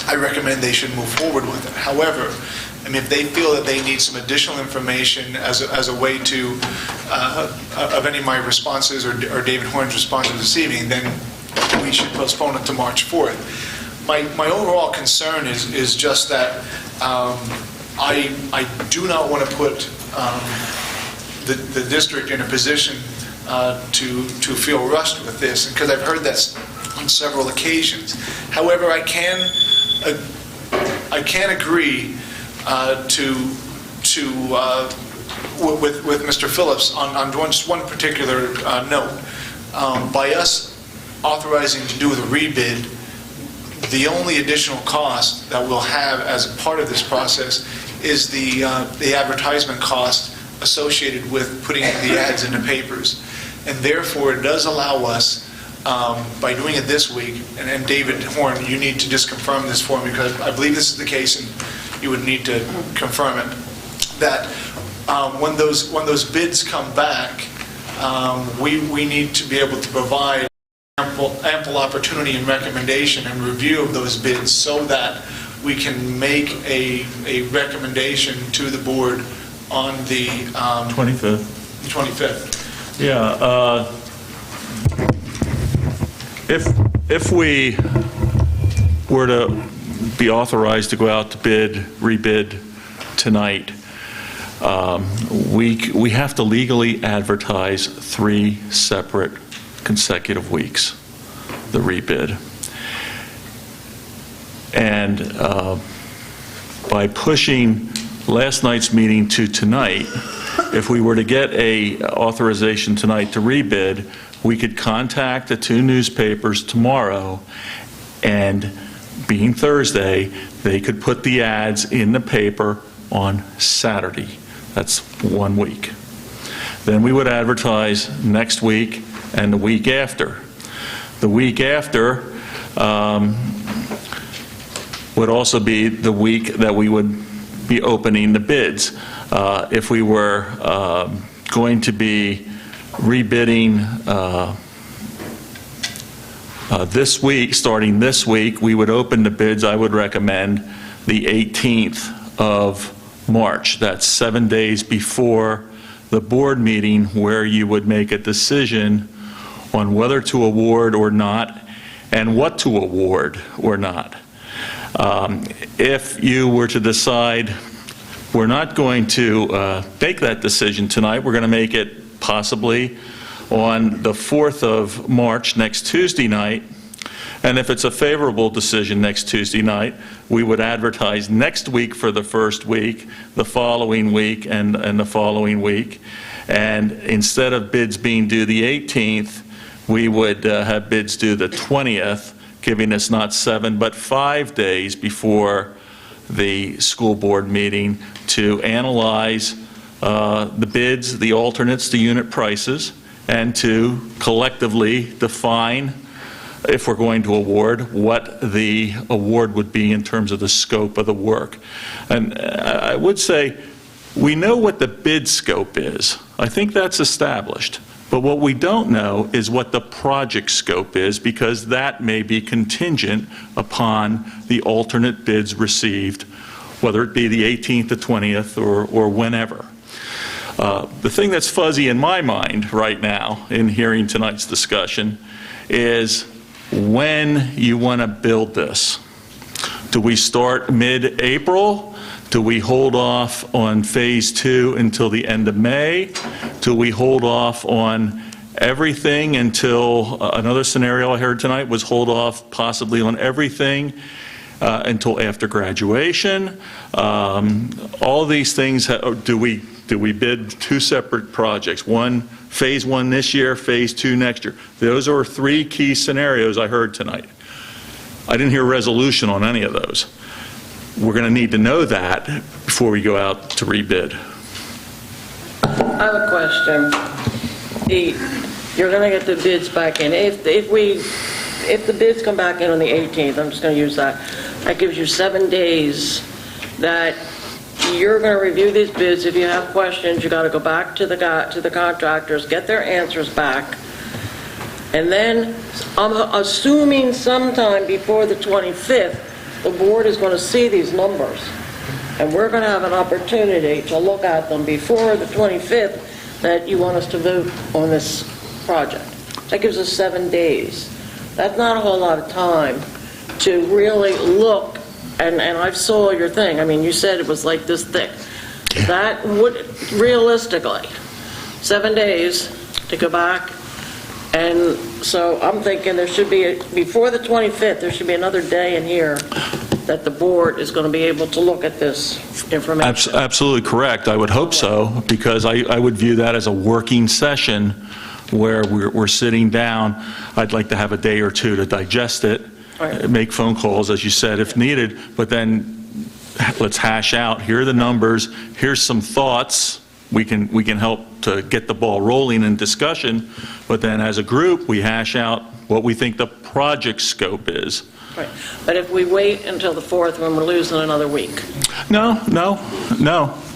I recommend they should move forward with it. However, I mean, if they feel that they need some additional information as a way to, of any of my responses or David Horn's responses this evening, then we should postpone it to March 4th. My overall concern is just that I do not want to put the district in a position to feel rushed with this, because I've heard this on several occasions. However, I can agree with Mr. Phillips on just one particular note. By us authorizing to do the rebid, the only additional cost that we'll have as a part of this process is the advertisement cost associated with putting the ads in the papers. And therefore, it does allow us, by doing it this week, and David Horn, you need to just confirm this for me, because I believe this is the case, and you would need to confirm it, that when those bids come back, we need to be able to provide ample opportunity and recommendation and review of those bids so that we can make a recommendation to the board on the 25th. 25th. Yeah. If we were to be authorized to go out to rebid tonight, we have to legally advertise 3 separate consecutive weeks, the rebid. And by pushing last night's meeting to tonight, if we were to get a authorization tonight to rebid, we could contact the 2 newspapers tomorrow, and being Thursday, they could put the ads in the paper on Saturday. That's 1 week. Then we would advertise next week and the week after. The week after would also be the week that we would be opening the bids. If we were going to be rebidding this week, starting this week, we would open the bids, I would recommend, the 18th of March. That's 7 days before the board meeting, where you would make a decision on whether to award or not and what to award or not. If you were to decide we're not going to make that decision tonight, we're going to make it possibly on the 4th of March, next Tuesday night, and if it's a favorable decision next Tuesday night, we would advertise next week for the first week, the following week, and the following week. And instead of bids being due the 18th, we would have bids due the 20th, giving us not 7 but 5 days before the school board meeting to analyze the bids, the alternates, the unit prices, and to collectively define if we're going to award, what the award would be in terms of the scope of the work. And I would say, we know what the bid scope is. I think that's established. But what we don't know is what the project scope is, because that may be contingent upon the alternate bids received, whether it be the 18th, the 20th, or whenever. The thing that's fuzzy in my mind right now in hearing tonight's discussion is when you want to build this. Do we start mid-April? Do we hold off on phase 2 until the end of May? Do we hold off on everything until, another scenario I heard tonight was hold off possibly on everything until after graduation? All these things, do we bid 2 separate projects? Phase 1 this year, phase 2 next year. Those are 3 key scenarios I heard tonight. I didn't hear resolution on any of those. We're going to need to know that before we go out to rebid. I have a question. You're going to get the bids back in. If the bids come back in on the 18th, I'm just going to use that, that gives you 7 days that you're going to review these bids. If you have questions, you got to go back to the contractors, get their answers back. And then I'm assuming sometime before the 25th, the board is going to see these numbers, and we're going to have an opportunity to look at them before the 25th that you want us to vote on this project. That gives us 7 days. That's not a whole lot of time to really look, and I saw your thing. I mean, you said it was like this thick. That would, realistically, 7 days to go back. And so I'm thinking there should be, before the 25th, there should be another day in here that the board is going to be able to look at this information. Absolutely correct. I would hope so, because I would view that as a working session where we're sitting down. I'd like to have a day or 2 to digest it, right, make phone calls, as you said, if needed, but then let's hash out, here are the numbers, here's some thoughts. We can help to get the ball rolling in discussion, but then as a group, we hash out what we think the project scope is. Right. But if we wait until the 4th, when we're losing another week? No,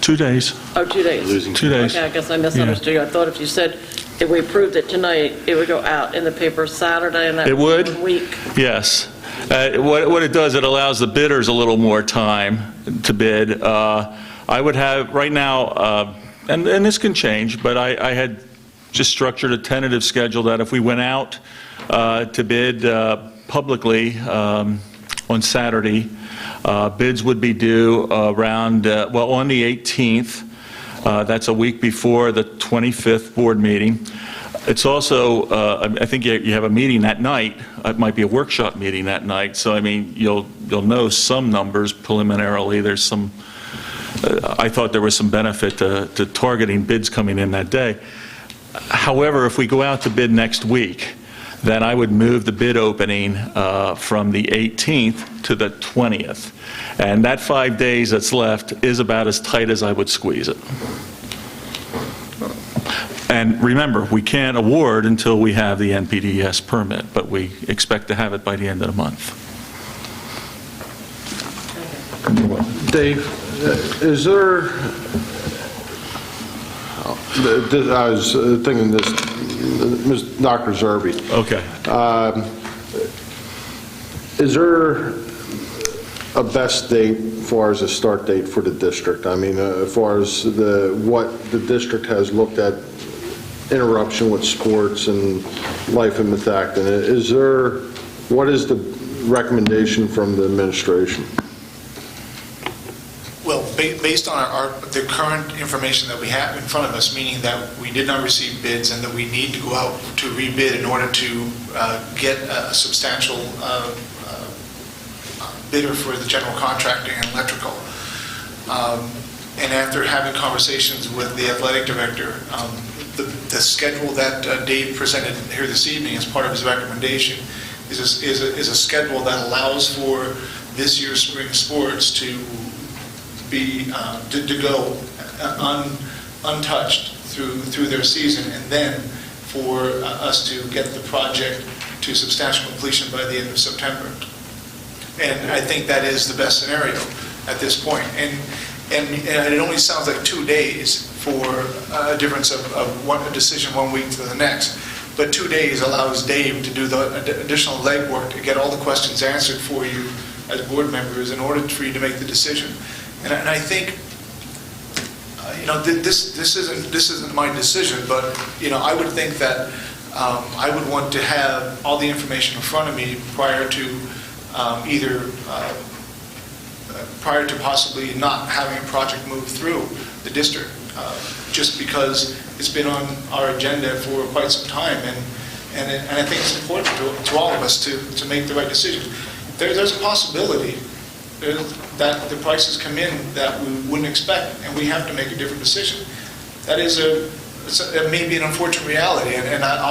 2 days. Oh, 2 days. Losing 2 days. Okay, I guess I misunderstood you. I thought if you said if we approved it tonight, it would go out in the paper Saturday, and that would be 1 week. Yes. What it does, it allows the bidders a little more time to bid. I would have, right now, and this can change, but I had just structured a tentative schedule that if we went out to bid publicly on Saturday, bids would be due around, on the 18th. That's a week before the 25th board meeting. It's also, I think you have a meeting that night. It might be a workshop meeting that night. So, I mean, you'll know some numbers preliminarily. There's some, I thought there was some benefit to targeting bids coming in that day. However, if we go out to bid next week, then I would move the bid opening from the 18th to the 20th. And that 5 days that's left is about as tight as I would squeeze it. And remember, we can't award until we have the NPDES permit, but we expect to have it by the end of the month. Dave, is there, I was thinking this, Dr. Zerbe. Okay. Is there a best date as far as a start date for the district? I mean, as far as what the district has looked at, interruption with sports and life in Methacton, what is the recommendation from the administration? Well, based on the current information that we have in front of us, meaning that we did not receive bids and that we need to go out to rebid in order to get a substantial bidder for the general contracting and electrical. And after having conversations with the athletic director, the schedule that Dave presented here this evening as part of his recommendation is a schedule that allows for this year's spring sports to go untouched through their season, and then for us to get the project to substantial completion by the end of September. And I think that is the best scenario at this point. And it only sounds like 2 days for a difference of a decision 1 week to the next. But 2 days allows Dave to do the additional legwork to get all the questions answered for you as board members in order for you to make the decision. And I think, this isn't my decision, but, I would think that I would want to have all the information in front of me prior to prior to possibly not having a project move through the district, just because it's been on our agenda for quite some time, and I think it's important to all of us to make the right decision. There's a possibility that the prices come in that we wouldn't expect, and we have to make a different decision. That is it may be an unfortunate reality, and I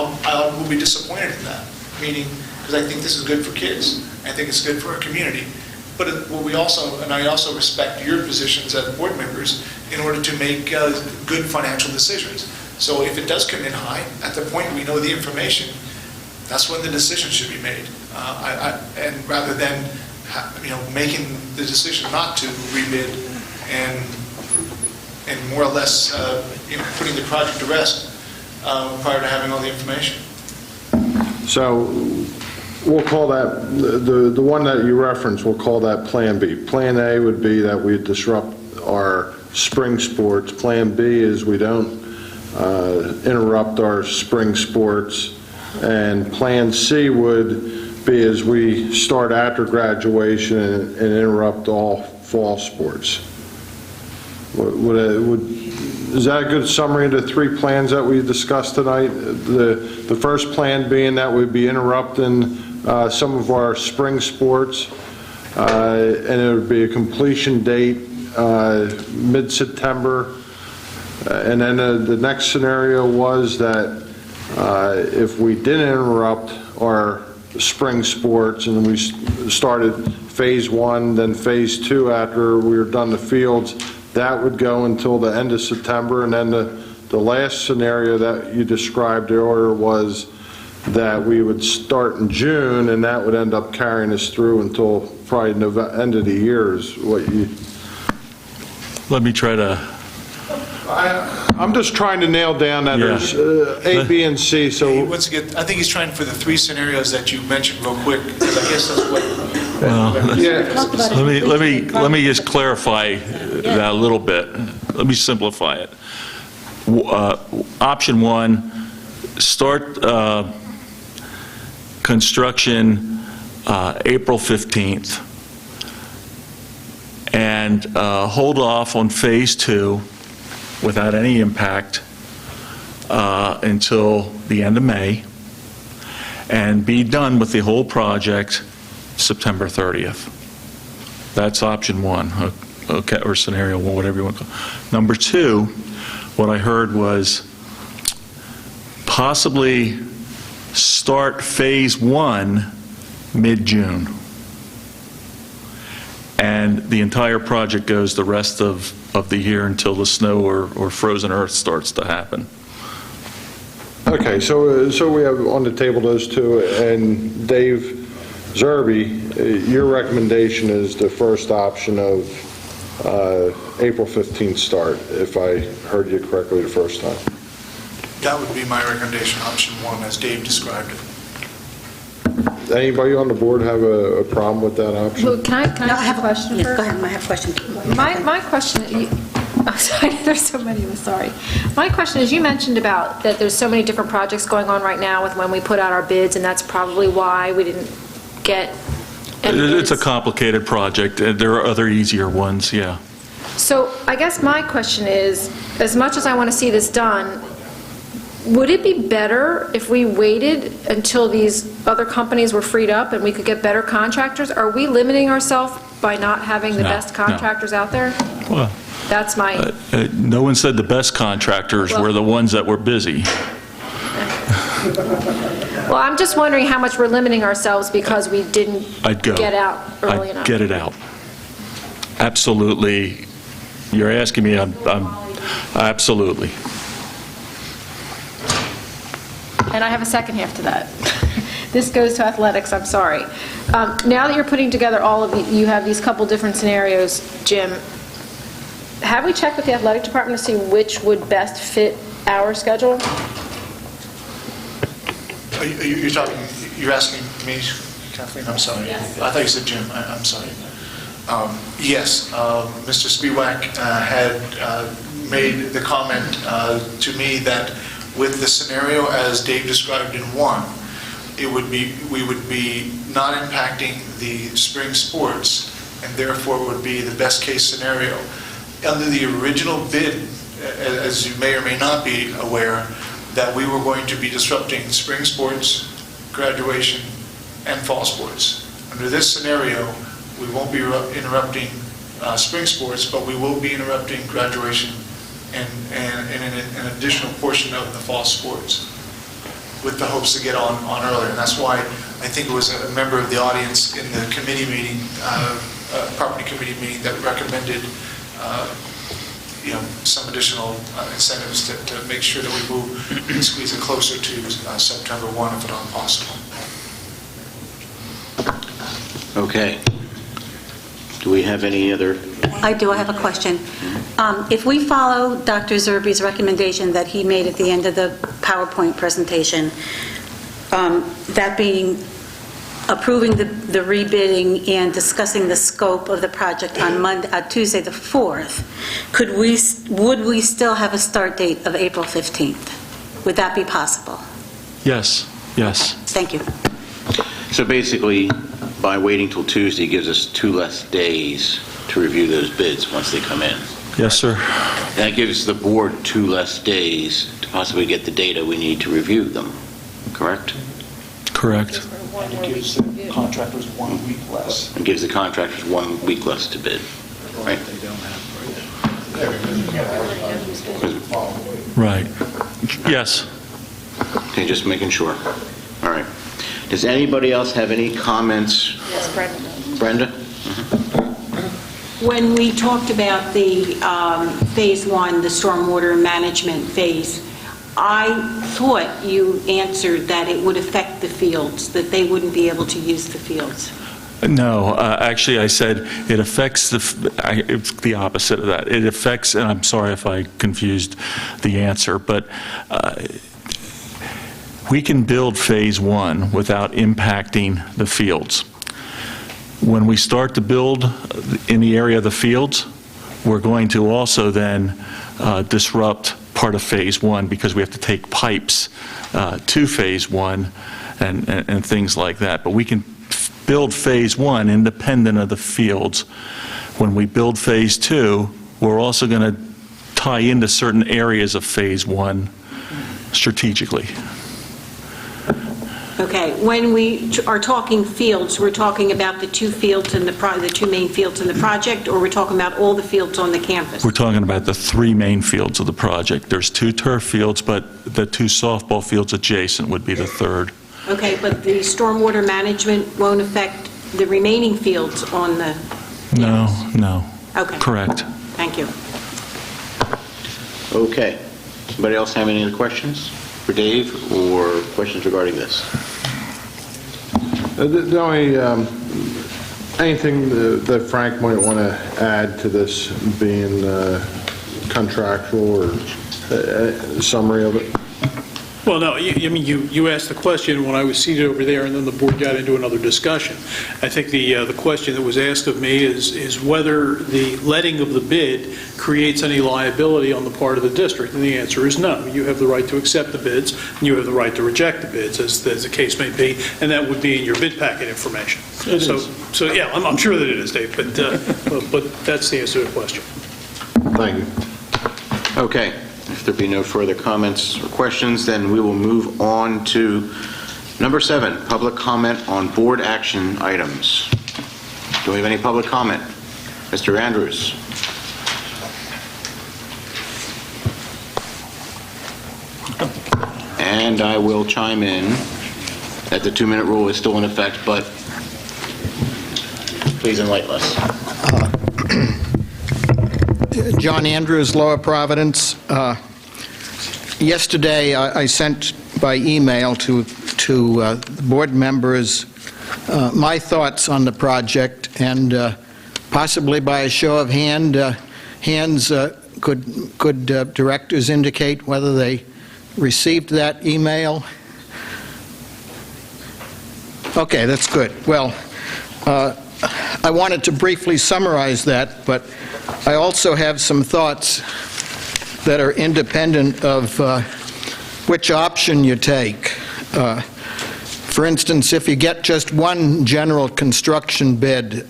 will be disappointed in that, meaning, because I think this is good for kids. I think it's good for our community. But I also respect your positions as board members in order to make good financial decisions. So if it does come in high, at the point we know the information, that's when the decision should be made. And rather than making the decision not to rebid and more or less putting the project to rest prior to having all the information. So we'll call that, the one that you referenced, we'll call that Plan B. Plan A would be that we disrupt our spring sports. Plan B is we don't interrupt our spring sports. And Plan C would be as we start after graduation and interrupt all fall sports. Is that a good summary of the 3 plans that we discussed tonight? The first plan being that we'd be interrupting some of our spring sports, and it would be a completion date mid-September. And then the next scenario was that if we didn't interrupt our spring sports and we started phase 1, then phase 2 after we were done the fields, that would go until the end of September. And then the last scenario that you described earlier was that we would start in June, and that would end up carrying us through until probably end of the year is what you... Let me try to... I'm just trying to nail down that there's A, B, and C, so... Once again, I think he's trying for the 3 scenarios that you mentioned real quick, because I guess that's what... Let me just clarify that a little bit. Let me simplify it. Option 1, start construction April 15th and hold off on phase 2 without any impact until the end of May, and be done with the whole project September 30th. That's option 1, okay, or scenario 1, whatever you want to call it. Number 2, what I heard was possibly start phase 1 mid-June, and the entire project goes the rest of the year until the snow or frozen earth starts to happen. Okay, so we have on the table those 2, and Dave Zerbe, your recommendation is the first option of April 15th start, if I heard you correctly the first time. That would be my recommendation, option 1, as Dave described it. Anybody on the board have a problem with that option? Well, can I have a question first? Go ahead, I have a question. My question, I'm sorry, there's so many of us, sorry. My question is, you mentioned about that there's so many different projects going on right now with when we put out our bids, and that's probably why we didn't get any It's a bids. complicated project. There are other easier ones, yeah. So I guess my question is, as much as I want to see this done, would it be better if we waited until these other companies were freed up and we could get better contractors? Are we limiting ourselves by not having the No, best no. contractors out there? Well, That's my... no one said the best contractors were the ones that were busy. Well, I'm just wondering how much we're limiting ourselves because we didn't I'd go. get out early enough. I'd get it out. Absolutely. You're asking me, I'm absolutely. And I have a second half to that. This goes to athletics, I'm sorry. Now that you're putting together all of you have these couple different scenarios, Jim, have we checked with the athletic department to see which would best fit our schedule? You're asking me, Kathleen, I'm sorry. Yes. I thought you said Jim, I'm sorry. Yes, Mr. Spiewak had made the comment to me that with the scenario as Dave described in one, we would be not impacting the spring sports, and therefore it would be the best case scenario. Under the original bid, as you may or may not be aware, that we were going to be disrupting spring sports, graduation, and fall sports. Under this scenario, we won't be interrupting spring sports, but we will be interrupting graduation and an additional portion of the fall sports, with the hopes to get on earlier. And that's why I think it was a member of the audience in the committee meeting, property committee meeting, that recommended some additional incentives to make sure that we move and squeeze it closer to September 1, if at all possible. Okay. Do we have any other? I do. I have a question. If we follow Dr. Zerbe's recommendation that he made at the end of the PowerPoint presentation, that being approving the rebidding and discussing the scope of the project on Tuesday the 4th, would we still have a start date of April 15th? Would that be possible? Yes, yes. Thank you. So basically, by waiting till Tuesday gives us 2 less days to review those bids once they come in. Yes, sir. That gives the board 2 less days to possibly get the data we need to review them, correct? Correct. And it gives the contractors 1 week less. It gives the contractors 1 week less to bid, right? Right. Yes. Okay, just making sure. All right. Does anybody else have any comments? Yes, Brenda. Brenda? When we talked about the Phase 1, the stormwater management phase, I thought you answered that it would affect the fields, that they wouldn't be able to use the fields. No, actually, I said it affects it's the opposite of that. It affects, and I'm sorry if I confused the answer, but we can build Phase 1 without impacting the fields. When we start to build in the area of the fields, we're going to also then disrupt part of Phase 1 because we have to take pipes to Phase 1 and things like that. But we can build Phase 1 independent of the fields. When we build Phase 2, we're also going to tie into certain areas of Phase 1 strategically. Okay, when we are talking fields, we're talking about the 2 fields in the 2 main fields in the project, or we're talking about all the fields on the campus? We're talking about the 3 main fields of the project. There's 2 turf fields, but the 2 softball fields adjacent would be the 3rd. Okay, but the stormwater management won't affect the remaining fields on the... No. Okay. Correct. Thank you. Okay. Anybody else have any other questions for Dave or questions regarding this? The only, anything that Frank might want to add to this being contractual or summary of it? Well, no, you asked the question when I was seated over there, and then the board got into another discussion. I think the question that was asked of me is whether the letting of the bid creates any liability on the part of the district, and the answer is no. You have the right to accept the bids, and you have the right to reject the bids, as the case may be, and that would be in your bid packet information. So yeah, I'm sure that it is, Dave, but that's the answer to the question. Thank you. Okay. If there be no further comments or questions, then we will move on to number 7, public comment on board action items. Do we have any public comment? Mr. Andrews. And I will chime in that the 2-minute rule is still in effect, but please enlighten us. John Andrews, Lower Providence. Yesterday, I sent by email to to the board members my thoughts on the project, and possibly by a show of hands, could directors indicate whether they received that email? Okay, that's good. Well, I wanted to briefly summarize that, but I also have some thoughts that are independent of which option you take. For instance, if you get just one general construction bid,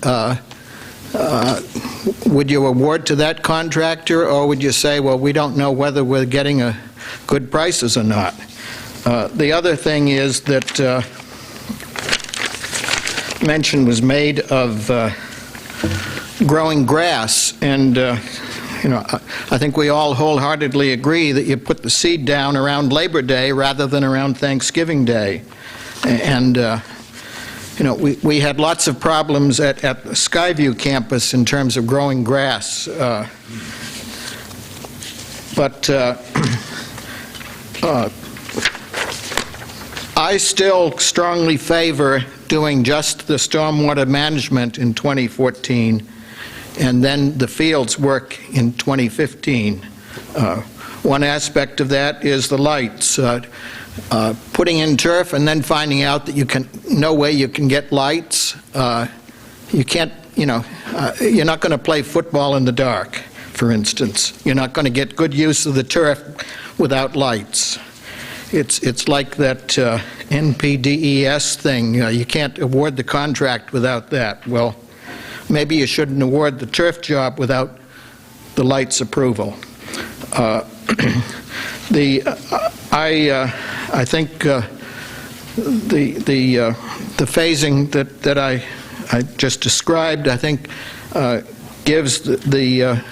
would you award to that contractor, or would you say, well, we don't know whether we're getting good prices or not? The other thing is that mention was made of growing grass, and I think we all wholeheartedly agree that you put the seed down around Labor Day rather than around Thanksgiving Day. And we had lots of problems at the Skyview campus in terms of growing grass. But I still strongly favor doing just the stormwater management in 2014, and then the fields work in 2015. One aspect of that is the lights. Putting in turf and then finding out that no way you can get lights. You can't, you're not going to play football in the dark, for instance. You're not going to get good use of the turf without lights. It's like that NPDES thing. You can't award the contract without that. Well, maybe you shouldn't award the turf job without the lights approval. I think the phasing that I just described, I think, gives the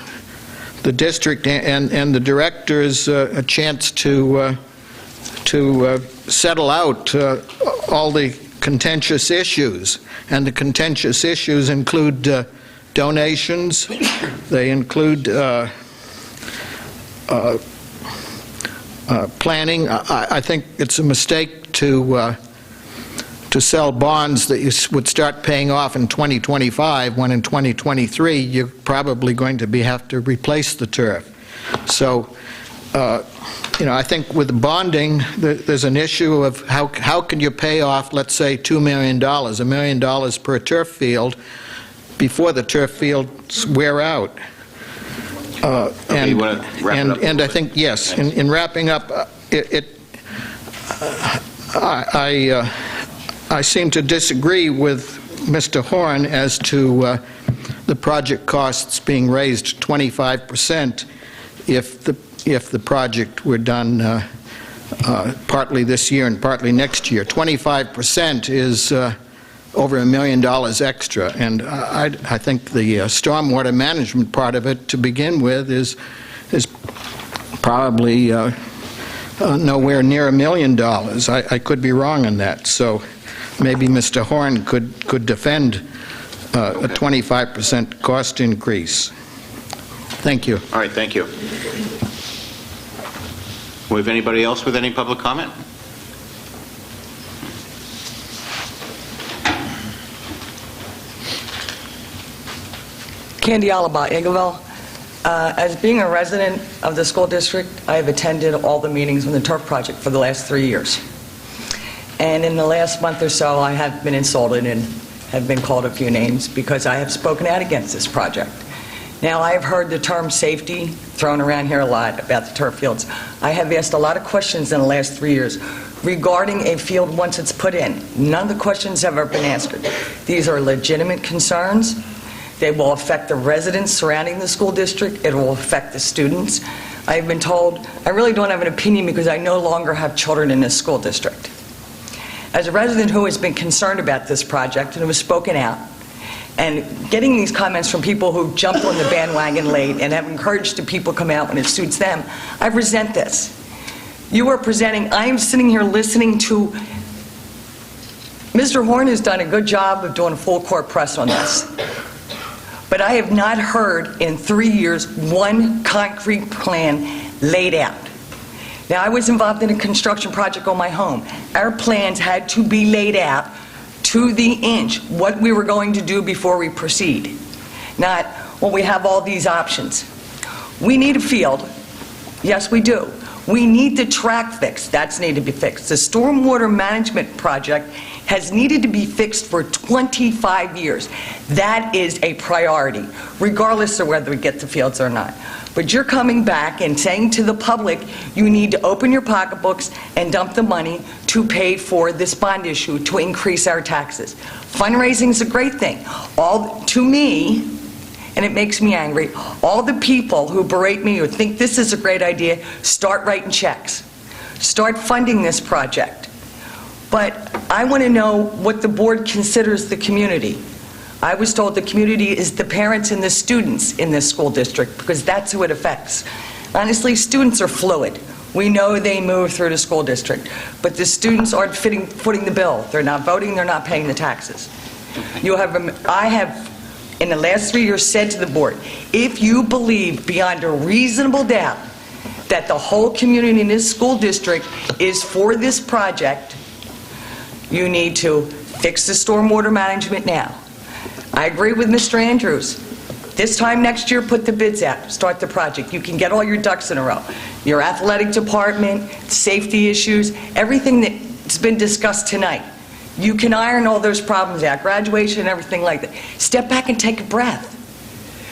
district and the directors a chance to settle out all the contentious issues. And the contentious issues include donations. They include planning. I think it's a mistake to sell bonds that you would start paying off in 2025, when in 2023 you're probably going to have to replace the turf. So, I think with bonding, there's an issue of how can you pay off, let's say, $2 million, $1 million per turf field, before the turf fields wear out. And I think, yes, in wrapping up, I seem to disagree with Mr. Horn as to the project costs being raised 25% if the project were done partly this year and partly next year. 25% is over $1 million extra, and I think the stormwater management part of it, to begin with, is probably nowhere near $1 million. I could be wrong on that, so maybe Mr. Horn could defend a 25% cost increase. Thank you. All right, thank you. We have anybody else with any public comment? Candy Alaba, Eagleville. As being a resident of the school district, I have attended all the meetings on the turf project for the last 3 years. And in the last month or so, I have been insulted and have been called a few names because I have spoken out against this project. Now, I have heard the term safety thrown around here a lot about the turf fields. I have asked a lot of questions in the last 3 years regarding a field once it's put in. None of the questions have ever been answered. These are legitimate concerns. They will affect the residents surrounding the school district. It will affect the students. I have been told I really don't have an opinion because I no longer have children in this school district. As a resident who has been concerned about this project and who has spoken out, and getting these comments from people who jumped on the bandwagon late and have encouraged the people to come out when it suits them, I resent this. You are presenting, I am sitting here listening to, Mr. Horn has done a good job of doing a full court press on this. But I have not heard in 3 years one concrete plan laid out. Now, I was involved in a construction project on my home. Our plans had to be laid out to the inch, what we were going to do before we proceed. Not, well, we have all these options. We need a field. Yes, we do. We need the track fixed. That's needed to be fixed. The stormwater management project has needed to be fixed for 25 years. That is a priority, regardless of whether we get the fields or not. But you're coming back and saying to the public, you need to open your pocketbooks and dump the money to pay for this bond issue to increase our taxes. Fundraising is a great thing. To me, and it makes me angry, all the people who berate me or think this is a great idea, start writing checks. Start funding this project. But I want to know what the board considers the community. I was told the community is the parents and the students in this school district, because that's who it affects. Honestly, students are fluid. We know they move through the school district, but the students aren't footing the bill. They're not voting, they're not paying the taxes. I have, in the last 3 years, said to the board, if you believe beyond a reasonable doubt that the whole community in this school district is for this project, you need to fix the stormwater management now. I agree with Mr. Andrews. This time next year, put the bids out, start the project. You can get all your ducks in a row. Your athletic department, safety issues, everything that's been discussed tonight. You can iron all those problems out, graduation, everything like that. Step back and take a breath.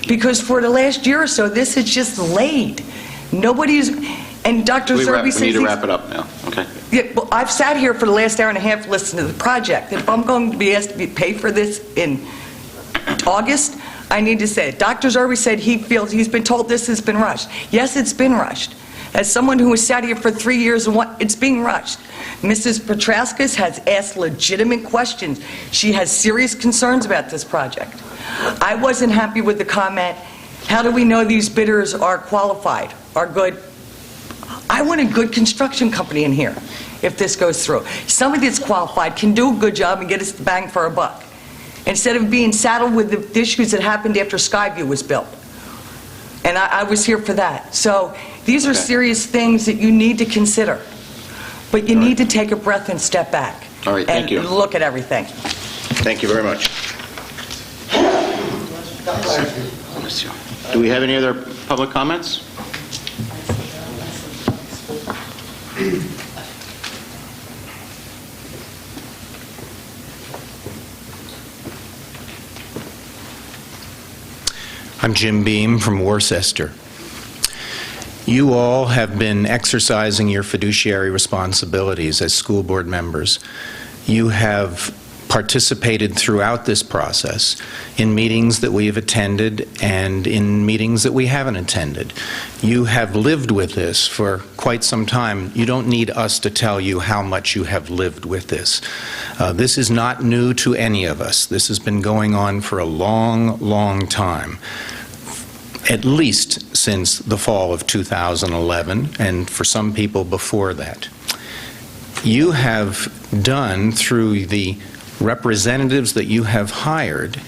Because for the last year or so, this is just laid. Nobody's, and Dr. Zerbe says... We need to wrap it up now, okay? Yeah, well, I've sat here for the last hour and a half listening to the project. If I'm going to be asked to pay for this in August, I need to say it. Dr. Zerbe said he feels he's been told this has been rushed. Yes, it's been rushed. As someone who has sat here for 3 years, it's being rushed. Mrs. Petrauskas has asked legitimate questions. She has serious concerns about this project. I wasn't happy with the comment, how do we know these bidders are qualified, are good? I want a good construction company in here if this goes through. Somebody that's qualified can do a good job and get us the bang for our buck, instead of being saddled with the issues that happened after Skyview was built. And I was here for that. So these are serious things that you need to consider. But you need to take a breath and step back. All right, thank you. And look at everything. Thank you very much. Do we have any other public comments? I'm Jim Beam from Worcester. You all have been exercising your fiduciary responsibilities as school board members. You have participated throughout this process in meetings that we have attended and in meetings that we haven't attended. You have lived with this for quite some time. You don't need us to tell you how much you have lived with this. This is not new to any of us. This has been going on for a long, long time, at least since the fall of 2011, and for some people before that. You have done, through the representatives that you have hired,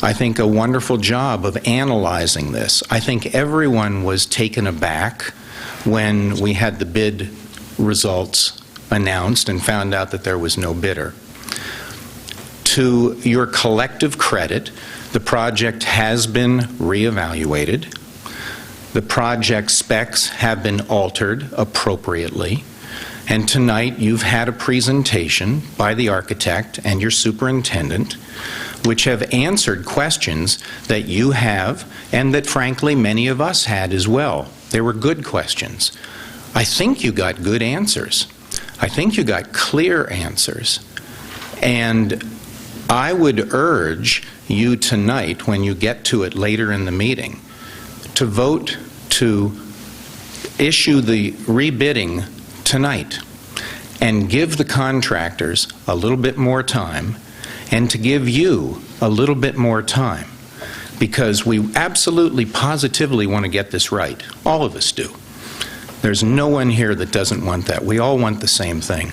I think, a wonderful job of analyzing this. I think everyone was taken aback when we had the bid results announced and found out that there was no bidder. To your collective credit, the project has been reevaluated. The project specs have been altered appropriately. And tonight you've had a presentation by the architect and your superintendent which have answered questions that you have and that, frankly, many of us had as well. They were good questions. I think you got good answers. I think you got clear answers. And I would urge you tonight, when you get to it later in the meeting, to vote to issue the rebidding tonight and give the contractors a little bit more time and to give you a little bit more time, because we absolutely positively want to get this right. All of us do. There's no one here that doesn't want that. We all want the same thing.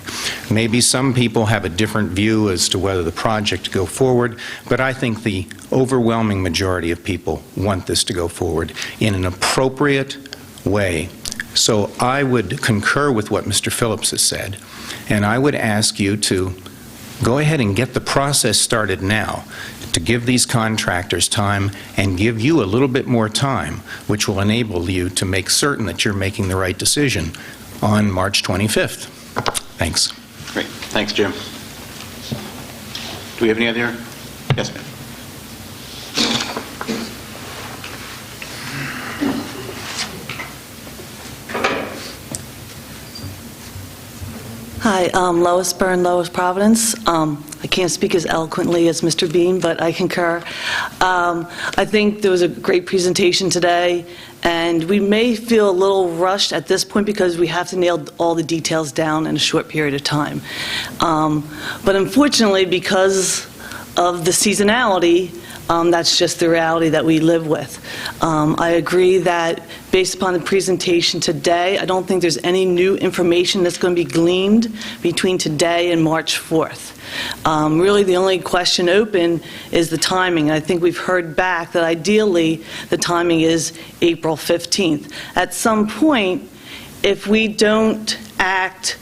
Maybe some people have a different view as to whether the project to go forward, but I think the overwhelming majority of people want this to go forward in an appropriate way So I would concur with what Mr. Phillips has said, and I would ask you to go ahead and get the process started now, to give these contractors time and give you a little bit more time, which will enable you to make certain that you're making the right decision on March 25th. Thanks. Great. Thanks, Jim. Do we have any other? Yes, ma'am. Hi, Lois Byrne, Lois Providence. I can't speak as eloquently as Mr. Bean, but I concur. I think there was a great presentation today, and we may feel a little rushed at this point because we have to nail all the details down in a short period of time. But unfortunately, because of the seasonality, that's just the reality that we live with. I agree that based upon the presentation today, I don't think there's any new information that's going to be gleaned between today and March 4th. Really, the only question open is the timing. I think we've heard back that ideally the timing is April 15th. At some point, if we don't act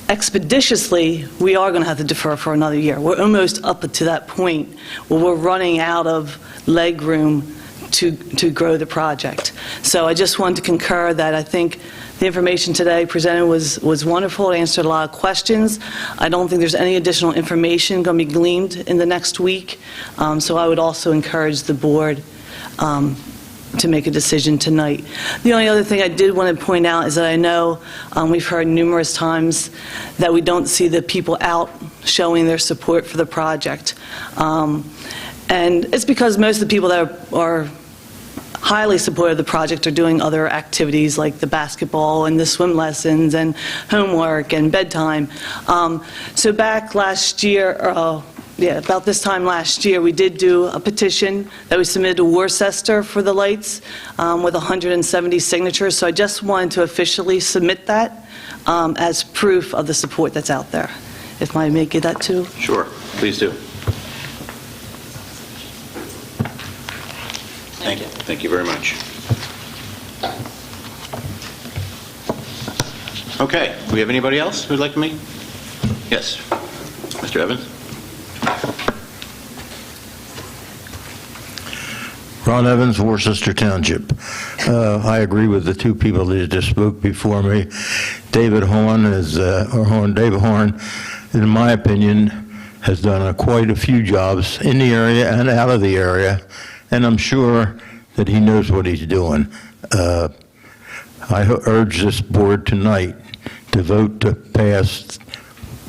expeditiously, we are going to have to defer for another year. We're almost up to that point where we're running out of leg room to grow the project. So I just wanted to concur that I think the information today presented was wonderful. It answered a lot of questions. I don't think there's any additional information going to be gleaned in the next week. So I would also encourage the board to make a decision tonight. The only other thing I did want to point out is that I know we've heard numerous times that we don't see the people out showing their support for the project. And it's because most of the people that are highly supportive of the project are doing other activities like the basketball and the swim lessons and homework and bedtime. So back last year, about this time last year, we did do a petition that we submitted to Worcester for the lights with 170 signatures. So I just wanted to officially submit that as proof of the support that's out there. If I may give that too? Sure, please do. Thank you. Thank you very much. Okay, do we have anybody else who'd like to meet? Yes, Mr. Evans. Ron Evans, Worcester Township. I agree with the two people that just spoke before me. David Horn, in my opinion, has done quite a few jobs in the area and out of the area, and I'm sure that he knows what he's doing. I urge this board tonight to vote to pass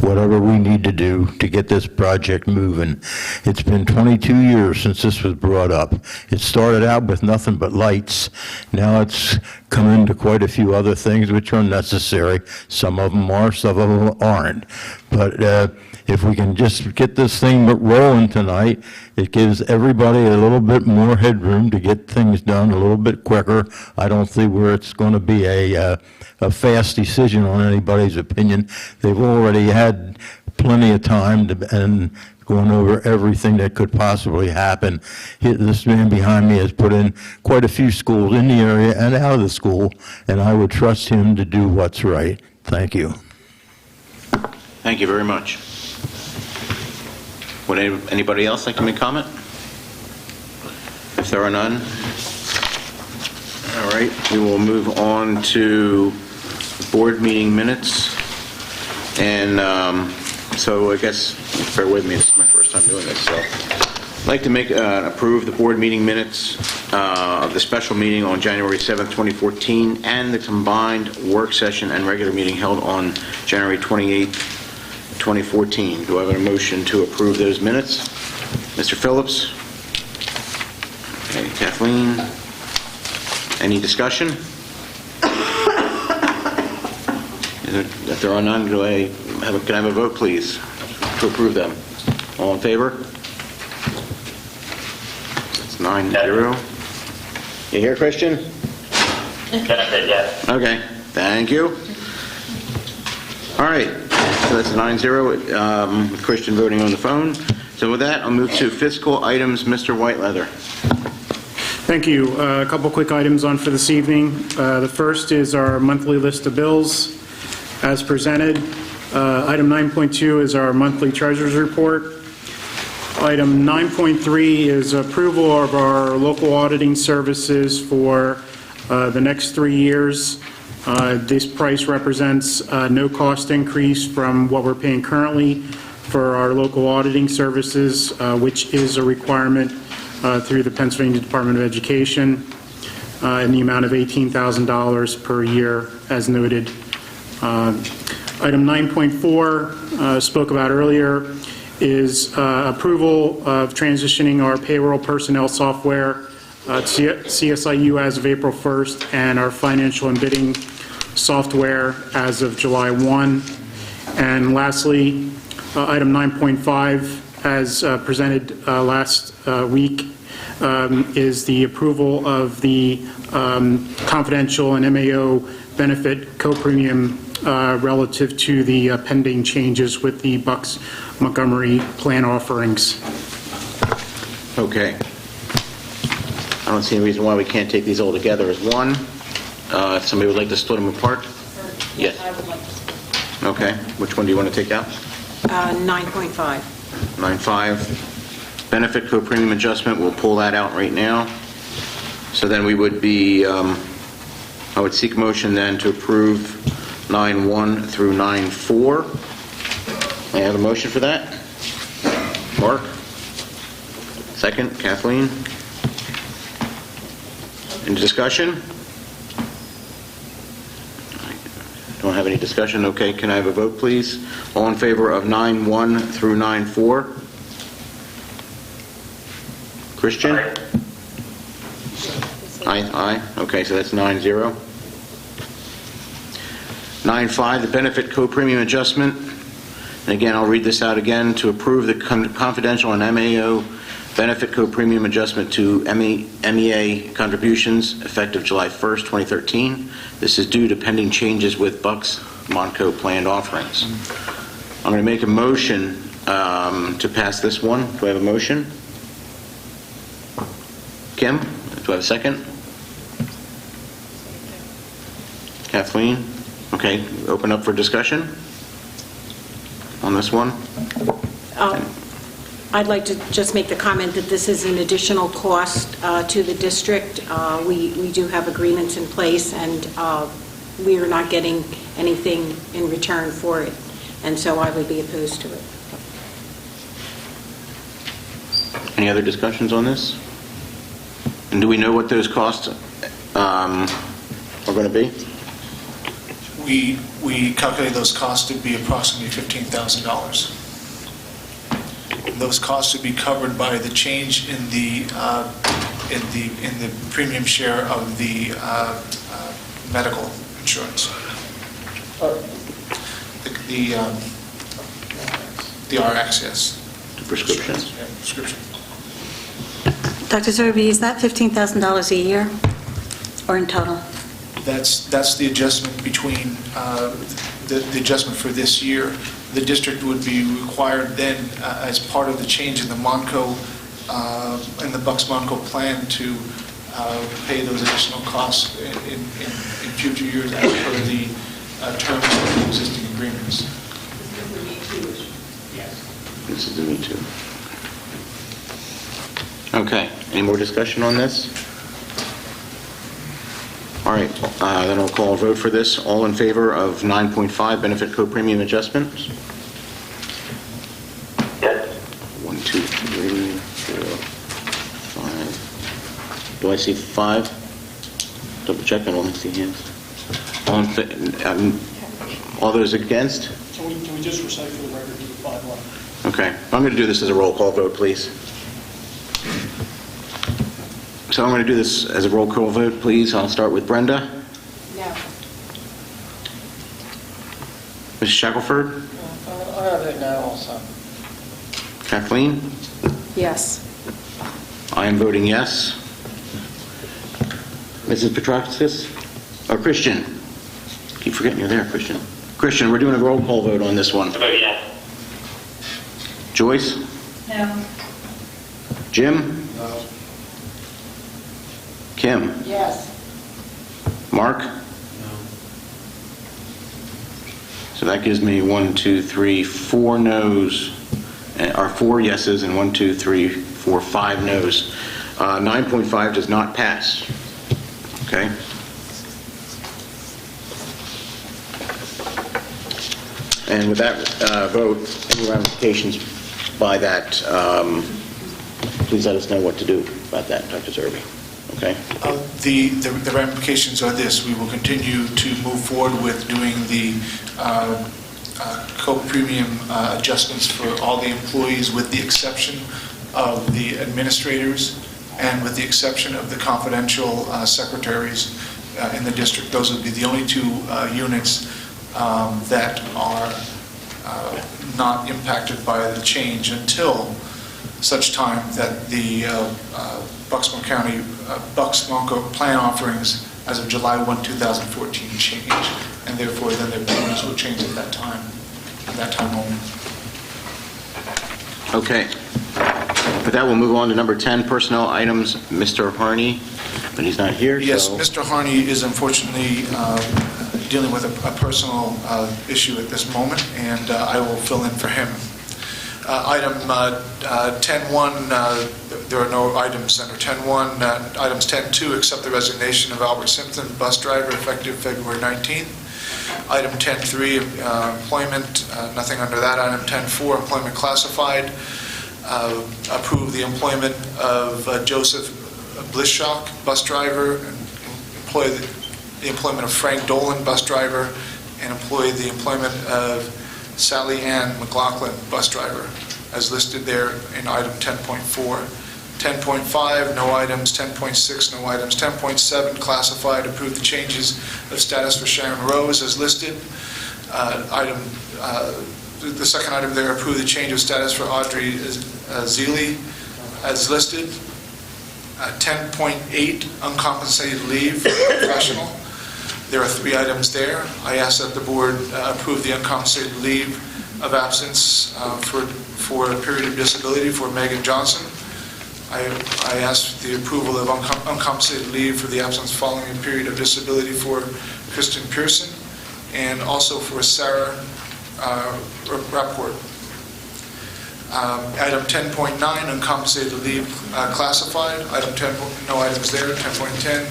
whatever we need to do to get this project moving. It's been 22 years since this was brought up. It started out with nothing but lights. Now it's come into quite a few other things which are necessary. Some of them are, some of them aren't. But if we can just get this thing rolling tonight, it gives everybody a little bit more headroom to get things done a little bit quicker. I don't see where it's going to be a fast decision on anybody's opinion. They've already had plenty of time and going over everything that could possibly happen. This man behind me has put in quite a few schools in the area and out of the school, and I would trust him to do what's right. Thank you. Thank you very much. Would anybody else like to make comment? If there are none, all right, we will move on to board meeting minutes. And so I guess, bear with me, this is my first time doing this, so I'd like to approve the board meeting minutes of the special meeting on January 7th, 2014, and the combined work session and regular meeting held on January 28th, 2014. Do I have a motion to approve those minutes? Mr. Phillips? Okay, Kathleen? Any discussion? If there are none, can I have a vote, please, to approve them? All in favor? It's 9-0. You hear, Christian? Yes. Okay, thank you. All right, so that's 9-0, with Christian voting on the phone. So with that, I'll move to fiscal items. Mr. Whiteleather. Thank you. A couple quick items on for this evening. The first is our monthly list of bills as presented. Item 9.2 is our monthly treasurer's report. Item 9.3 is approval of our local auditing services for the next 3 years. This price represents no cost increase from what we're paying currently for our local auditing services, which is a requirement through the Pennsylvania Department of Education in the amount of $18,000 per year, as noted. Item 9.4, spoke about earlier, is approval of transitioning our payroll personnel software to CSIU as of April 1st and our financial and bidding software as of July 1. And lastly, item 9.5, as presented last week, is the approval of the confidential and MAO benefit co-premium relative to the pending changes with the Bucks Montgomery plan offerings. Okay. I don't see any reason why we can't take these all together as one. If somebody would like to split them apart? Yes. I would like to. Okay. Which one do you want to take out? 9.5. 9.5. Benefit co-premium adjustment, we'll pull that out right now. So then we would be, I would seek a motion then to approve 9.1 through 9.4. May I have a motion for that? Mark? Second, Kathleen? Any discussion? Don't have any discussion. Okay, can I have a vote, please? All in favor of 9.1 through 9.4? Christian? Aye. Okay, so that's 9-0. 9.5, the benefit co-premium adjustment. And again, I'll read this out again. To approve the confidential and MAO benefit co-premium adjustment to MEA contributions effective July 1st, 2013. This is due to pending changes with Bucks Montco planned offerings. I'm going to make a motion to pass this one. Do I have a motion? Kim, do I have a second? Kathleen? Okay, open up for discussion on this one. I'd like to just make the comment that this is an additional cost to the district. We do have agreements in place, and we are not getting anything in return for it, and so I would be opposed to it. Any other discussions on this? And do we know what those costs are going to be? We calculate those costs to be approximately $15,000. Those costs would be covered by the change in the premium share of the medical insurance. The RX, yes. The prescription. Yeah, prescription. Dr. Zerbe, is that $15,000 a year or in total? That's the adjustment between, the adjustment for this year. The district would be required then, as part of the change in the Montco, in the Bucks Montco plan, to pay those additional costs in future years as per the terms of the existing agreements. This is the Me Too. Okay, any more discussion on this? All right, then I'll call a vote for this. All in favor of 9.5 benefit co-premium adjustments? Yes. 1, 2, 3, 4, 5. Do I see 5? Double check, I don't see hands. All those against? Can we just recite for the record the 5 left? Okay, I'm going to do this as a roll call vote, please. So I'm going to do this as a roll call vote, please. I'll start with Brenda. No. Mrs. Shackelford? I vote no also. Kathleen? Yes. I am voting yes. Mrs. Petrakis? Or Christian? Keep forgetting you're there, Christian. Christian, we're doing a roll call vote on this one. Yes. Joyce? No. Jim? No. Kim? Yes. Mark? So that gives me 1, 2, 3, 4 noes, or 4 yeses, and 1, 2, 3, 4, 5 noes. 9.5 does not pass. Okay? And with that vote, any ramifications by that, please let us know what to do about that, Dr. Zerbe. Okay? The ramifications are this: we will continue to move forward with doing the co-premium adjustments for all the employees, with the exception of the administrators and with the exception of the confidential secretaries in the district. Those would be the only 2 units that are not impacted by the change until such time that the Bucksbaum County, Bucksbaum plan offerings as of July 1, 2014 change, and therefore then their payments will change at that time only. Okay. With that, we'll move on to number 10, personnel items. Mr. Harney, but he's not here, Yes, so... Mr. Harney is unfortunately dealing with a personal issue at this moment, and I will fill in for him. Item 10.1, there are no items under 10.1. Items 10.2, accept the resignation of Albert Simpson, bus driver, effective February 19th. Item 10.3, employment, nothing under that. Item 10.4, employment classified. Approve the employment of Joseph Blisshock, bus driver, and employ the employment of Frank Dolan, bus driver, and employ the employment of Sally Ann McLaughlin, bus driver, as listed there in item 10.4. 10.5, no items. 10.6, no items. 10.7, classified, approve the changes of status for Sharon Rose as listed. The second item there, approve the change of status for Audrey Zeely as listed. 10.8, uncompensated leave for professional. There are 3 items there. I ask that the board approve the uncompensated leave of absence for a period of disability for Megan Johnson. I ask the approval of uncompensated leave for the absence following a period of disability for Kristen Pearson, and also for Sarah Rapport. Item 10.9, uncompensated leave classified. Item 10, no items there. 10.10,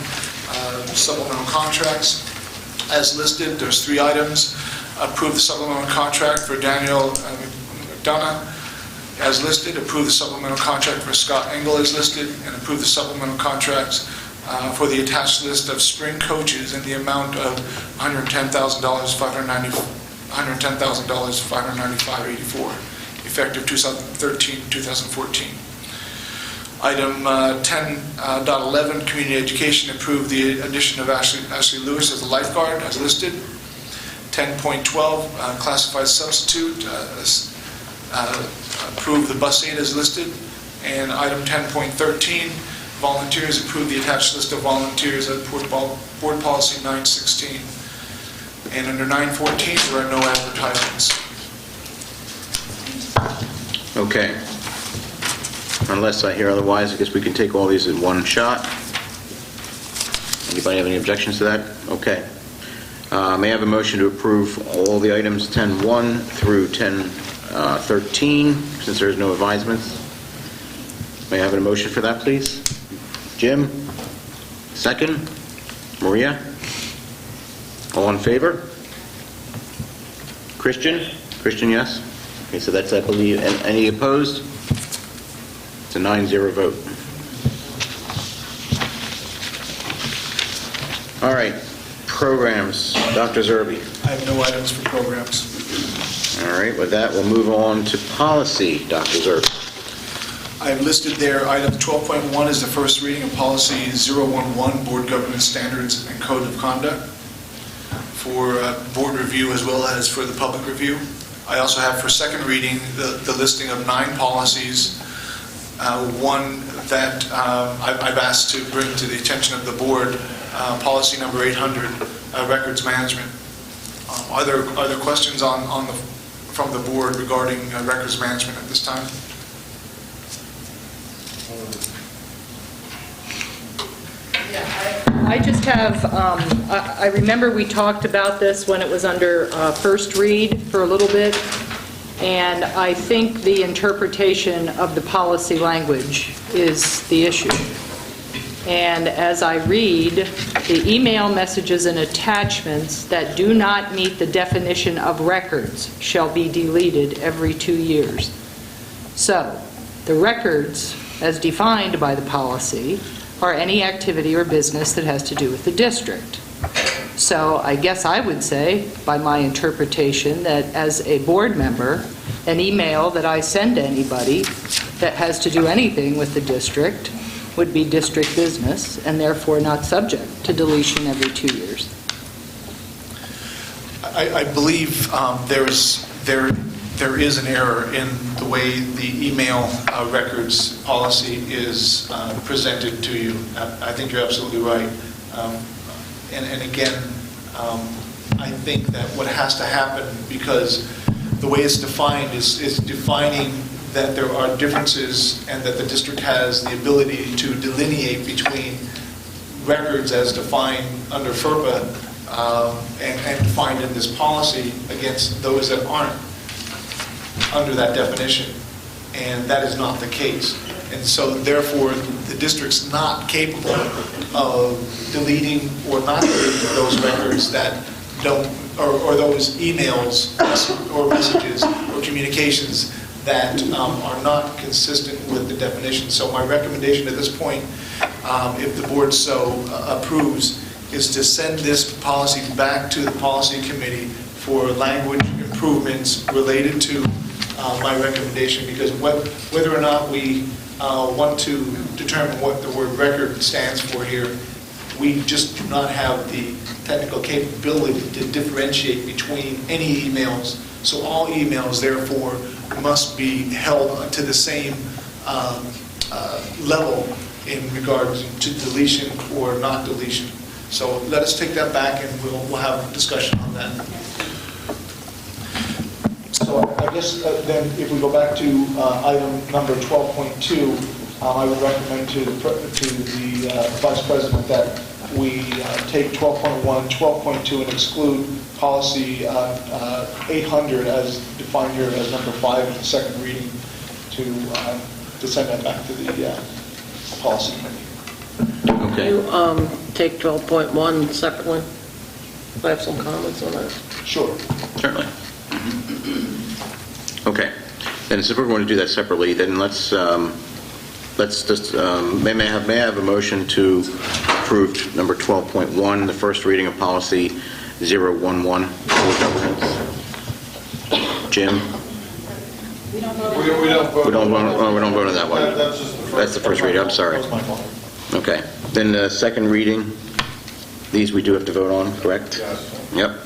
supplemental contracts. As listed, there's 3 items. Approve the supplemental contract for Daniel McDonough as listed. Approve the supplemental contract for Scott Engel as listed. And approve the supplemental contracts for the attached list of spring coaches in the amount of $110,595.84, effective 2013-2014. Item 10.11, community education, approve the addition of Ashley Lewis as a lifeguard as listed. 10.12, classified substitute, approve the bus aid as listed. And item 10.13, volunteers, approve the attached list of volunteers at board policy 916. And under 914, there are no advertisements. Okay. Unless I hear otherwise, I guess we can take all these in one shot. Anybody have any objections to that? Okay. May I have a motion to approve all the items 10.1 through 10.13, since there's no advisements? May I have a motion for that, please? Jim? Second? Maria? All in favor? Christian? Christian, yes? Okay, so that's, I believe, any opposed? It's a 9-0 vote. All right, programs. Dr. Zerbe. I have no items for programs. All right, with that, we'll move on to policy. Dr. Zerbe. I have listed there, item 12.1 is the first reading of policy 011, board governance standards and code of conduct, for board review as well as for the public review. I also have for second reading the listing of 9 policies. One that I've asked to bring to the attention of the board, policy number 800, records management. Are there questions from the board regarding records management at this time? Yeah. I just have, I remember we talked about this when it was under first read for a little bit, and I think the interpretation of the policy language is the issue. And as I read, the email messages and attachments that do not meet the definition of records shall be deleted every 2 years. So, the records, as defined by the policy, are any activity or business that has to do with the district. So I guess I would say, by my interpretation, that as a board member, an email that I send to anybody that has to do anything with the district would be district business and therefore not subject to deletion every 2 years. I believe there is an error in the way the email records policy is presented to you. I think you're absolutely right. And again, I think that what has to happen, because the way it's defined is defining that there are differences and that the district has the ability to delineate between records as defined under FERPA and defined in this policy against those that aren't under that definition, and that is not the case. And so therefore, the district's not capable of deleting or not deleting those records that don't, or those emails or messages or communications that are not consistent with the definition. So my recommendation at this point, if the board so approves, is to send this policy back to the policy committee for language improvements related to my recommendation, because whether or not we want to determine what the word record stands for here, we just do not have the technical capability to differentiate between any emails. So all emails, therefore, must be held to the same level in regards to deletion or not deletion. So let us take that back and we'll have a discussion on that. So I guess then if we go back to item number 12.2, I would recommend to the Vice President that we take 12.1, 12.2 and exclude policy 800 as defined here as number 5 in the second reading to send that back to the policy committee. Okay. You take 12.1 separately? I have some comments on that. Sure. Certainly. Okay. Then since we're going to do that separately, then let's just, may I have a motion to approve number 12.1, the first reading of policy 011, board governance. Jim? We don't vote. We don't vote on that one. That's the first reading, I'm sorry. Okay. Then the second reading, these we do have to vote on, correct? Yes. Yep.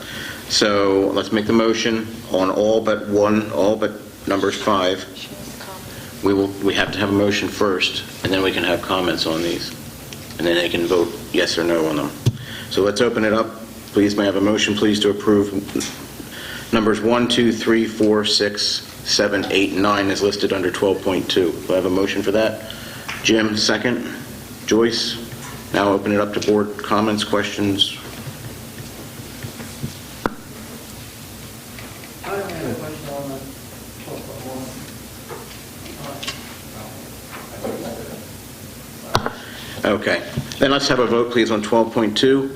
So let's make the motion on all but numbers 5. We have to have a motion first, and then we can have comments on these. And then they can vote yes or no on them. So let's open it up. Please, may I have a motion, please, to approve numbers 1, 2, 3, 4, 6, 7, 8, 9 is listed under 12.2. Do I have a motion for that? Jim, second. Joyce? Now open it up to board comments, questions. I don't have a question on that 12.1. Okay. Then let's have a vote, please, on 12.2.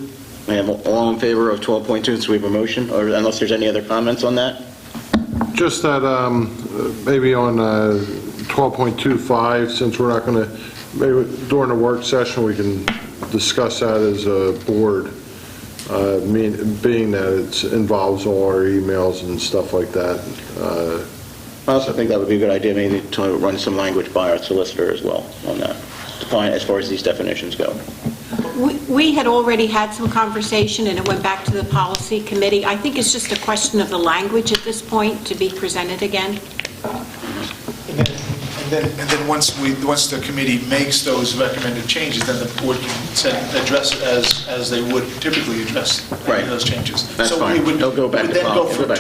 May I have all in favor of 12.2, so we have a motion, or unless there's any other comments on that? Just that maybe on 12.25, since we're not going to, maybe during the work session, we can discuss that as a board, being that it involves all our emails and stuff like that. I also think that would be a good idea, maybe to run some language by our solicitor as well on that, as far as these definitions go. We had already had some conversation, and it went back to the policy committee. I think it's just a question of the language at this point to be presented again. And then once the committee makes those recommended changes, then the board can address it as they would typically address those changes. That's so fine. They'll go back to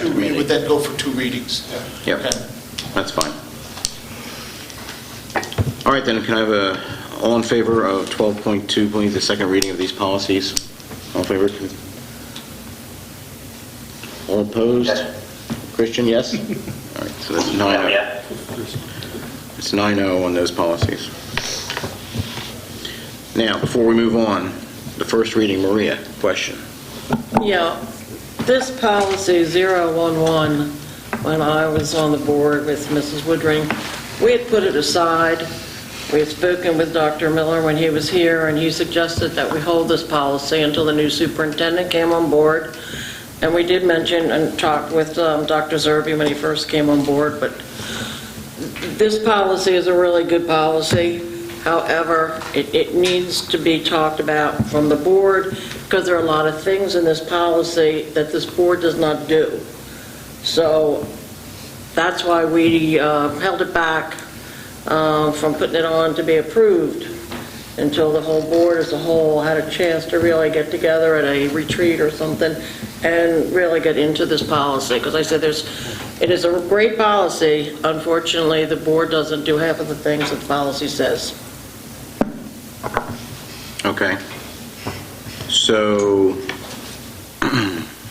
committee. It would then go for 2 readings. Yep. Okay. That's fine. All right, then, can I have All in favor of 12.2, please, the second reading of these policies? All in favor? All opposed? Christian, yes? All right, so that's 9-0. It's 9-0 on those policies. Now, before we move on, the first reading, Maria, question. Yeah, this policy 011, when I was on the board with Mrs. Woodring, we had put it aside. We had spoken with Dr. Miller when he was here, and he suggested that we hold this policy until the new superintendent came on board. And we did mention and talk with Dr. Zerby when he first came on board, but this policy is a really good policy. However, it needs to be talked about from the board because there are a lot of things in this policy that this board does not do. So that's why we held it back from putting it on to be approved until the whole board as a whole had a chance to really get together at a retreat or something and really get into this policy. Because I said it is a great policy. Unfortunately, the board doesn't do half of the things that the policy says. Okay. So,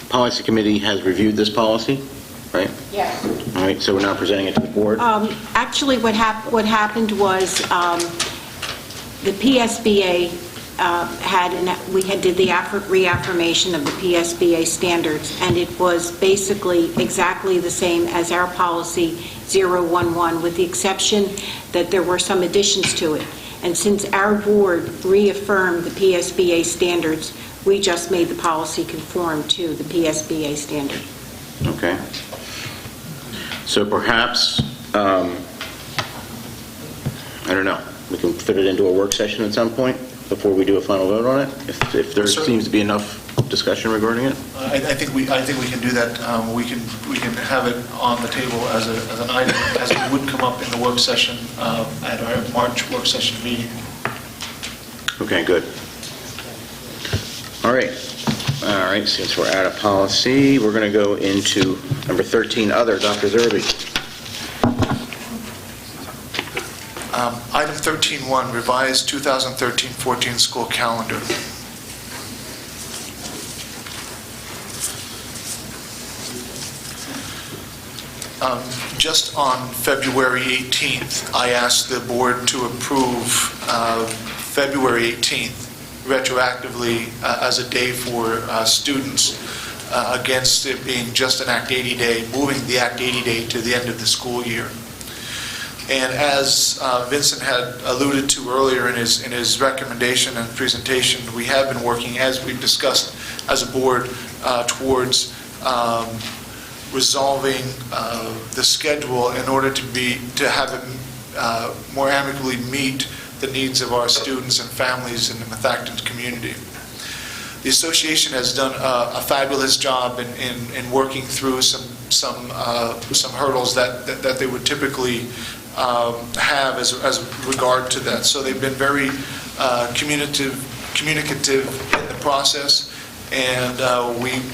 Policy Committee has reviewed this policy, right? Yes. All right, so we're now presenting it to the board? Actually, what happened was the PSBA we did the reaffirmation of the PSBA standards, and it was basically exactly the same as our policy 011, with the exception that there were some additions to it. And since our board reaffirmed the PSBA standards, we just made the policy conform to the PSBA standard. Okay. So perhaps, I don't know, we can fit it into a work session at some point before we do a final vote on it, if there seems to be enough discussion regarding it? I think we can do that. We can have it on the table as an item, as it would come up in the work session at our March work session meeting. Okay, good. All right, since we're out of policy, we're going to go into number 13, other. Dr. Zerby. Item 13.1, revised 2013-14 school calendar. Just on February 18th, I asked the board to approve February 18th retroactively as a day for students against it being just an Act 80 day, moving the Act 80 day to the end of the school year. And as Vincent had alluded to earlier in his recommendation and presentation, we have been working, as we've discussed as a board, towards resolving the schedule in order to have it more amicably meet the needs of our students and families in the Methacton community. The association has done a fabulous job in working through some hurdles that they would typically have as regard to that. So they've been very communicative in the process, and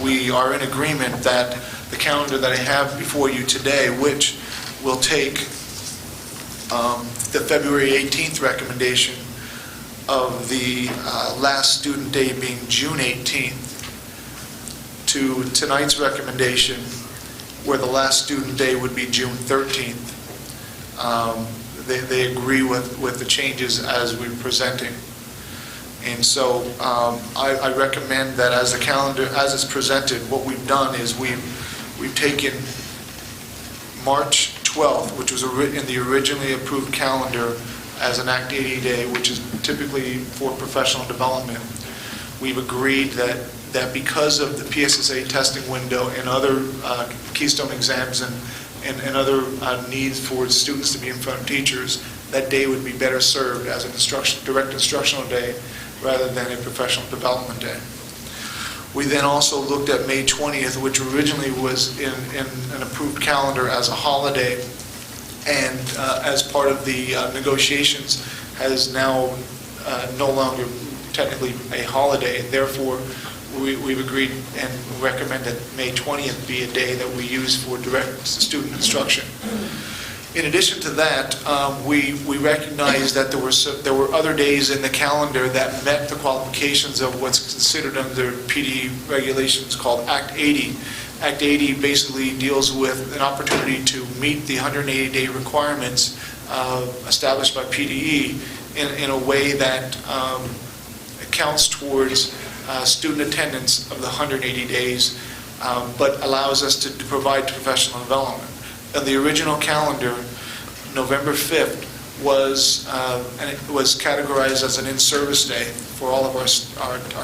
we are in agreement that the calendar that I have before you today, which will take the February 18th recommendation of the last student day being June 18th to tonight's recommendation where the last student day would be June 13th. They agree with the changes as we're presenting. And so I recommend that as the calendar, as it's presented, what we've done is we've taken March 12th, which was in the originally approved calendar as an Act 80 day, which is typically for professional development. We've agreed that because of the PSSA testing window and other Keystone exams and other needs for students to be in front of teachers, that day would be better served as an direct instructional day rather than a professional development day. We then also looked at May 20th, which originally was in an approved calendar as a holiday, and as part of the negotiations has now no longer technically a holiday. Therefore, we've agreed and recommend that May 20th be a day that we use for direct student instruction. In addition to that, we recognized that there were other days in the calendar that met the qualifications of what's considered under PDE regulations called Act 80. Act 80 basically deals with an opportunity to meet the 180-day requirements established by PDE in a way that counts towards student attendance of the 180 days, but allows us to provide professional development. In the original calendar, November 5th was categorized as an in-service day for all of our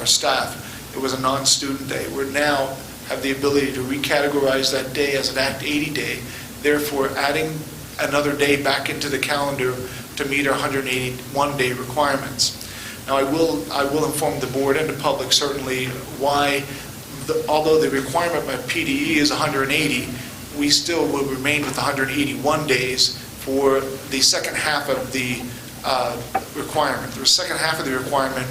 staff. It was a non-student day. We now have the ability to recategorize that day as an Act 80 day, therefore adding another day back into the calendar to meet our 181-day requirements. Now, I will inform the board and the public certainly why, although the requirement by PDE is 180, we still will remain with 181 days for the second half of the requirement. The second half of the requirement,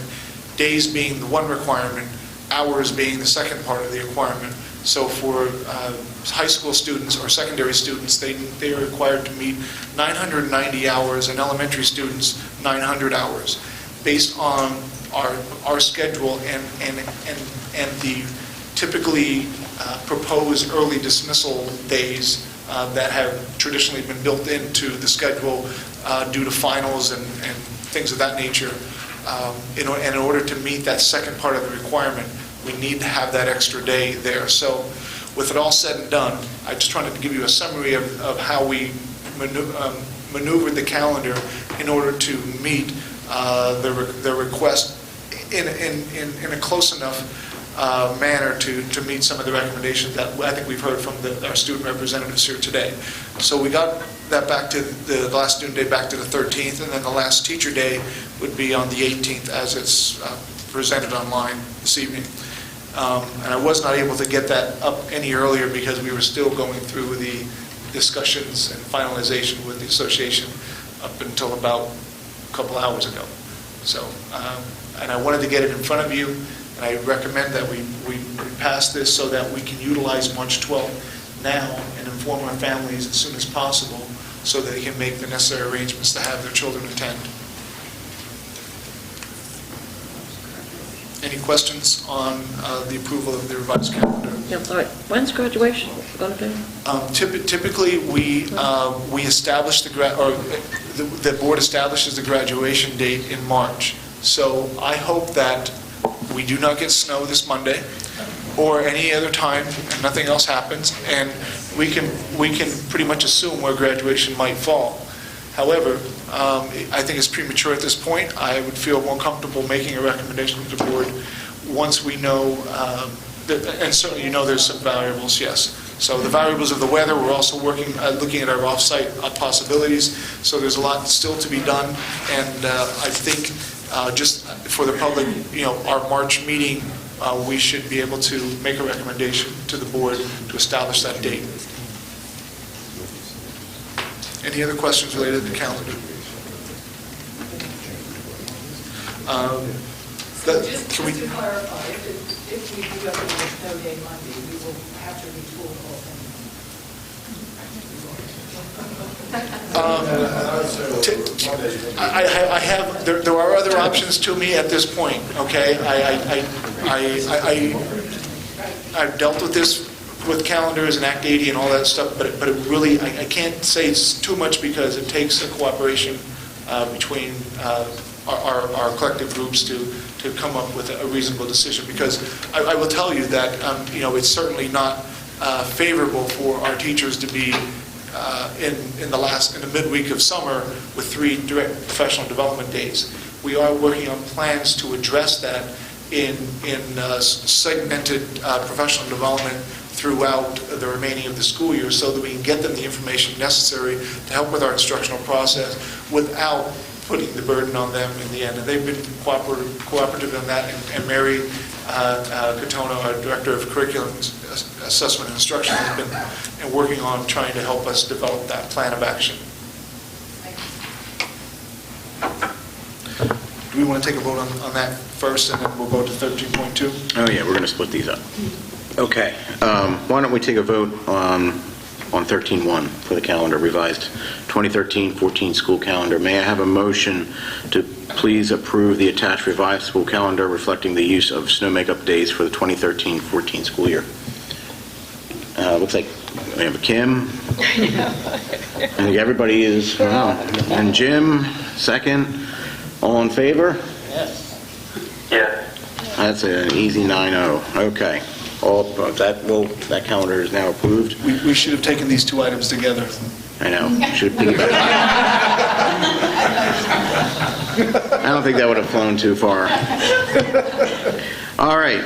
days being the one requirement, hours being the second part of the requirement. So for high school students or secondary students, they are required to meet 990 hours, and elementary students 900 hours, based on our schedule and the typically proposed early dismissal days that have traditionally been built into the schedule due to finals and things of that nature. In order to meet that second part of the requirement, we need to have that extra day there. So with it all said and done, I just wanted to give you a summary of how we maneuvered the calendar in order to meet the request in a close enough manner to meet some of the recommendations that I think we've heard from our student representatives here today. So we got that back to the last student day back to the 13th, and then the last teacher day would be on the 18th as it's presented online this evening. And I was not able to get that up any earlier because we were still going through the discussions and finalization with the association up until about a couple hours ago. So, and I wanted to get it in front of you, and I recommend that we pass this so that we can utilize March 12th now and inform our families as soon as possible so that they can make the necessary arrangements to have their children attend. Any questions on the approval of the revised calendar? Yeah, all right. When's graduation going to be? Typically, we establish the board establishes the graduation date in March. So I hope that we do not get snow this Monday or any other time, and nothing else happens, and we can pretty much assume where graduation might fall. However, I think it's premature at this point. I would feel more comfortable making a recommendation to the board once we know, and certainly you know there's some variables, yes. So the variables of the weather, we're also looking at our off-site possibilities, so there's a lot still to be done, and I think just for the public, our March meeting, we should be able to make a recommendation to the board to establish that date. Any other questions related to the calendar? Just to clarify, if we do have a snow day Monday, we will have to retool the whole thing. I have. There are other options to me at this point. Okay, I've dealt with this with calendars and Act 80 and all that stuff, but it really I can't say it's too much because it takes a cooperation between our collective groups to come up with a reasonable decision. Because I will tell you that it's certainly not favorable for our teachers to be in the midweek of summer with 3 direct professional development days. We are working on plans to address that in segmented professional development throughout the remaining of the school year so that we can get them the information necessary to help with our instructional process without putting the burden on them in the end. And they've been cooperative in that, and Mary Catono, our Director of Curriculum Assessment and Instruction, has been working on trying to help us develop that plan of action. Do we want to take a vote on that first, and then we'll go to 13.2? Oh, yeah, we're going to split these up. Okay. Why don't we take a vote on on 13-1 for the calendar, revised 2013-14 school calendar. May I have a motion to please approve the attached revised school calendar reflecting the use of snow makeup days for the 2013-14 school year? Looks like we have a Kim. I think everybody is, wow. And Jim, second. All in favor? Yes. That's an easy 9-0. Okay. That calendar is now approved. We should have taken these two items together. I know. Should have piggybacked. I don't think that would have flown too far. All right.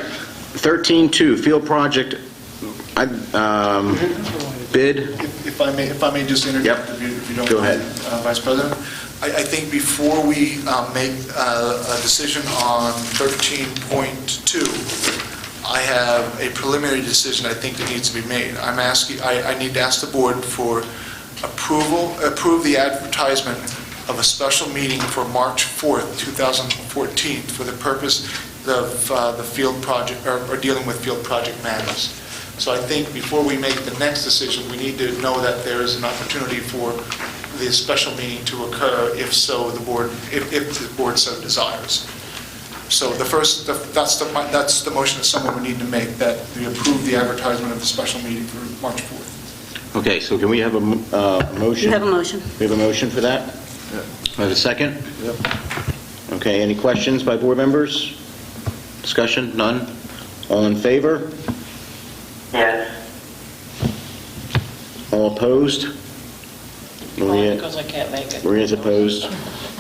13-2, field project bid. If I may just interject, if you don't mind. Go ahead. Vice President. I think before we make a decision on 13.2, I have a preliminary decision I think that needs to be made. I need to ask the board for approve the advertisement of a special meeting for March 4th, 2014, for the purpose of the field project, or dealing with field project matters. So I think before we make the next decision, we need to know that there is an opportunity for the special meeting to occur if the board so desires. So that's the motion that someone would need to make, that we approve the advertisement of the special meeting for March 4th. Okay, so can we have a motion? You have a motion. We have a motion for that? We have a second? Yep. Okay, any questions by board members? Discussion? None? All in favor? Yes. All opposed? Maria? Because I can't make it. Maria's opposed.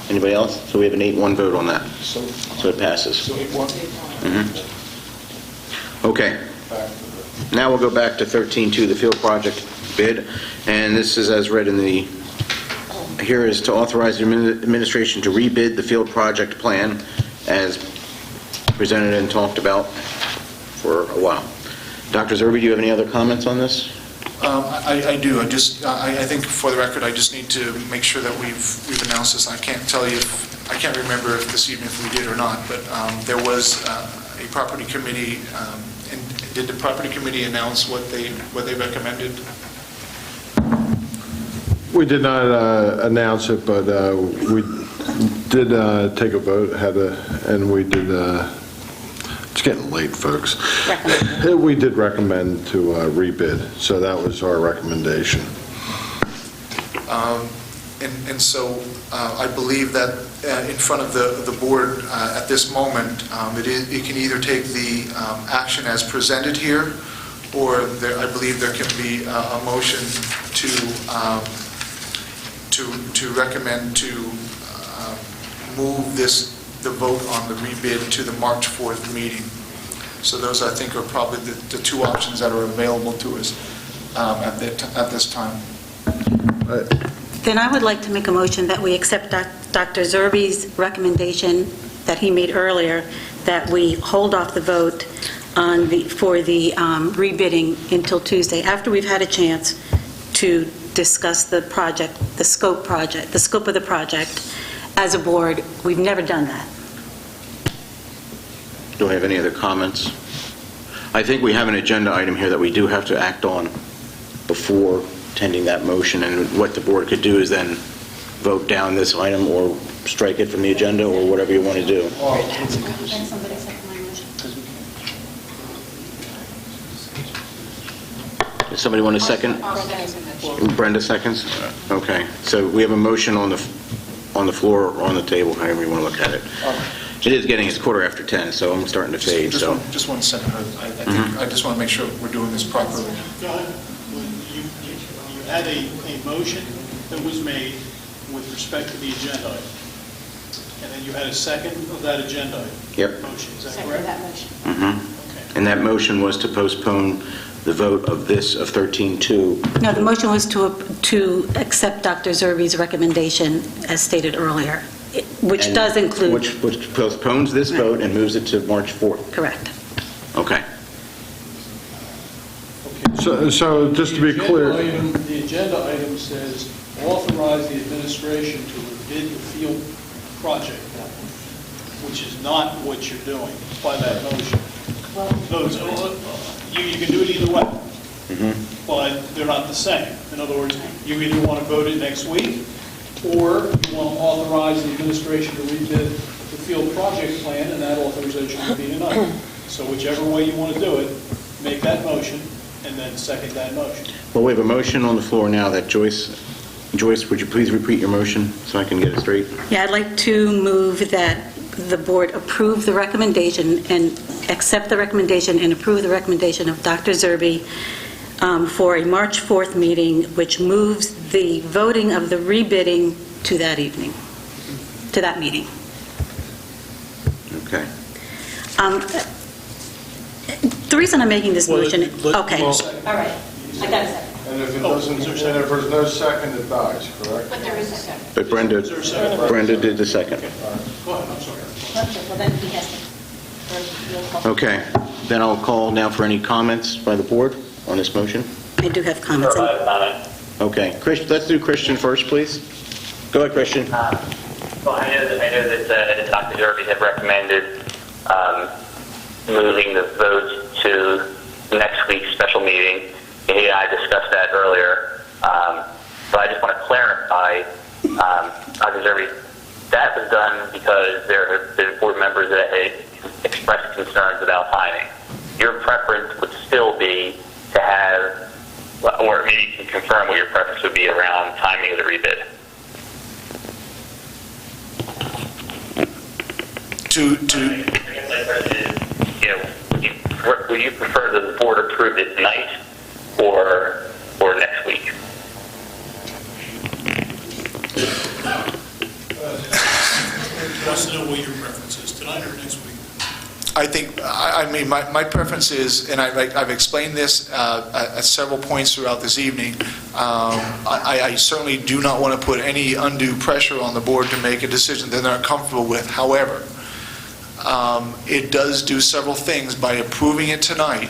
Anybody else? So we have an 8-1 vote on that. So it passes. So 8-1. Okay. Now we'll go back to 13-2, the field project bid. And this is as read in the, here is to authorize the administration to rebid the field project plan as presented and talked about for a while. Dr. Zerbe, do you have any other comments on this? I do. I think for the record, I just need to make sure that we've announced this. I can't tell you, I can't remember if this evening if we did or not, but there was a property committee, and did the property committee announce what they recommended? We did not announce it, but we did take a vote, and we did, it's getting late, folks. We did recommend to rebid, so that was our recommendation. And so I believe that in front of the board at this moment, it can either take the action as presented here, or I believe there can be a motion to recommend to move the vote on the rebid to the March 4th meeting. So those, I think, are probably the two options that are available to us at this time. Then I would like to make a motion that we accept Dr. Zerbe's recommendation that he made earlier, that we hold off the vote for the rebidding until Tuesday, after we've had a chance to discuss the project, the scope of the project. As a board, we've never done that. Do I have any other comments? I think we have an agenda item here that we do have to act on before attending that motion, and what the board could do is then vote down this item or strike it from the agenda or whatever you want to do. Does somebody want a second? Brenda seconds? Okay. So we have a motion on the floor or on the table, however you want to look at it. It is getting, it's 10:15, so I'm starting to fade, so. Just one second. I just want to make sure we're doing this properly. You had a motion that was made with respect to the agenda item, and then you had a second of that agenda item. Yep. Motion, is that correct? And that motion was to postpone the vote of 13-2. No, the motion was to accept Dr. Zerbe's recommendation as stated earlier, which does include... Which postpones this vote and moves it to March 4th. Correct. Okay. So just to be clear... The agenda item says authorize the administration to rebid the field project, which is not what you're doing by that motion. You can do it either way. but they're not the same. In other words, you either want to vote it next week, or you want to authorize the administration to rebid the field project plan, and that authorization would be tonight. So whichever way you want to do it, make that motion, and then second that motion. Well, we have a motion on the floor now that Joyce, would you please repeat your motion so I can get it straight? Yeah, I'd like to move that the board approve the recommendation and accept the recommendation and approve the recommendation of Dr. Zerbe for a March 4th meeting, which moves the voting of the rebidding to that evening, to that meeting. Okay. The reason I'm making this motion, okay. All right, I got a second. And if it doesn't, and if there's no second, it dies, correct? But there is a second. But Brenda did the second. Go ahead, I'm sorry. Okay, well then he has to. Okay, then I'll call now for any comments by the board on this motion. I do have comments. Okay, let's do Christian first, please. Go ahead, Christian. Well, I know that Dr. Zerbe had recommended moving the vote to next week's special meeting. He and I discussed that earlier. But I just want to clarify, Dr. Zerbe, that was done because there have been board members that had expressed concerns about timing. Your preference would still be to have, or maybe you can confirm what your preference would be around timing of the rebid. Would you prefer that the board approve it tonight or next week? Wants to know what your preference is, tonight or next week? I think, I mean, my preference is, and I've explained this at several points throughout this evening, I certainly do not want to put any undue pressure on the board to make a decision they're not comfortable with. However, it does do several things. By approving it tonight,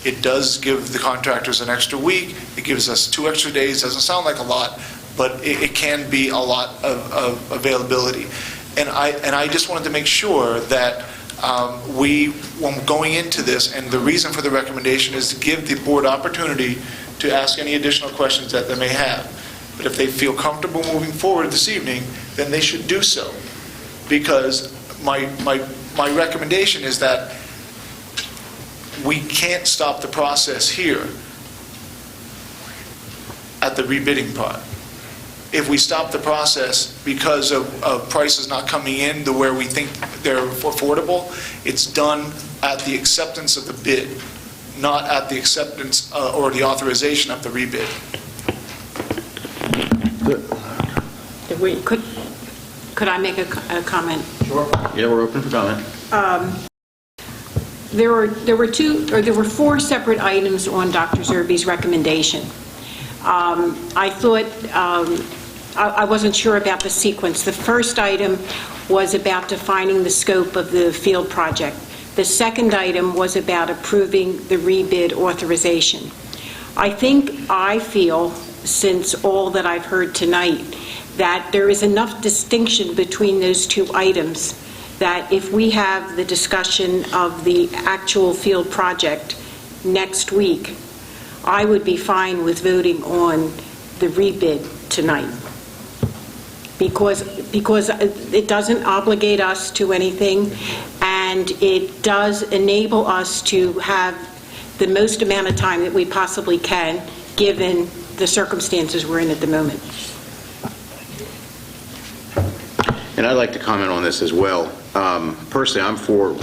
it does give the contractors an extra week. It gives us 2 extra days. Doesn't sound like a lot, but it can be a lot of availability. And I just wanted to make sure that when going into this, and the reason for the recommendation is to give the board opportunity to ask any additional questions that they may have. But if they feel comfortable moving forward this evening, then they should do so. Because my recommendation is that we can't stop the process here at the rebidding part. If we stop the process because of prices not coming in to where we think they're affordable, it's done at the acceptance of the bid, not at the acceptance or the authorization of the rebid. Could I make a comment? Sure. Yeah, we're open for comment. There were 4 separate items on Dr. Zerbe's recommendation. I thought, I wasn't sure about the sequence. The first item was about defining the scope of the field project. The second item was about approving the rebid authorization. I feel, since all that I've heard tonight, that there is enough distinction between those 2 items that if we have the discussion of the actual field project next week, I would be fine with voting on the rebid tonight. Because it doesn't obligate us to anything, and it does enable us to have the most amount of time that we possibly can, given the circumstances we're in at the moment. And I'd like to comment on this as well. Personally, I'm for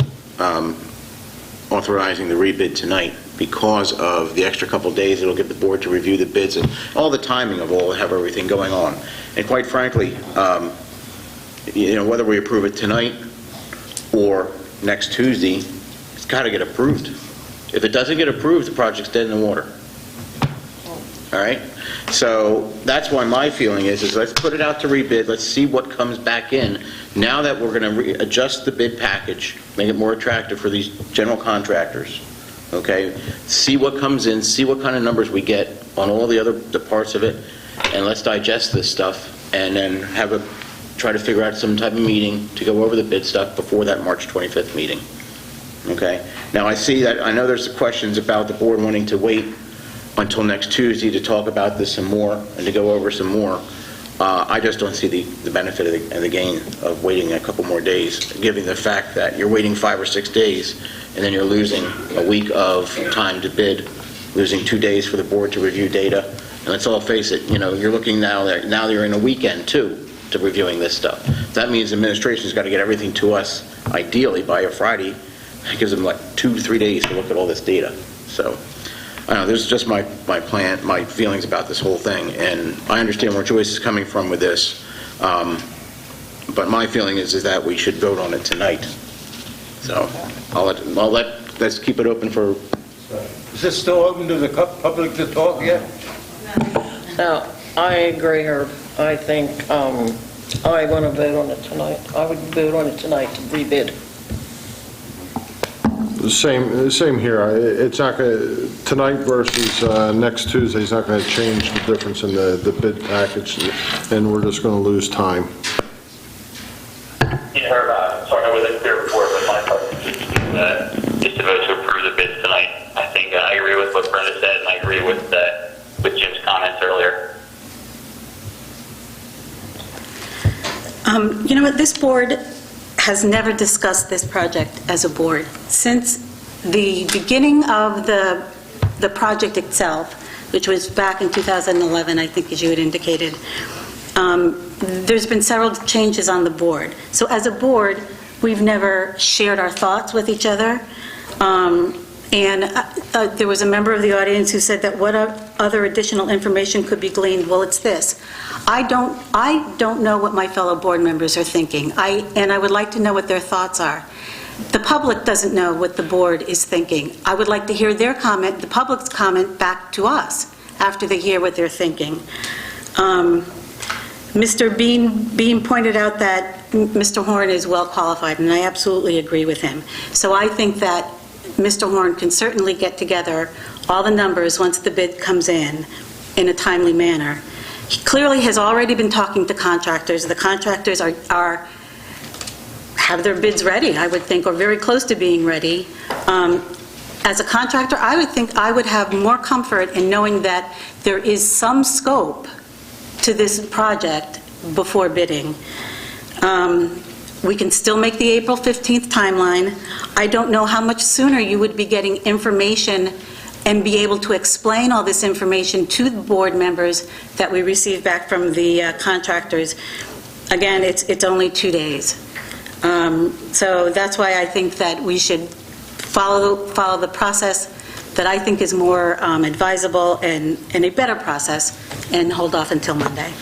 authorizing the rebid tonight because of the extra couple days it'll give the board to review the bids and all the timing of everything going on. And quite frankly, whether we approve it tonight or next Tuesday, it's got to get approved. If it doesn't get approved, the project's dead in the water. All right? So that's why my feeling is let's put it out to rebid. Let's see what comes back in. Now that we're going to adjust the bid package, make it more attractive for these general contractors. Okay? See what comes in, see what kind of numbers we get on all the parts of it, and let's digest this stuff and then try to figure out some type of meeting to go over the bid stuff before that March 25th meeting. Okay? Now I know there's questions about the board wanting to wait until next Tuesday to talk about this some more and to go over some more. I just don't see the benefit and the gain of waiting a couple more days, given the fact that you're waiting 5 or 6 days, and then you're losing a week of time to bid, losing 2 days for the board to review data. And let's all face it, you're looking now you're in a weekend, too, to reviewing this stuff. That means administration's got to get everything to us, ideally, by a Friday. It gives them like 2-3 days to look at all this data. So, I don't know, this is just my plan, my feelings about this whole thing, and I understand where Joyce is coming from with this, but my feeling is that we should vote on it tonight. So, let's keep it open for... Is this still open to the public to talk yet? Now, I agree, Herb. I think I want to vote on it tonight. I would vote on it tonight to rebid. Same here. It's not going tonight versus next Tuesday is not going to change the difference in the bid package, and we're just going to lose time. Yeah, Herb, sorry, I wasn't clear before, but my part is just to vote to approve the bids tonight. I think I agree with what Brenda said, and I agree with Jim's comments earlier. You know what, this board has never discussed this project as a board. Since the beginning of the project itself, which was back in 2011, I think, as you had indicated, there's been several changes on the board. So as a board, we've never shared our thoughts with each other. And there was a member of the audience who said that what other additional information could be gleaned? Well, it's this. I don't know what my fellow board members are thinking, and I would like to know what their thoughts are. The public doesn't know what the board is thinking. I would like to hear their comment, the public's comment, back to us after they hear what they're thinking. Mr. Beam pointed out that Mr. Horn is well qualified, and I absolutely agree with him. So I think that Mr. Horn can certainly get together all the numbers once the bid comes in a timely manner. He clearly has already been talking to contractors. The contractors have their bids ready, I would think, or very close to being ready. As a contractor, I would think I would have more comfort in knowing that there is some scope to this project before bidding. We can still make the April 15th timeline. I don't know how much sooner you would be getting information and be able to explain all this information to the board members that we receive back from the contractors. Again, it's only 2 days. So that's why I think that we should follow the process that I think is more advisable and a better process, and hold off until Monday.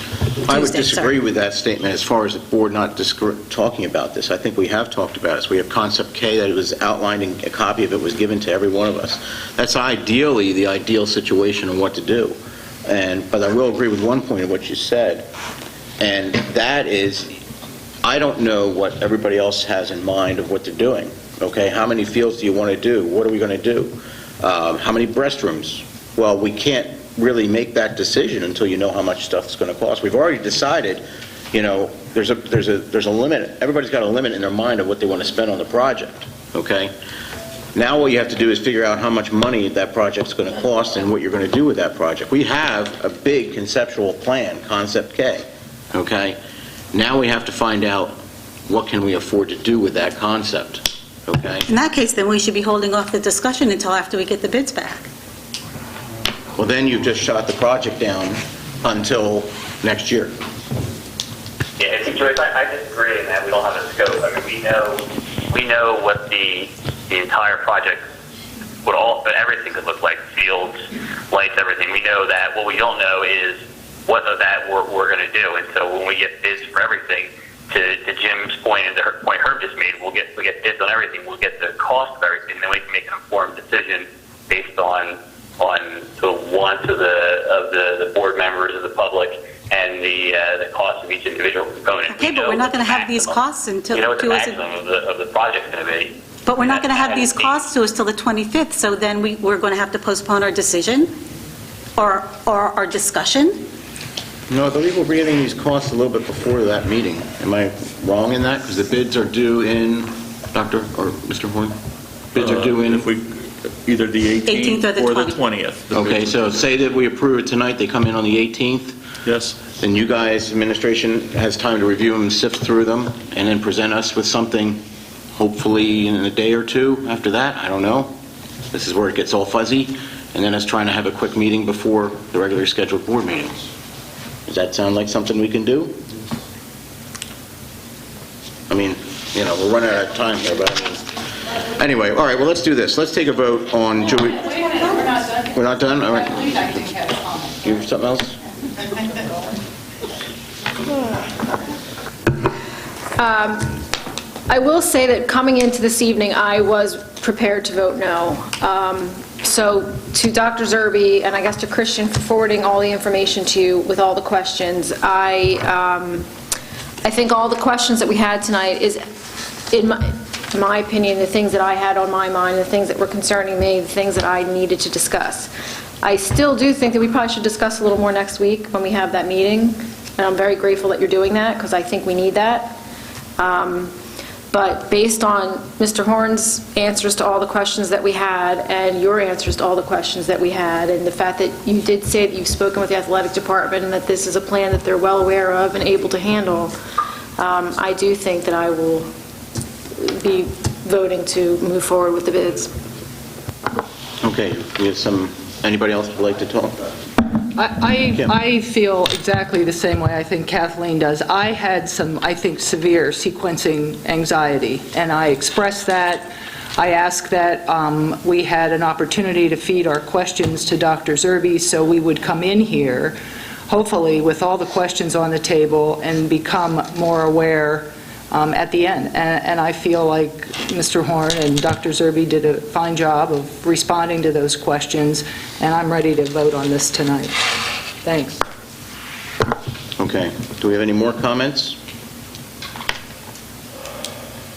I would Tuesday, disagree sorry. with that statement as far as the board not talking about this. I think we have talked about this. We have Concept K that was outlined, and a copy of it was given to every one of us. That's ideally the ideal situation of what to do. But I will agree with one point of what you said, and that is, I don't know what everybody else has in mind of what they're doing. Okay, how many fields do you want to do? What are we going to do? How many restrooms? Well, we can't really make that decision until you know how much stuff it's going to cost. We've already decided, there's a limit. Everybody's got a limit in their mind of what they want to spend on the project, okay? Now what you have to do is figure out how much money that project's going to cost and what you're going to do with that project. We have a big conceptual plan, Concept K, okay? Now we have to find out what can we afford to do with that concept, okay? In that case, then we should be holding off the discussion until after we get the bids back. Well, then you've just shot the project down until next year. Yeah, I think, Joyce, I disagree in that we don't have a scope. I mean, we know what the entire project everything could look like, fields, lights, everything. We know that. What we don't know is what of that we're going to do. And so when we get bids for everything, to Jim's point and the point Herb just made, we'll get bids on everything. We'll get the cost of everything, and then we can make an informed decision based on the wants of the board members, of the public, and the cost of each individual component. Okay, but we're not going to have these costs until... You know what the maximum of the project's going to be. But we're not going to have these costs to us till the 25th, so then we're going to have to postpone our decision or our discussion? No, I believe we're reading these costs a little bit before that meeting. Am I wrong in that? Because the bids are due in, Dr. or Mr. Horn? Bids are due in... Either the 18th or the 20th. Okay, so say that we approve it tonight, they come in on the 18th, Yes. then you guys, administration, has time to review them and sift through them, and then present us with something, hopefully in a day or two after that, I don't know. This is where it gets all fuzzy, and then us trying to have a quick meeting before the regularly scheduled board meeting. Does that sound like something we can do? I mean, you know, we're running out of time here, but I mean, anyway, all right, well, let's do this. Let's take a vote on, Wait a minute, we're not done. we're not done? All right. Please, I think have a comment. You have something else? I will say that coming into this evening, I was prepared to vote no. So to Dr. Zerbe, and I guess to Christian for forwarding all the information to you with all the questions, I think all the questions that we had tonight is, in my opinion, the things that I had on my mind, the things that were concerning me, the things that I needed to discuss. I still do think that we probably should discuss a little more next week when we have that meeting, and I'm very grateful that you're doing that, because I think we need that. But based on Mr. Horn's answers to all the questions that we had, and your answers to all the questions that we had, and the fact that you did say that you've spoken with the athletic department and that this is a plan that they're well aware of and able to handle, I do think that I will be voting to move forward with the bids. Okay, we have anybody else would like to talk? I feel exactly the same way I think Kathleen does. I had some, I think, severe sequencing anxiety, and I expressed that. I asked that we had an opportunity to feed our questions to Dr. Zerbe, so we would come in here, hopefully, with all the questions on the table and become more aware at the end. And I feel like Mr. Horn and Dr. Zerbe did a fine job of responding to those questions, and I'm ready to vote on this tonight. Thanks. Okay, do we have any more comments?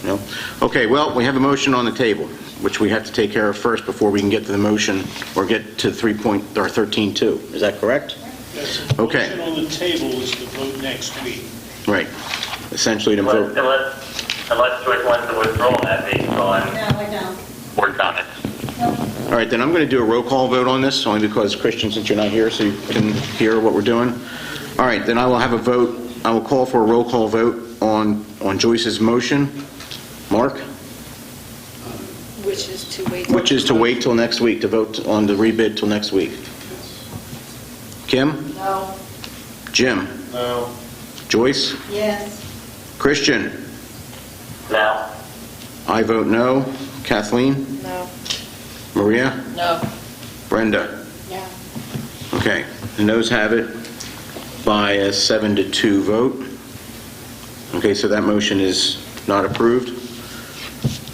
No? Okay, well, we have a motion on the table, which we have to take care of first before we can get to the motion or get to 13.2. Is that correct? Yes, the Okay. motion on the table is to vote next week. Right, essentially to vote. Unless Joyce wants to withdraw that based on No, I don't. board comments. All right, then I'm going to do a roll call vote on this, only because, Christian, since you're not here, so you can hear what we're doing. All right, then I will have a vote, I will call for a roll call vote on Joyce's motion. Mark? Which is to wait. Which is to wait till next week, to vote on the rebid till next week. Kim? No. Jim? No. Joyce? Yes. Christian? No. I vote no. Kathleen? No. Maria? No. Brenda? Yeah. Okay, the noes have it by a 7-2 vote. Okay, so that motion is not approved.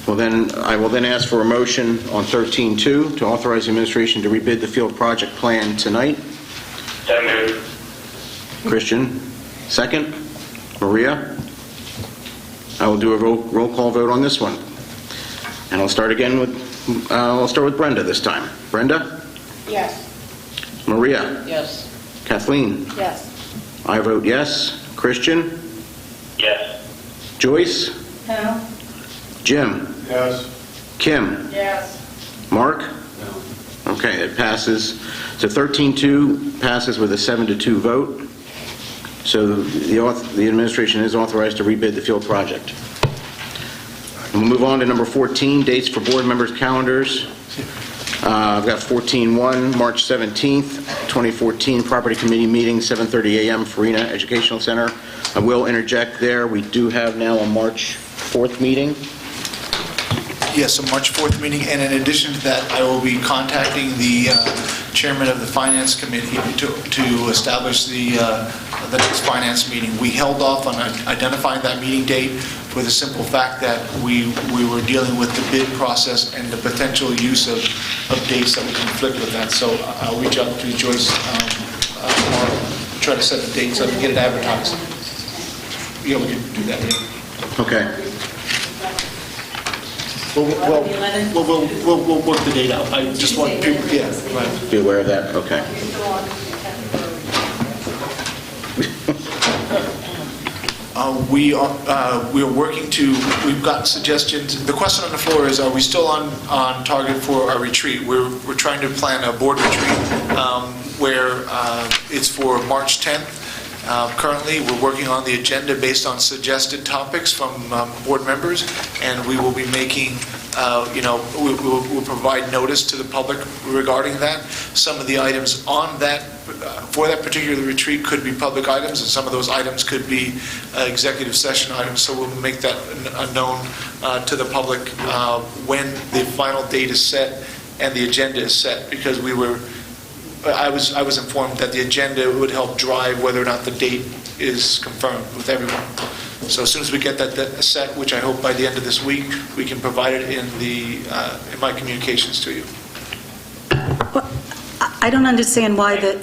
Well, then, I will then ask for a motion on 13.2 to authorize the administration to rebid the field project plan tonight. So moved. Christian, second. Maria? I will do a roll call vote on this one. And I'll start with Brenda this time. Brenda? Yes. Maria? Yes. Kathleen? Yes. I vote yes. Christian? Yes. Joyce? No. Jim? Yes. Kim? Yes. Mark? No. Okay, it passes. So 13-2 passes with a 7-2 vote. So the administration is authorized to rebid the field project. And we'll move on to number 14, dates for board members' calendars. I've got 14-1, March 17th, 2014, Property Committee meeting, 7:30 a.m., Farina Educational Center. I will interject there, we do have now a March 4th meeting. Yes, a March 4th meeting, and in addition to that, I will be contacting the chairman of the Finance Committee to establish the next Finance meeting. We held off on identifying that meeting date for the simple fact that we were dealing with the bid process and the potential use of dates that would conflict with that. So I'll reach out to Joyce tomorrow, try to set the dates up and get it advertised. Yeah, we can do that, yeah. Okay. We'll work the date out. I just want people, yeah, right. Be aware of that, okay. We are working to, we've gotten suggestions. The question on the floor is, are we still on target for a retreat? We're trying to plan a board retreat where it's for March 10th. Currently, we're working on the agenda based on suggested topics from board members, and we will be making, we'll provide notice to the public regarding that. Some of the items on that, for that particular retreat could be public items, and some of those items could be executive session items, so we'll make that known to the public when the final date is set and the agenda is set, because I was informed that the agenda would help drive whether or not the date is confirmed with everyone. So as soon as we get that set, which I hope by the end of this week, we can provide it in my communications to you. I don't understand why the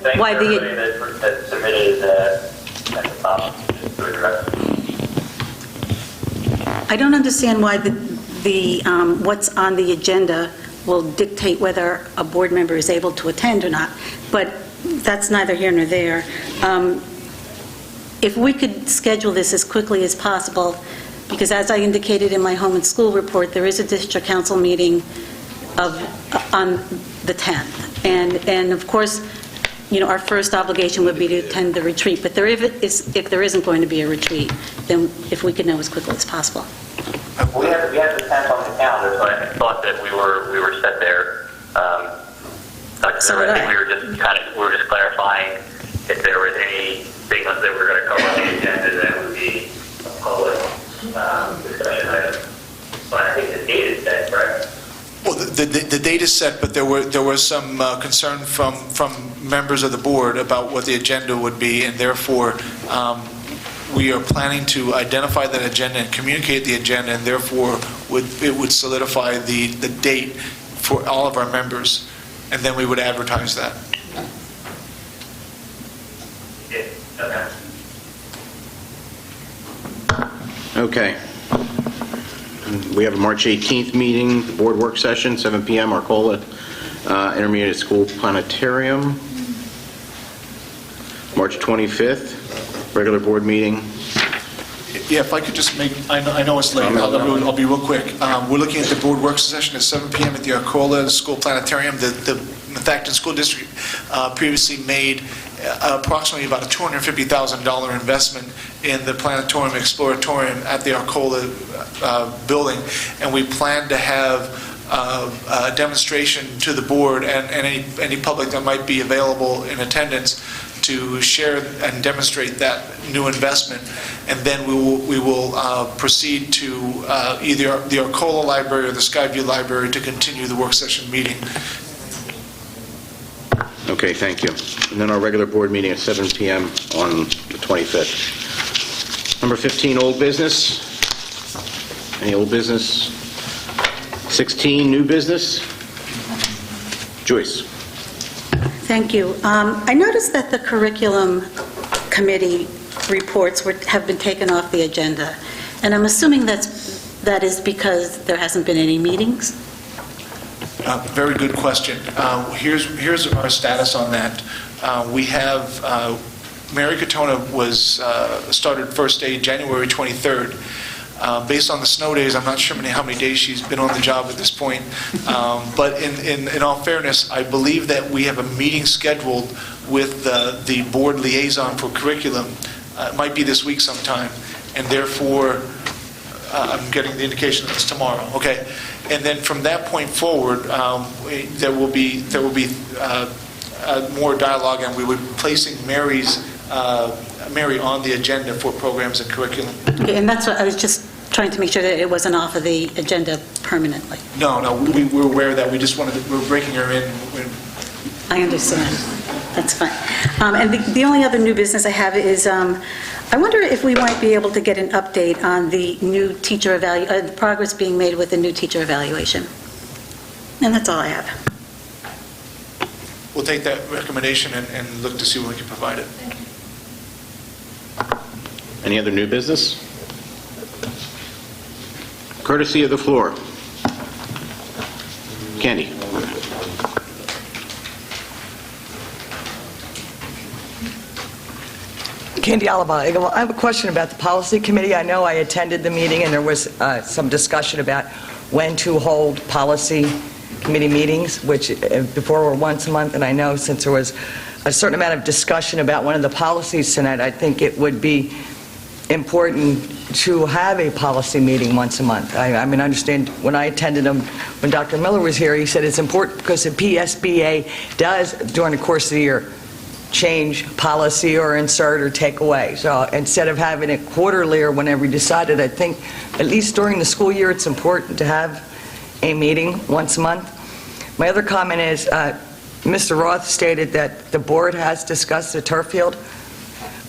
I don't understand why what's on the agenda will dictate whether a board member is able to attend or not, but that's neither here nor there. If we could schedule this as quickly as possible, because as I indicated in my home and school report, there is a district council meeting on the 10th. And of course, our first obligation would be to attend the retreat, but if there isn't going to be a retreat, then if we could know as quickly as possible. We had the 10th on the calendar, so I thought that we were set there. So I think we were just clarifying if there was anything that we were going to cover on the agenda that would be a public discussion item. But I think the date is set, correct? Well, the date is set, but there was some concern from members of the board about what the agenda would be, and therefore we are planning to identify that agenda and communicate the agenda, and therefore it would solidify the date for all of our members, and then we would advertise that. Okay. We have a March 18th meeting, the board work session, 7 p.m., Arcola Intermediate School Planetarium. March 25th, regular board meeting. Yeah, if I could just make, I know it's late, I'll be real quick. We're looking at the board work session at 7 p.m. at the Arcola School Planetarium. The Methacton School District previously made approximately about a $250,000 investment in the Planetarium Exploratorium at the Arcola building, and we plan to have a demonstration to the board and any public that might be available in attendance to share and demonstrate that new investment, and then we will proceed to either the Arcola Library or the Skyview Library to continue the work session meeting. Okay, thank you. And then our regular board meeting at 7 p.m. on the 25th. Number 15, old business. Any old business? 16, new business. Joyce. Thank you. I noticed that the curriculum committee reports have been taken off the agenda, and I'm assuming that is because there hasn't been any meetings? Very good question. Here's our status on that. We have, Mary Katona was started first day January 23rd. Based on the snow days, I'm not sure how many days she's been on the job at this point. But in all fairness, I believe that we have a meeting scheduled with the board liaison for curriculum. It might be this week sometime, and therefore I'm getting the indication that it's tomorrow. Okay, and then from that point forward, there will be more dialogue, and we will be placing Mary on the agenda for programs and curriculum. Okay, and that's what I was just trying to make sure that it wasn't off of the agenda permanently. No, we're aware of that. We're breaking her in. I understand. That's fine. And the only other new business I have is, I wonder if we might be able to get an update on the new teacher the progress being made with the new teacher evaluation. And that's all I have. We'll take that recommendation and look to see when we can provide it. Any other new business? Courtesy of the floor. Candy. Candy Oliver. I have a question about the policy committee. I know I attended the meeting, and there was some discussion about when to hold policy committee meetings, which before were once a month, and I know since there was a certain amount of discussion about one of the policies tonight, I think it would be important to have a policy meeting once a month. I mean, I understand when I attended them, when Dr. Miller was here, he said it's important because the PSBA does, during the course of the year, change policy or insert or take away. So instead of having it quarterly or whenever we decided, I think at least during the school year, it's important to have a meeting once a month. My other comment is, Mr. Roth stated that the board has discussed the turf field.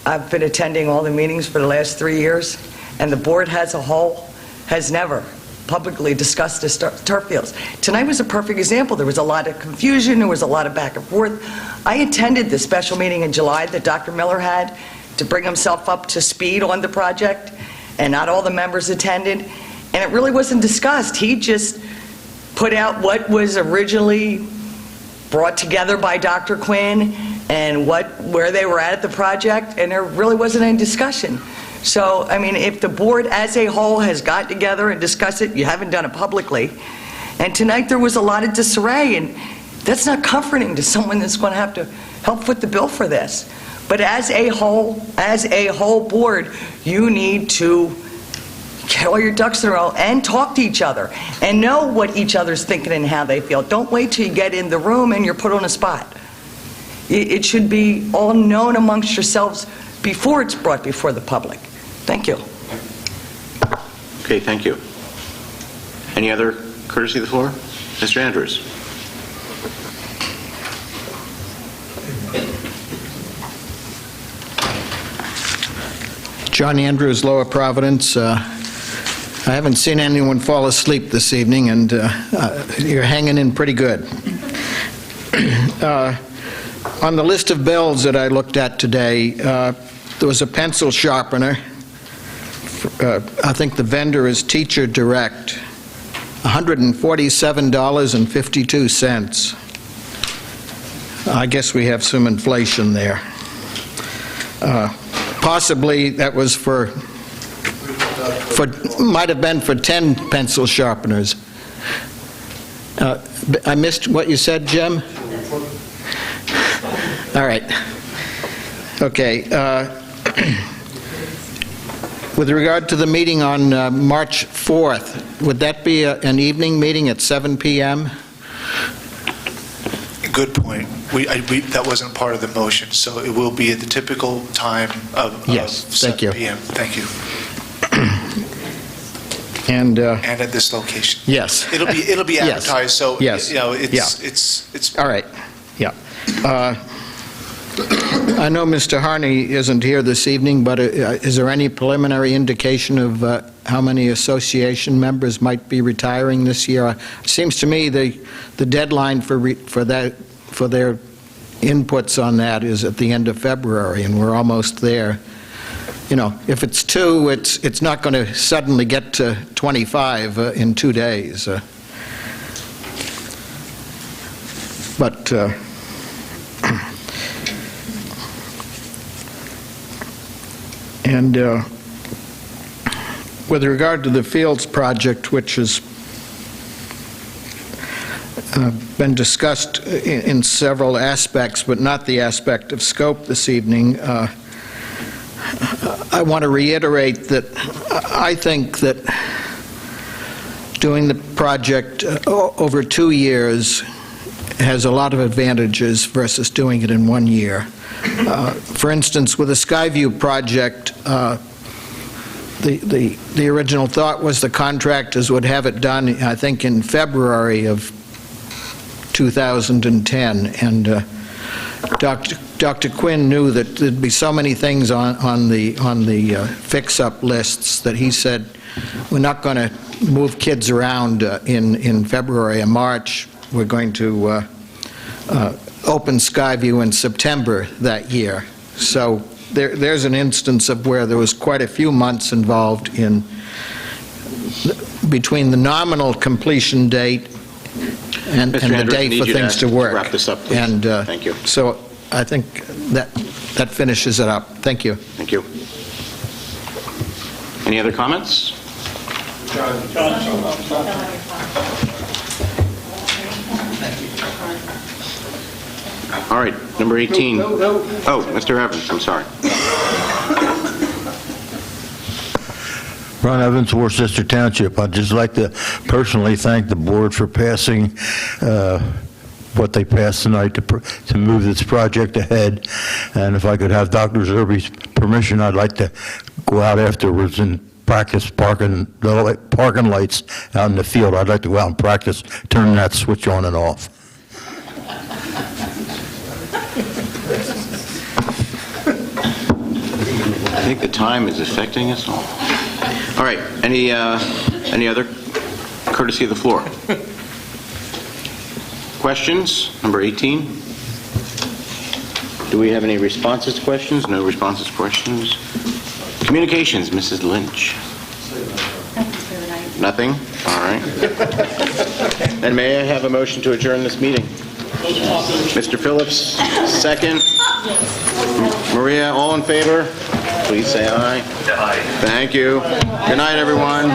I've been attending all the meetings for the last 3 years, and the board as a whole has never publicly discussed the turf fields. Tonight was a perfect example. There was a lot of confusion. There was a lot of back and forth. I attended the special meeting in July that Dr. Miller had to bring himself up to speed on the project, and not all the members attended, and it really wasn't discussed. He just put out what was originally brought together by Dr. Quinn and where they were at the project, and there really wasn't any discussion. So, I mean, if the board as a whole has got together and discussed it, you haven't done it publicly, and tonight there was a lot of disarray, and that's not comforting to someone that's going to have to help foot the bill for this. But as a whole board, you need to get all your ducks in a row and talk to each other and know what each other's thinking and how they feel. Don't wait till you get in the room and you're put on a spot. It should be all known amongst yourselves before it's brought before the public. Thank you. Okay, thank you. Any other courtesy of the floor? Mr. Andrews. John Andrews, Lower Providence. I haven't seen anyone fall asleep this evening, and you're hanging in pretty good. On the list of bills that I looked at today, there was a pencil sharpener. I think the vendor is Teacher Direct, $147.52. I guess we have some inflation there. Possibly that was might have been for 10 pencil sharpeners. I missed what you said, Jim? All right. Okay. With regard to the meeting on March 4th, would that be an evening meeting at 7 p.m.? Good point. That wasn't part of the motion, so it will be at the typical time of Yes, thank 7 you. p.m. Thank you. And at this location. Yes. It'll be Yes. advertised, so Yes. you know Yeah. it's All right. Yeah. I know Mr. Harney isn't here this evening, but is there any preliminary indication of how many association members might be retiring this year? It seems to me the deadline for their inputs on that is at the end of February, and we're almost there. You know, if it's 2, it's not going to suddenly get to 25 in 2 days. But and with regard to the Fields project, which has been discussed in several aspects, but not the aspect of scope this evening, I want to reiterate that I think that doing the project over 2 years has a lot of advantages versus doing it in 1 year. For instance, with the Skyview project, the original thought was the contractors would have it done, I think, in February of 2010, and Dr. Quinn knew that there'd be so many things on the fix-up lists that he said, we're not going to move kids around in February and March. We're going to open Skyview in September that year. So there's an instance of where there was quite a few months involved in between the nominal completion date and the date for things to work. Wrap this up, please. And Thank you. so I think that finishes it up. Thank you. Thank you. Any other comments? All right, number 18. Oh, Mr. Evans, I'm sorry. Ron Evans, Worcester Township. I'd just like to personally thank the board for passing what they passed tonight to move this project ahead. And if I could have Dr. Zerbe's permission, I'd like to go out afterwards and practice parking lights out in the field. I'd like to go out and practice turning that switch on and off. I think the time is affecting us all. All right, any other courtesy of the floor? Questions? Number 18. Do we have any responses to questions? No responses to questions. Communications, Mrs. Lynch. Nothing? All right. And may I have a motion to adjourn this meeting? Mr. Phillips, second. Maria, all in favor? Please say aye. Aye. Thank you. Good night, everyone.